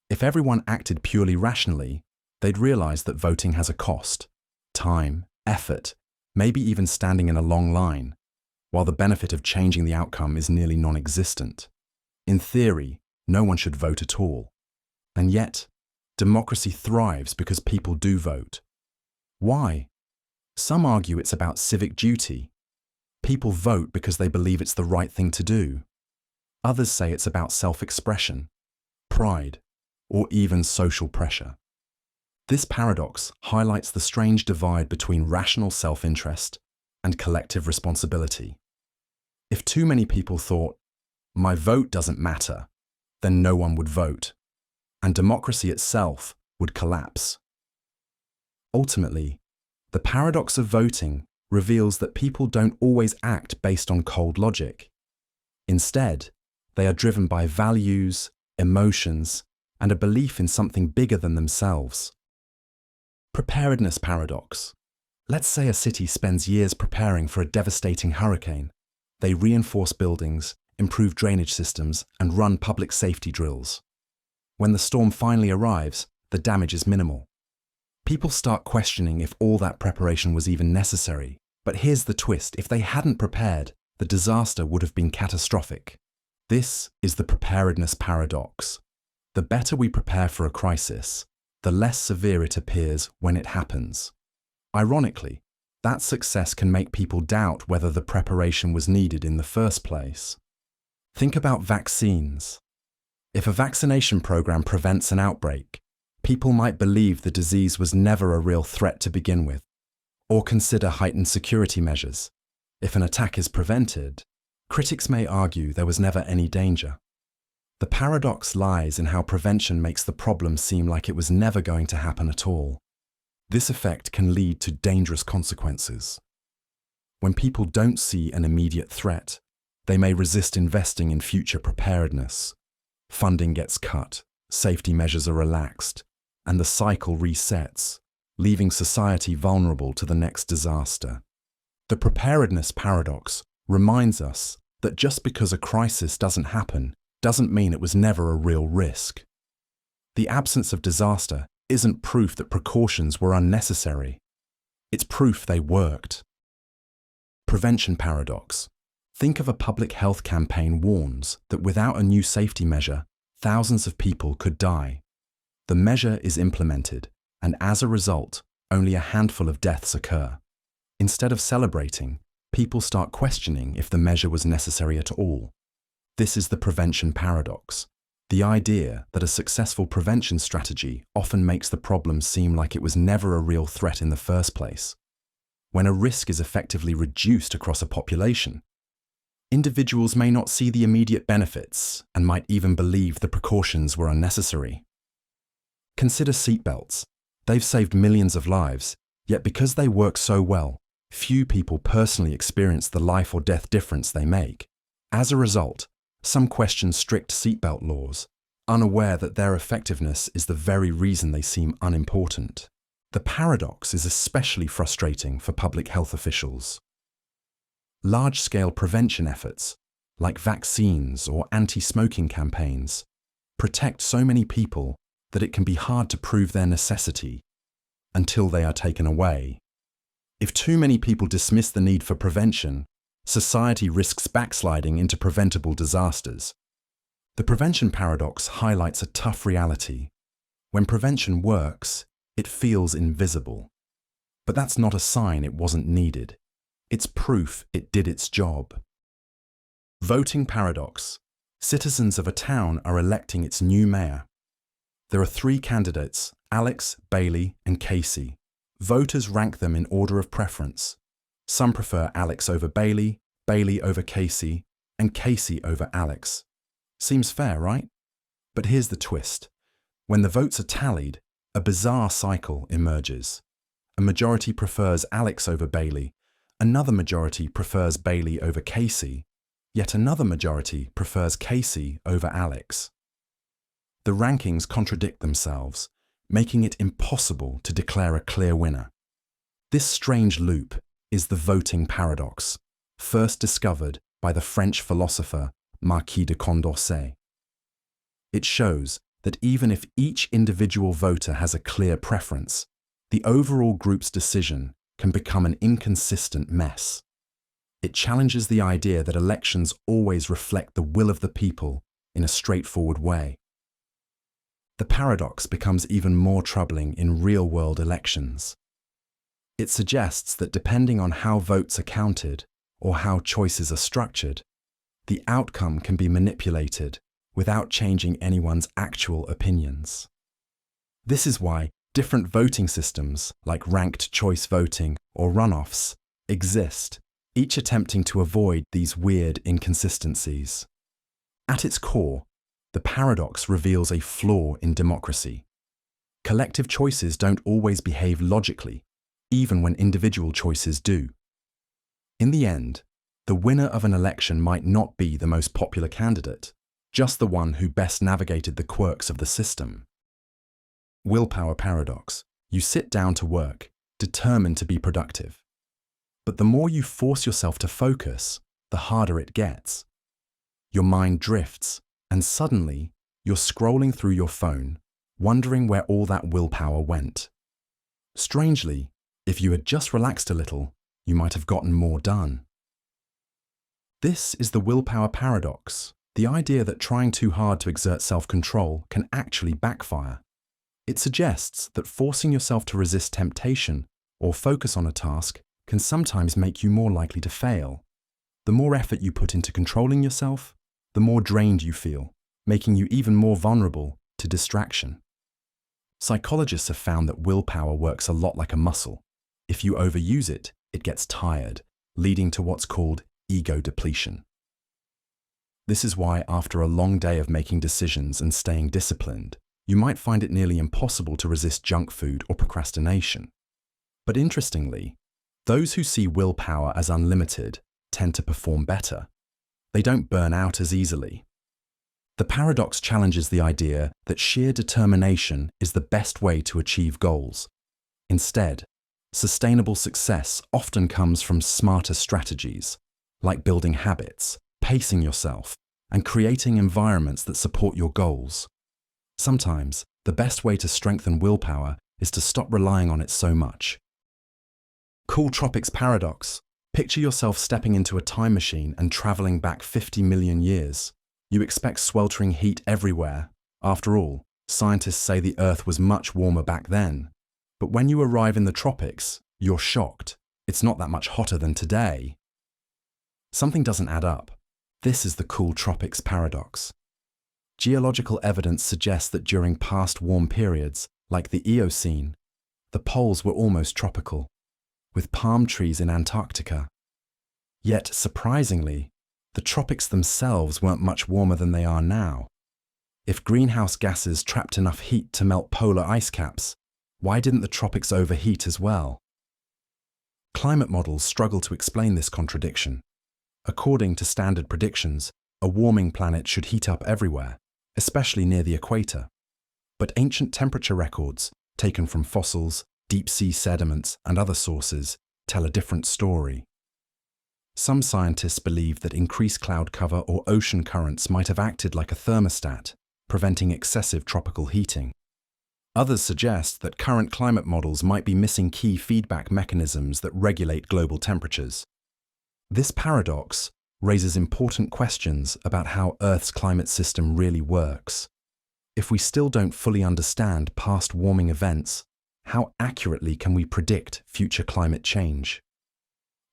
If everyone acted purely rationally, they'd realize that voting has a cost: time, effort, maybe even standing in a long line, while the benefit of changing the outcome is nearly non-existent. In theory, no one should vote at all. And yet, democracy thrives because people do vote. Why? Some argue it's about civic duty. People vote because they believe it's the right thing to do. Others say it's about self-expression, pride, or even social pressure. This paradox highlights the strange divide between rational self-interest and collective responsibility. If too many people thought, "My vote doesn't matter," then no one would vote, and democracy itself would collapse. Ultimately, the paradox of voting reveals that people don't always act based on cold logic. Instead, they are driven by values, emotions, and a belief in something bigger than themselves. Preparedness paradox. Let's say a city spends years preparing for a devastating hurricane. They reinforce buildings, improve drainage systems, and run public safety drills. When the storm finally arrives, the damage is minimal. People start questioning if all that preparation was even necessary. But here's the twist: if they hadn't prepared, the disaster would have been catastrophic. This is the preparedness paradox. The better we prepare for a crisis, the less severe it appears when it happens. Ironically, that success can make people doubt whether the preparation was needed in the first place. Think about vaccines. If a vaccination program prevents an outbreak, people might believe the disease was never a real threat to begin with, or consider heightened security measures. If an attack is prevented, critics may argue there was never any danger. The paradox lies in how prevention makes the problem seem like it was never going to happen at all. This effect can lead to dangerous consequences. When people don't see an immediate threat, they may resist investing in future preparedness. Funding gets cut, safety measures are relaxed, and the cycle resets, leaving society vulnerable to the next disaster. The preparedness paradox reminds us that just because a crisis doesn't happen doesn't mean it was never a real risk. The absence of disaster isn't proof that precautions were unnecessary. It's proof they worked. Prevention paradox. Think of a public health campaign warns that without a new safety measure, thousands of people could die. The measure is implemented, and as a result, only a handful of deaths occur. Instead of celebrating, people start questioning if the measure was necessary at all. This is the prevention paradox. The idea that a successful prevention strategy often makes the problem seem like it was never a real threat in the first place. When a risk is effectively reduced across a population, individuals may not see the immediate benefits and might even believe the precautions were unnecessary. Consider seatbelts. They've saved millions of lives, yet because they work so well, few people personally experience the life or death difference they make. As a result, some question strict seatbelt laws, unaware that their effectiveness is the very reason they seem unimportant. The paradox is especially frustrating for public health officials. Large-scale prevention efforts, like vaccines or anti-smoking campaigns, protect so many people that it can be hard to prove their necessity until they are taken away. If too many people dismiss the need for prevention, society risks backsliding into preventable disasters. The prevention paradox highlights a tough reality. When prevention works, it feels invisible. But that's not a sign it wasn't needed. It's proof it did its job. Voting paradox. Citizens of a town are electing its new mayor. There are three candidates, Alex, Bailey, and Casey. Voters rank them in order of preference. Some prefer Alex over Bailey, Bailey over Casey, and Casey over Alex. Seems fair, right? But here's the twist. When the votes are tallied, a bizarre cycle emerges. A majority prefers Alex over Bailey, another majority prefers Bailey over Casey, yet another majority prefers Casey over Alex. The rankings contradict themselves, making it impossible to declare a clear winner. This strange loop is the voting paradox, first discovered by the French philosopher Marquis de Condorcet. It shows that even if each individual voter has a clear preference, the overall group's decision can become an inconsistent mess. It challenges the idea that elections always reflect the will of the people in a straightforward way. The paradox becomes even more troubling in real-world elections. It suggests that depending on how votes are counted or how choices are structured, the outcome can be manipulated without changing anyone's actual opinions. This is why different voting systems, like ranked choice voting or runoffs, exist, each attempting to avoid these weird inconsistencies. At its core, the paradox reveals a flaw in democracy. Collective choices don't always behave logically, even when individual choices do. In the end, the winner of an election might not be the most popular candidate, just the one who best navigated the quirks of the system. Willpower paradox. You sit down to work, determined to be productive. But the more you force yourself to focus, the harder it gets. Your mind drifts, and suddenly, you're scrolling through your phone, wondering where all that willpower went. Strangely, if you had just relaxed a little, you might have gotten more done. This is the willpower paradox, the idea that trying too hard to exert self-control can actually backfire. It suggests that forcing yourself to resist temptation or focus on a task can sometimes make you more likely to fail. The more effort you put into controlling yourself, the more drained you feel, making you even more vulnerable to distraction. Psychologists have found that willpower works a lot like a muscle. If you overuse it, it gets tired, leading to what's called ego depletion. This is why after a long day of making decisions and staying disciplined, you might find it nearly impossible to resist junk food or procrastination. But interestingly, those who see willpower as unlimited tend to perform better. They don't burn out as easily. The paradox challenges the idea that sheer determination is the best way to achieve goals. Instead, sustainable success often comes from smarter strategies, like building habits, pacing yourself, and creating environments that support your goals. Sometimes, the best way to strengthen willpower is to stop relying on it so much. Cool Tropics paradox. Picture yourself stepping into a time machine and traveling back 50 million years. You expect sweltering heat everywhere. After all, scientists say the Earth was much warmer back then. But when you arrive in the tropics, you're shocked. It's not that much hotter than today. Something doesn't add up. This is the Cool Tropics paradox. Geological evidence suggests that during past warm periods, like the Eocene, the poles were almost tropical, with palm trees in Antarctica. Yet, surprisingly, the tropics themselves weren't much warmer than they are now. If greenhouse gases trapped enough heat to melt polar ice caps, why didn't the tropics overheat as well? Climate models struggle to explain this contradiction. According to standard predictions, a warming planet should heat up everywhere, especially near the equator. But ancient temperature records, taken from fossils, deep-sea sediments, and other sources, tell a different story. Some scientists believe that increased cloud cover or ocean currents might have acted like a thermostat, preventing excessive tropical heating. Others suggest that current climate models might be missing key feedback mechanisms that regulate global temperatures. This paradox raises important questions about how Earth's climate system really works. If we still don't fully understand past warming events, how accurately can we predict future climate change?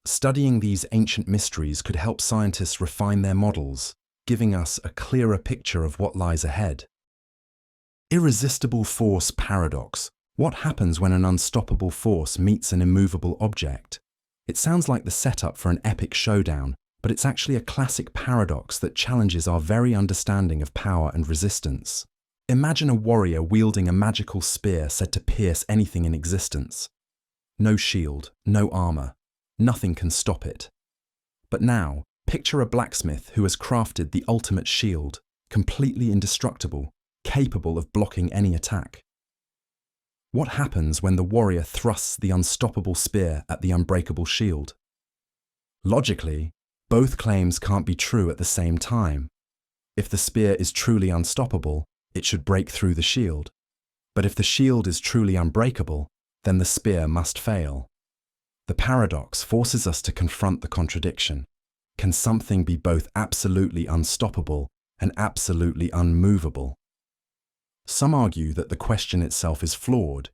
Studying these ancient mysteries could help scientists refine their models, giving us a clearer picture of what lies ahead. Irresistible force paradox. What happens when an unstoppable force meets an immovable object? It sounds like the setup for an epic showdown, but it's actually a classic paradox that challenges our very understanding of power and resistance. Imagine a warrior wielding a magical spear said to pierce anything in existence. No shield, no armor, nothing can stop it. But now, picture a blacksmith who has crafted the ultimate shield, completely indestructible, capable of blocking any attack. What happens when the warrior thrusts the unstoppable spear at the unbreakable shield? Logically, both claims can't be true at the same time. If the spear is truly unstoppable, it should break through the shield. But if the shield is truly unbreakable, then the spear must fail. The paradox forces us to confront the contradiction. Can something be both absolutely unstoppable and absolutely unmovable? Some argue that the question itself is flawed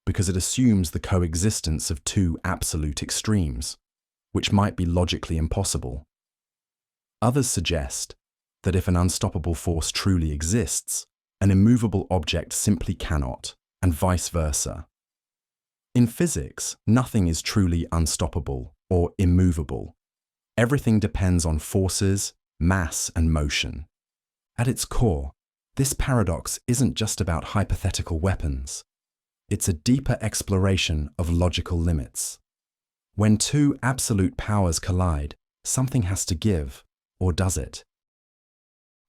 because it assumes the coexistence of two absolute extremes, which might be logically impossible. Others suggest that if an unstoppable force truly exists, an immovable object simply cannot, and vice versa. In physics, nothing is truly unstoppable or immovable. Everything depends on forces, mass, and motion. At its core, this paradox isn't just about hypothetical weapons. It's a deeper exploration of logical limits. When two absolute powers collide, something has to give, or does it?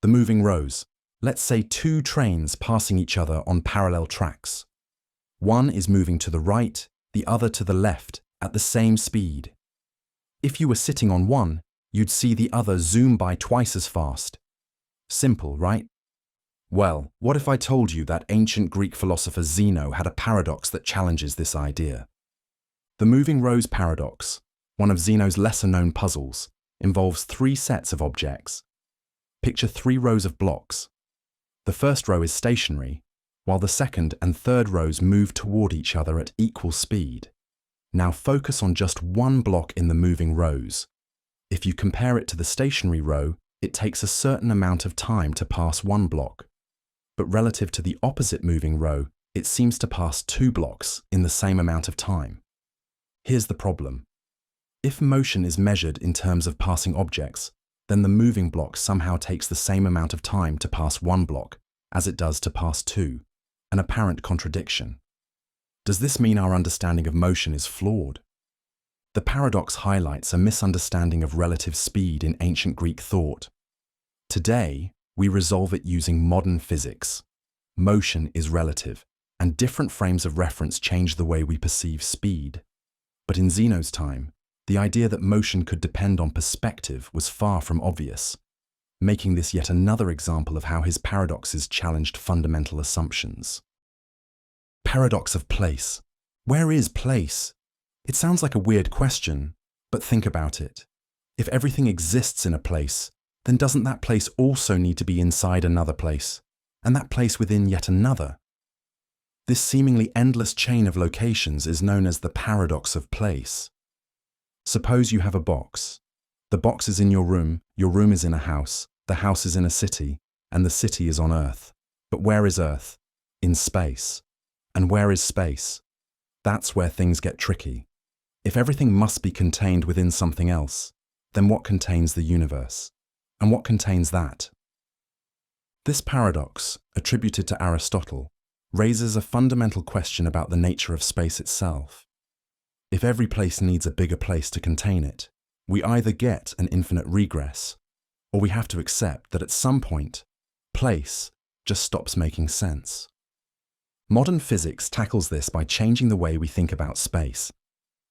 The moving rows. Let's say two trains passing each other on parallel tracks. One is moving to the right, the other to the left, at the same speed. If you were sitting on one, you'd see the other zoom by twice as fast. Simple, right? Well, what if I told you that ancient Greek philosopher Zeno had a paradox that challenges this idea? The moving rows paradox, one of Zeno's lesser-known puzzles, involves three sets of objects. Picture three rows of blocks. The first row is stationary, while the second and third rows move toward each other at equal speed. Now focus on just one block in the moving rows. If you compare it to the stationary row, it takes a certain amount of time to pass one block. But relative to the opposite moving row, it seems to pass two blocks in the same amount of time. Here's the problem. If motion is measured in terms of passing objects, then the moving block somehow takes the same amount of time to pass one block as it does to pass two, an apparent contradiction. Does this mean our understanding of motion is flawed? The paradox highlights a misunderstanding of relative speed in ancient Greek thought. Today, we resolve it using modern physics. Motion is relative, and different frames of reference change the way we perceive speed. But in Zeno's time, the idea that motion could depend on perspective was far from obvious, making this yet another example of how his paradoxes challenged fundamental assumptions. Paradox of place. Where is place? It sounds like a weird question, but think about it. If everything exists in a place, then doesn't that place also need to be inside another place, and that place within yet another? This seemingly endless chain of locations is known as the paradox of place. Suppose you have a box. The box is in your room is in a house, the house is in a city, and the city is on Earth. But where is Earth? In space. And where is space? That's where things get tricky. If everything must be contained within something else, then what contains the universe? And what contains that? This paradox, attributed to Aristotle, raises a fundamental question about the nature of space itself. If every place needs a bigger place to contain it, we either get an infinite regress, or we have to accept that at some point, place just stops making sense. Modern physics tackles this by changing the way we think about space.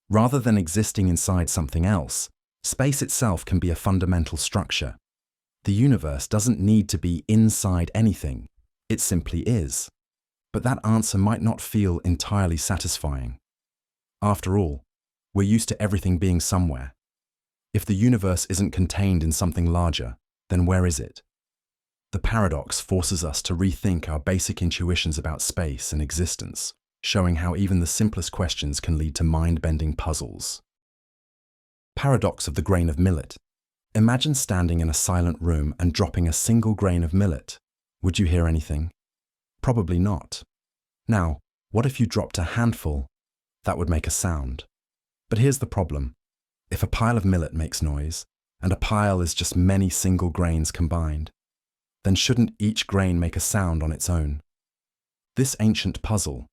Rather than existing inside something else, space itself can be a fundamental structure. The universe doesn't need to be inside anything, it simply is. But that answer might not feel entirely satisfying. After all, we're used to everything being somewhere. If the universe isn't contained in something larger, then where is it? The paradox forces us to rethink our basic intuitions about space and existence, showing how even the simplest questions can lead to mind-bending puzzles. Paradox of the grain of millet. Imagine standing in a silent room and dropping a single grain of millet. Would you hear anything? Probably not. Now, what if you dropped a handful? That would make a sound. But here's the problem. If a pile of millet makes noise, and a pile is just many single grains combined, then shouldn't each grain make a sound on its own? This ancient puzzle,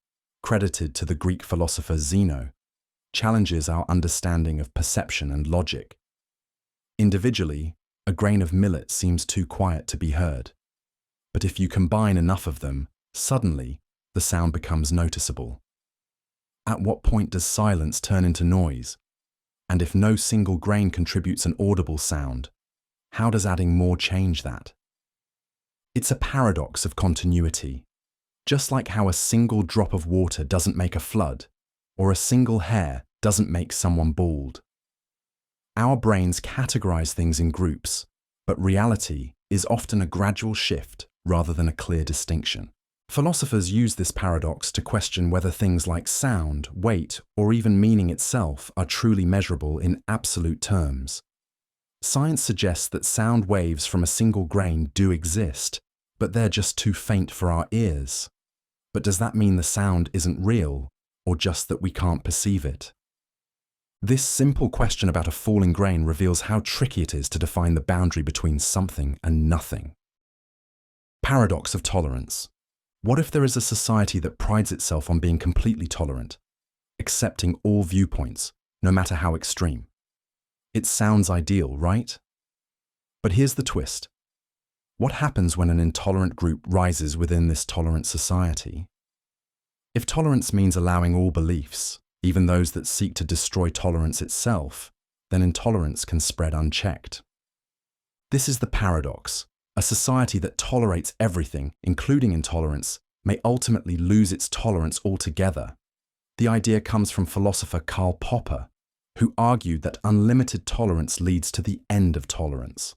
credited to the Greek philosopher Zeno, challenges our understanding of perception and logic. Individually, a grain of millet seems too quiet to be heard. But if you combine enough of them, suddenly, the sound becomes noticeable. At what point does silence turn into noise? And if no single grain contributes an audible sound, how does adding more change that? It's a paradox of continuity. Just like how a single drop of water doesn't make a flood, or a single hair doesn't make someone bald. Our brains categorize things in groups, but reality is often a gradual shift rather than a clear distinction. Philosophers use this paradox to question whether things like sound, weight, or even meaning itself are truly measurable in absolute terms. Science suggests that sound waves from a single grain do exist, but they're just too faint for our ears. But does that mean the sound isn't real, or just that we can't perceive it? This simple question about a falling grain reveals how tricky it is to define the boundary between something and nothing. Paradox of tolerance. What if there is a society that prides itself on being completely tolerant, accepting all viewpoints, no matter how extreme? It sounds ideal, right? But here's the twist. What happens when an intolerant group rises within this tolerant society? If tolerance means allowing all beliefs, even those that seek to destroy tolerance itself, then intolerance can spread unchecked. This is the paradox. A society that tolerates everything, including intolerance, may ultimately lose its tolerance altogether. The idea comes from philosopher Karl Popper, who argued that unlimited tolerance leads to the end of tolerance.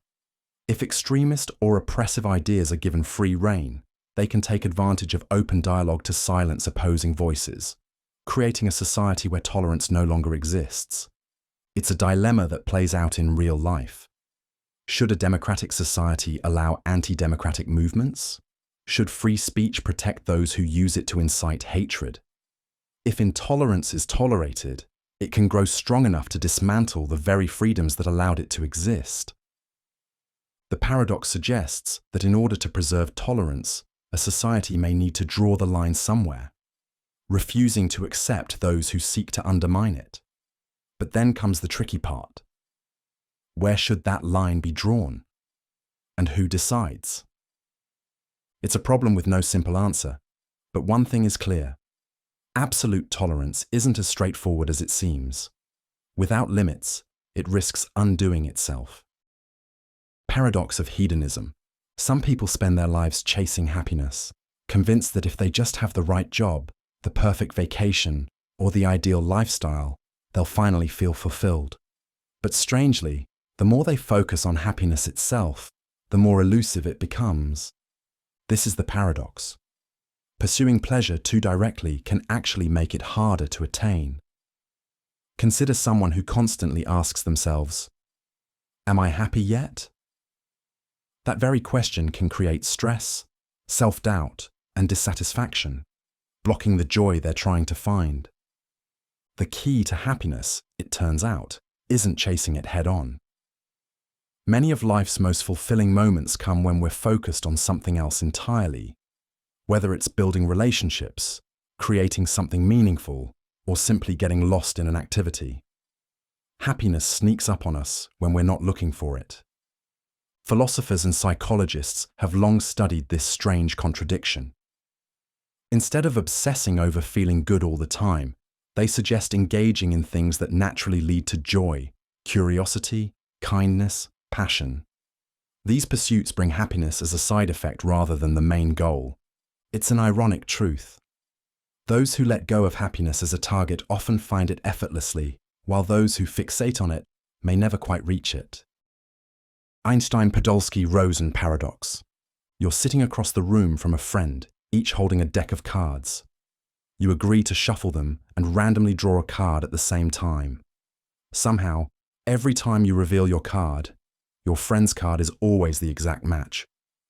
If extremist or oppressive ideas are given free rein, they can take advantage of open dialogue to silence opposing voices, creating a society where tolerance no longer exists. It's a dilemma that plays out in real life. Should a democratic society allow anti-democratic movements? Should free speech protect those who use it to incite hatred? If intolerance is tolerated, it can grow strong enough to dismantle the very freedoms that allowed it to exist. The paradox suggests that in order to preserve tolerance, a society may need to draw the line somewhere, refusing to accept those who seek to undermine it. But then comes the tricky part. Where should that line be drawn? And who decides? It's a problem with no simple answer, but one thing is clear. Absolute tolerance isn't as straightforward as it seems. Without limits, it risks undoing itself. Paradox of hedonism. Some people spend their lives chasing happiness, convinced that if they just have the right job, the perfect vacation, or the ideal lifestyle, they'll finally feel fulfilled. But strangely, the more they focus on happiness itself, the more elusive it becomes. This is the paradox. Pursuing pleasure too directly can actually make it harder to attain. Consider someone who constantly asks themselves, "Am I happy yet?" That very question can create stress, self-doubt, and dissatisfaction, blocking the joy they're trying to find. The key to happiness, it turns out, isn't chasing it head-on. Many of life's most fulfilling moments come when we're focused on something else entirely, whether it's building relationships, creating something meaningful, or simply getting lost in an activity. Happiness sneaks up on us when we're not looking for it. Philosophers and psychologists have long studied this strange contradiction. Instead of obsessing over feeling good all the time, they suggest engaging in things that naturally lead to joy, curiosity, kindness, passion. These pursuits bring happiness as a side effect rather than the main goal. It's an ironic truth. Those who let go of happiness as a target often find it effortlessly, while those who fixate on it may never quite reach it. Einstein-Podolsky-Rosen paradox. You're sitting across the room from a friend, each holding a deck of cards. You agree to shuffle them and randomly draw a card at the same time. Somehow, every time you reveal your card, your friend's card is always the exact match.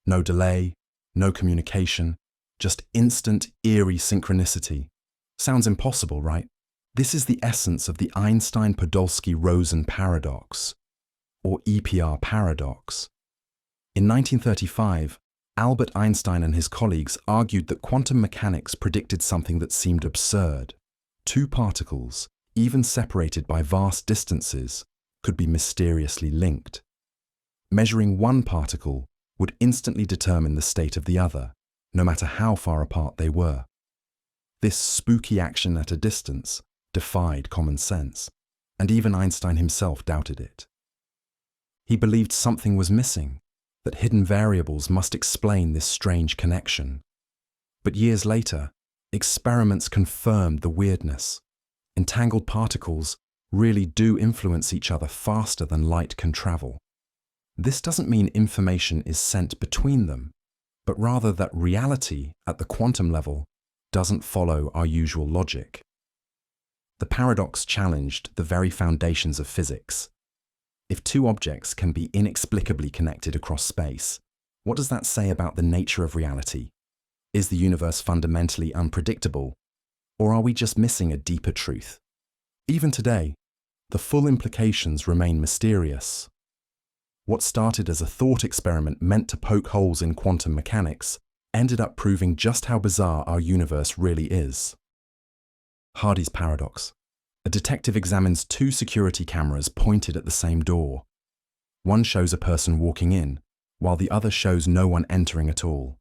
No delay, no communication, just instant, eerie synchronicity. Sounds impossible, right? This is the essence of the Einstein-Podolsky-Rosen paradox, or EPR paradox. In 1935, Albert Einstein and his colleagues argued that quantum mechanics predicted something that seemed absurd. Two particles, even separated by vast distances, could be mysteriously linked. Measuring one particle would instantly determine the state of the other, no matter how far apart they were. This spooky action at a distance defied common sense, and even Einstein himself doubted it. He believed something was missing, that hidden variables must explain this strange connection. But years later, experiments confirmed the weirdness. Entangled particles really do influence each other faster than light can travel. This doesn't mean information is sent between them, but rather that reality at the quantum level doesn't follow our usual logic. The paradox challenged the very foundations of physics. If two objects can be inexplicably connected across space, what does that say about the nature of reality? Is the universe fundamentally unpredictable, or are we just missing a deeper truth? Even today, the full implications remain mysterious. What started as a thought experiment meant to poke holes in quantum mechanics ended up proving just how bizarre our universe really is. Hardy's paradox. A detective examines two security cameras pointed at the same door. One shows a person walking in, while the other shows no one entering at all.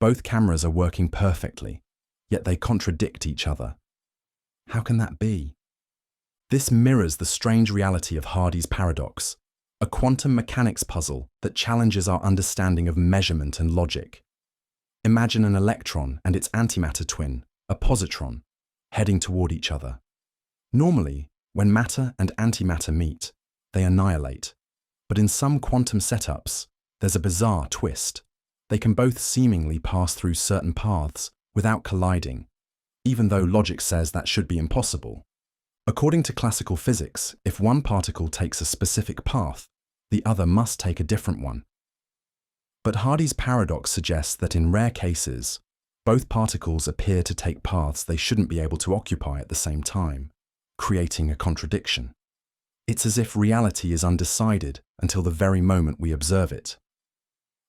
Both cameras are working perfectly, yet they contradict each other. How can that be? This mirrors the strange reality of Hardy's paradox, a quantum mechanics puzzle that challenges our understanding of measurement and logic. Imagine an electron and its antimatter twin, a positron, heading toward each other. Normally, when matter and antimatter meet, they annihilate. But in some quantum setups, there's a bizarre twist. They can both seemingly pass through certain paths without colliding, even though logic says that should be impossible. According to classical physics, if one particle takes a specific path, the other must take a different one. But Hardy's paradox suggests that in rare cases, both particles appear to take paths they shouldn't be able to occupy at the same time, creating a contradiction. It's as if reality is undecided until the very moment we observe it.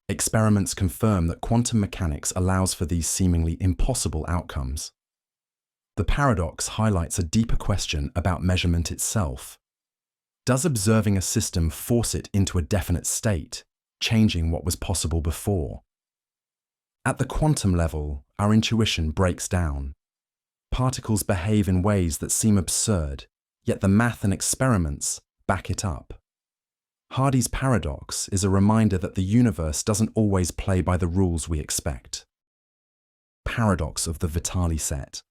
Experiments confirm that quantum mechanics allows for these seemingly impossible outcomes. The paradox highlights a deeper question about measurement itself. Does observing a system force it into a definite state, changing what was possible before? At the quantum level, our intuition breaks down. Particles behave in ways that seem absurd, yet the math and experiments back it up. Hardy's paradox is a reminder that the universe doesn't always play by the rules we expect. Paradox of the Vitali set.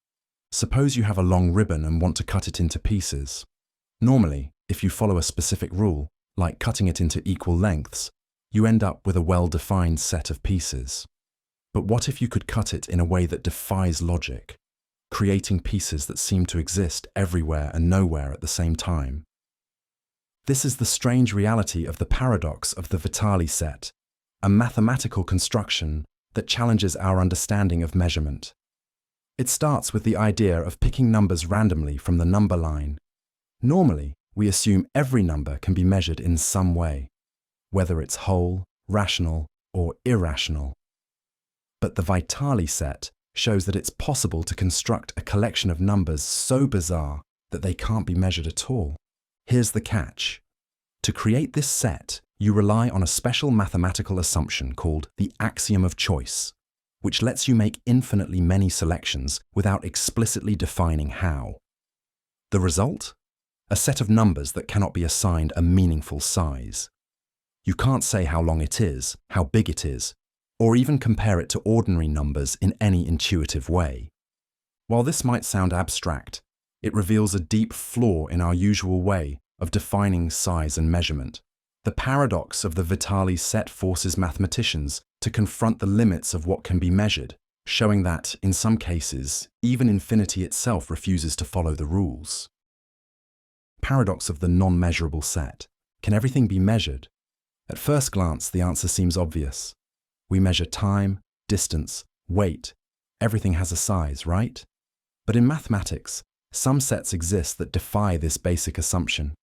Suppose you have a long ribbon and want to cut it into pieces. Normally, if you follow a specific rule, like cutting it into equal lengths, you end up with a well-defined set of pieces. But what if you could cut it in a way that defies logic, creating pieces that seem to exist everywhere and nowhere at the same time? This is the strange reality of the paradox of the Vitali set, a mathematical construction that challenges our understanding of measurement. It starts with the idea of picking numbers randomly from the number line. Normally, we assume every number can be measured in some way, whether it's whole, rational, or irrational. But the Vitali set shows that it's possible to construct a collection of numbers so bizarre that they can't be measured at all. Here's the catch. To create this set, you rely on a special mathematical assumption called the axiom of choice, which lets you make infinitely many selections without explicitly defining how. The result? A set of numbers that cannot be assigned a meaningful size. You can't say how long it is, how big it is, or even compare it to ordinary numbers in any intuitive way. While this might sound abstract, it reveals a deep flaw in our usual way of defining size and measurement. The paradox of the Vitali set forces mathematicians to confront the limits of what can be measured, showing that, in some cases, even infinity itself refuses to follow the rules. Paradox of the non-measurable set. Can everything be measured? At first glance, the answer seems obvious. We measure time, distance, Wait, everything has a size, right? But in mathematics, some sets exist that defy this basic assumption.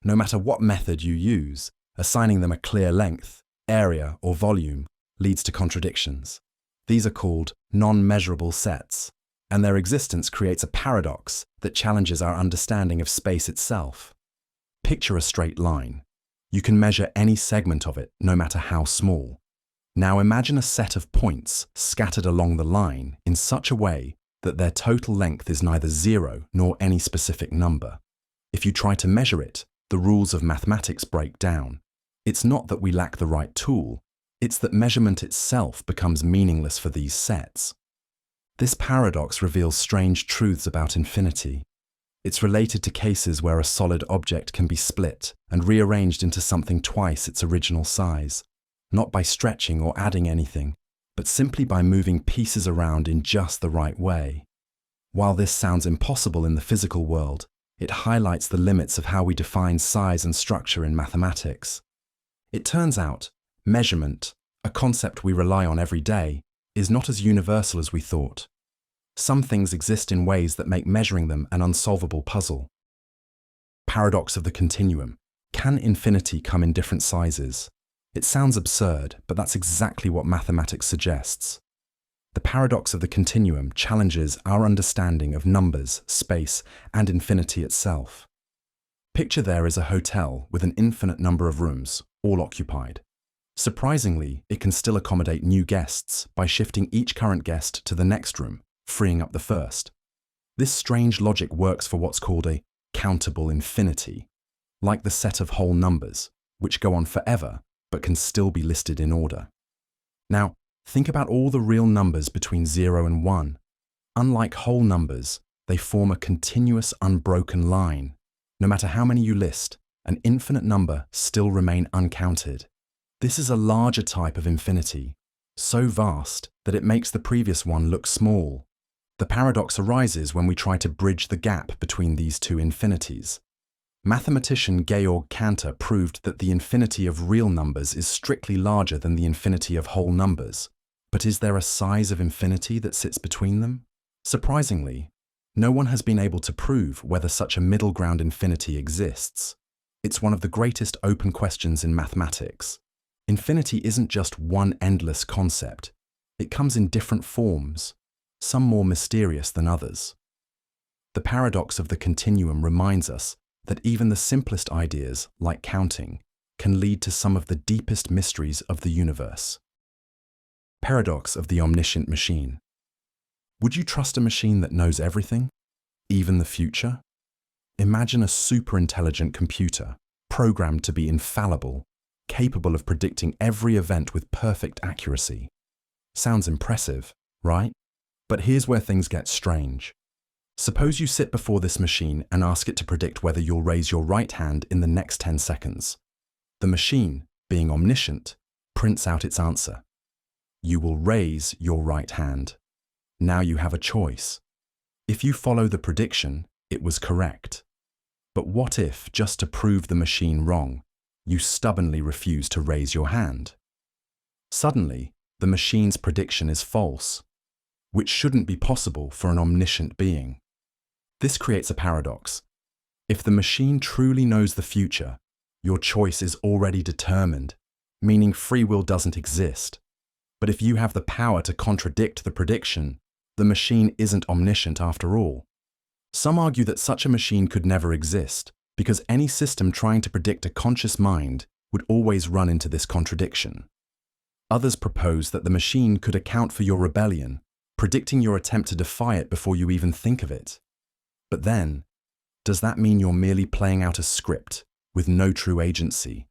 No matter what method you use, assigning them a clear length, area, or volume leads to contradictions. These are called non-measurable sets, and their existence creates a paradox that challenges our understanding of space itself. Picture a straight line. You can measure any segment of it, no matter how small. Now imagine a set of points scattered along the line in such a way that their total length is neither zero nor any specific number. If you try to measure it, the rules of mathematics break down. It's not that we lack the right tool, it's that measurement itself becomes meaningless for these sets. This paradox reveals strange truths about infinity. It's related to cases where a solid object can be split and rearranged into something twice its original size, not by stretching or adding anything, but simply by moving pieces around in just the right way. While this sounds impossible in the physical world, it highlights the limits of how we define size and structure in mathematics. It turns out, measurement, a concept we rely on every day, is not as universal as we thought. Some things exist in ways that make measuring them an unsolvable puzzle. Paradox of the continuum. Can infinity come in different sizes? It sounds absurd, but that's exactly what mathematics suggests. The paradox of the continuum challenges our understanding of numbers, space, and infinity itself. Picture there is a hotel with an infinite number of rooms, all occupied. Surprisingly, it can still accommodate new guests by shifting each current guest to the next room, freeing up the first. This strange logic works for what's called a countable infinity, like the set of whole numbers, which go on forever but can still be listed in order. Now, think about all the real numbers between 0 and 1. Unlike whole numbers, they form a continuous, unbroken line. No matter how many you list, an infinite number still remain uncounted. This is a larger type of infinity, so vast that it makes the previous one look small. The paradox arises when we try to bridge the gap between these two infinities. Mathematician Georg Cantor proved that the infinity of real numbers is strictly larger than the infinity of whole numbers. But is there a size of infinity that sits between them? Surprisingly, no one has been able to prove whether such a middle ground infinity exists. It's one of the greatest open questions in mathematics. Infinity isn't just one endless concept. It comes in different forms, some more mysterious than others. The paradox of the continuum reminds us that even the simplest ideas, like counting, can lead to some of the deepest mysteries of the universe. Paradox of the omniscient machine. Would you trust a machine that knows everything, even the future? Imagine a super-intelligent computer, programmed to be infallible, capable of predicting every event with perfect accuracy. Sounds impressive, right? But here's where things get strange. Suppose you sit before this machine and ask it to predict whether you'll raise your right hand in the next 10 seconds. The machine, being omniscient, prints out its answer. You will raise your right hand. Now you have a choice. If you follow the prediction, it was correct. But what if, just to prove the machine wrong, you stubbornly refuse to raise your hand? Suddenly, the machine's prediction is false, which shouldn't be possible for an omniscient being. This creates a paradox. If the machine truly knows the future, your choice is already determined, meaning free will doesn't exist. But if you have the power to contradict the prediction, the machine isn't omniscient after all. Some argue that such a machine could never exist, because any system trying to predict a conscious mind would always run into this contradiction. Others propose that the machine could account for your rebellion, predicting your attempt to defy it before you even think of it. But then, does that mean you're merely playing out a script with no true agency?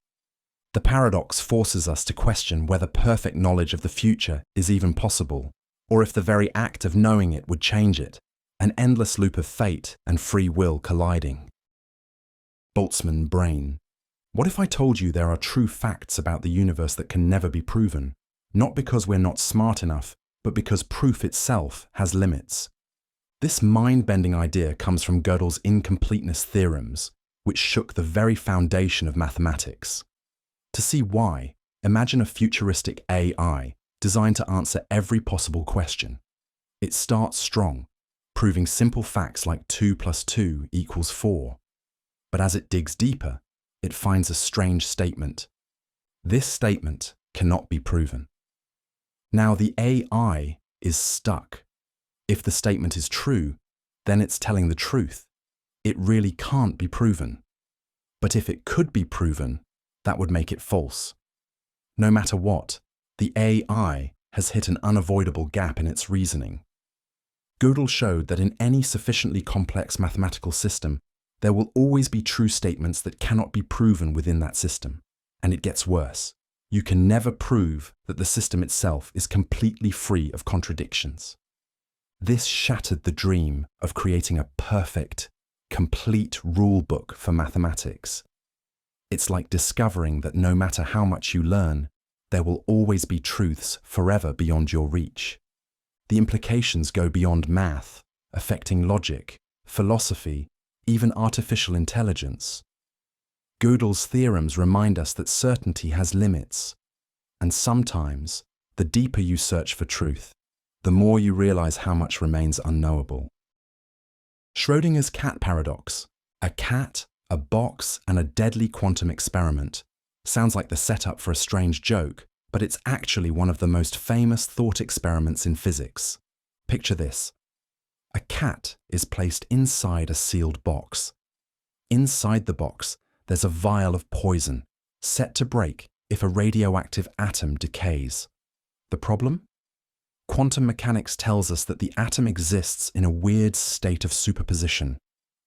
The paradox forces us to question whether perfect knowledge of the future is even possible, or if the very act of knowing it would change it, an endless loop of fate and free will colliding. Boltzmann brain. What if I told you there are true facts about the universe that can never be proven, not because we're not smart enough, but because proof itself has limits? This mind-bending idea comes from Gödel's incompleteness theorems, which shook the very foundation of mathematics. To see why, imagine a futuristic AI designed to answer every possible question. It starts strong, proving simple facts like 2 + 2 = 4. But as it digs deeper, it finds a strange statement. This statement cannot be proven. Now the AI is stuck. If the statement is true, then it's telling the truth. It really can't be proven. But if it could be proven, that would make it false. No matter what, the AI has hit an unavoidable gap in its reasoning. Gödel showed that in any sufficiently complex mathematical system, there will always be true statements that cannot be proven within that system. And it gets worse. You can never prove that the system itself is completely free of contradictions. This shattered the dream of creating a perfect, complete rule book for mathematics. It's like discovering that no matter how much you learn, there will always be truths forever beyond your reach. The implications go beyond math, affecting logic, philosophy, even artificial intelligence. Gödel's theorems remind us that certainty has limits, and sometimes, the deeper you search for truth, the more you realize how much remains unknowable. Schrödinger's cat paradox, a cat, a box, and a deadly quantum experiment, sounds like the setup for a strange joke, but it's actually one of the most famous thought experiments in physics. Picture this. A cat is placed inside a sealed box. Inside the box, there's a vial of poison, set to break if a radioactive atom decays. The problem? Quantum mechanics tells us that the atom exists in a weird state of superposition,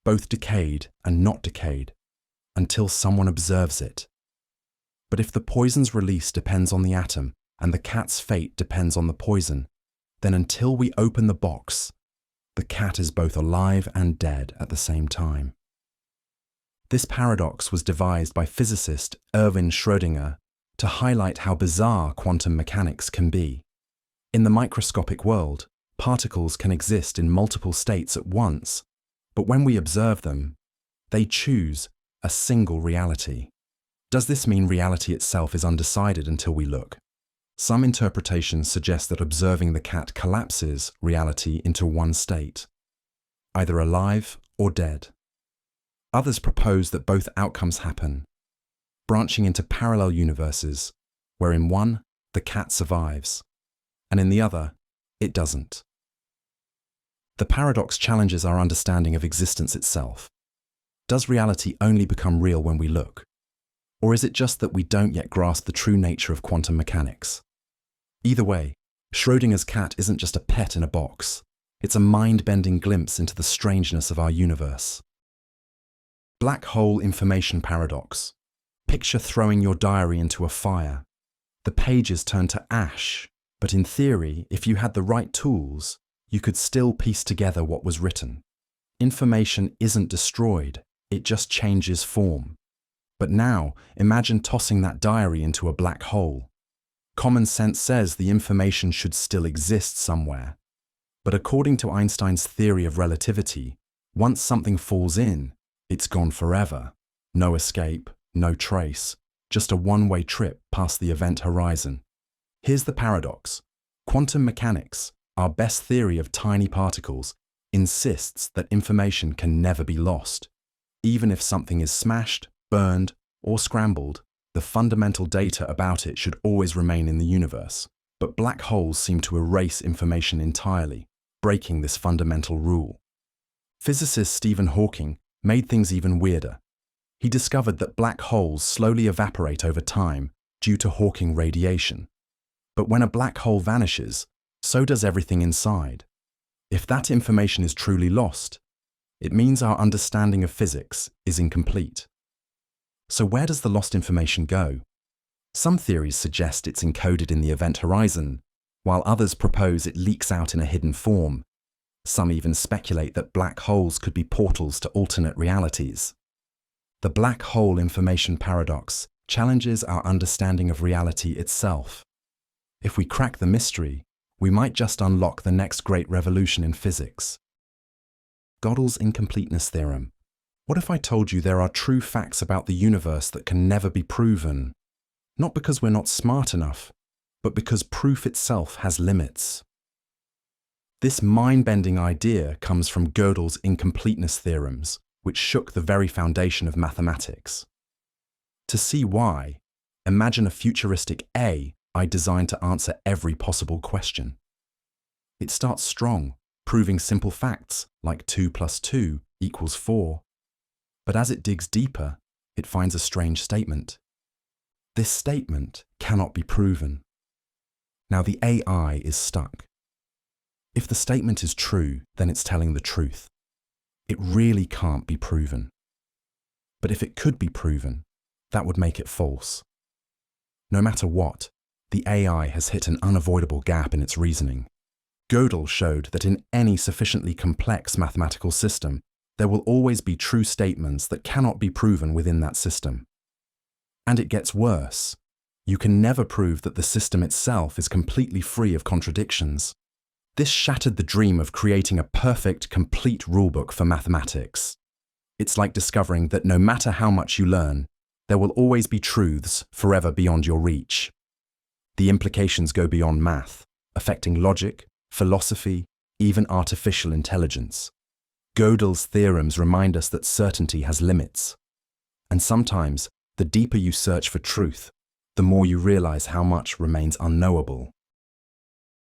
both decayed and not decayed, until someone observes it. But if the poison's release depends on the atom and the cat's fate depends on the poison, then until we open the box, the cat is both alive and dead at the same time. This paradox was devised by physicist Erwin Schrödinger to highlight how bizarre quantum mechanics can be. In the microscopic world, particles can exist in multiple states at once, but when we observe them, they choose a single reality. Does this mean reality itself is undecided until we look? Some interpretations suggest that observing the cat collapses reality into one state, either alive or dead. Others propose that both outcomes happen, branching into parallel universes, where in one, the cat survives, and in the other, it doesn't. The paradox challenges our understanding of existence itself. Does reality only become real when we look? Or is it just that we don't yet grasp the true nature of quantum mechanics? Either way, Schrödinger's cat isn't just a pet in a box. It's a mind-bending glimpse into the strangeness of our universe. Black hole information paradox. Picture throwing your diary into a fire. The pages turn to ash, but in theory, if you had the right tools, you could still piece together what was written. Information isn't destroyed, it just changes form. But now, imagine tossing that diary into a black hole. Common sense says the information should still exist somewhere. But according to Einstein's theory of relativity, once something falls in, it's gone forever. No escape, no trace, just a one-way trip past the event horizon. Here's the paradox. Quantum mechanics, our best theory of tiny particles, insists that information can never be lost. Even if something is smashed, burned, or scrambled, the fundamental data about it should always remain in the universe. But black holes seem to erase information entirely, breaking this fundamental rule. Physicist Stephen Hawking made things even weirder. He discovered that black holes slowly evaporate over time due to Hawking radiation. But when a black hole vanishes, so does everything inside. If that information is truly lost, it means our understanding of physics is incomplete. So where does the lost information go? Some theories suggest it's encoded in the event horizon, while others propose it leaks out in a hidden form. Some even speculate that black holes could be portals to alternate realities. The black hole information paradox challenges our understanding of reality itself. If we crack the mystery, we might just unlock the next great revolution in physics. Gödel's incompleteness theorem. What if I told you there are true facts about the universe that can never be proven? Not because we're not smart enough, but because proof itself has limits. This mind-bending idea comes from Gödel's incompleteness theorems, which shook the very foundation of mathematics. To see why, imagine a futuristic AI designed to answer every possible question. It starts strong, proving simple facts like 2 + 2 = 4. But as it digs deeper, it finds a strange statement. This statement cannot be proven. Now the AI is stuck. If the statement is true, then it's telling the truth. It really can't be proven. But if it could be proven, that would make it false. No matter what, the AI has hit an unavoidable gap in its reasoning. Gödel showed that in any sufficiently complex mathematical system, there will always be true statements that cannot be proven within that system. And it gets worse. You can never prove that the system itself is completely free of contradictions. This shattered the dream of creating a perfect, complete rulebook for mathematics. It's like discovering that no matter how much you learn, there will always be truths forever beyond your reach. The implications go beyond math, affecting logic, philosophy, even artificial intelligence. Gödel's theorems remind us that certainty has limits. And sometimes, the deeper you search for truth, the more you realize how much remains unknowable.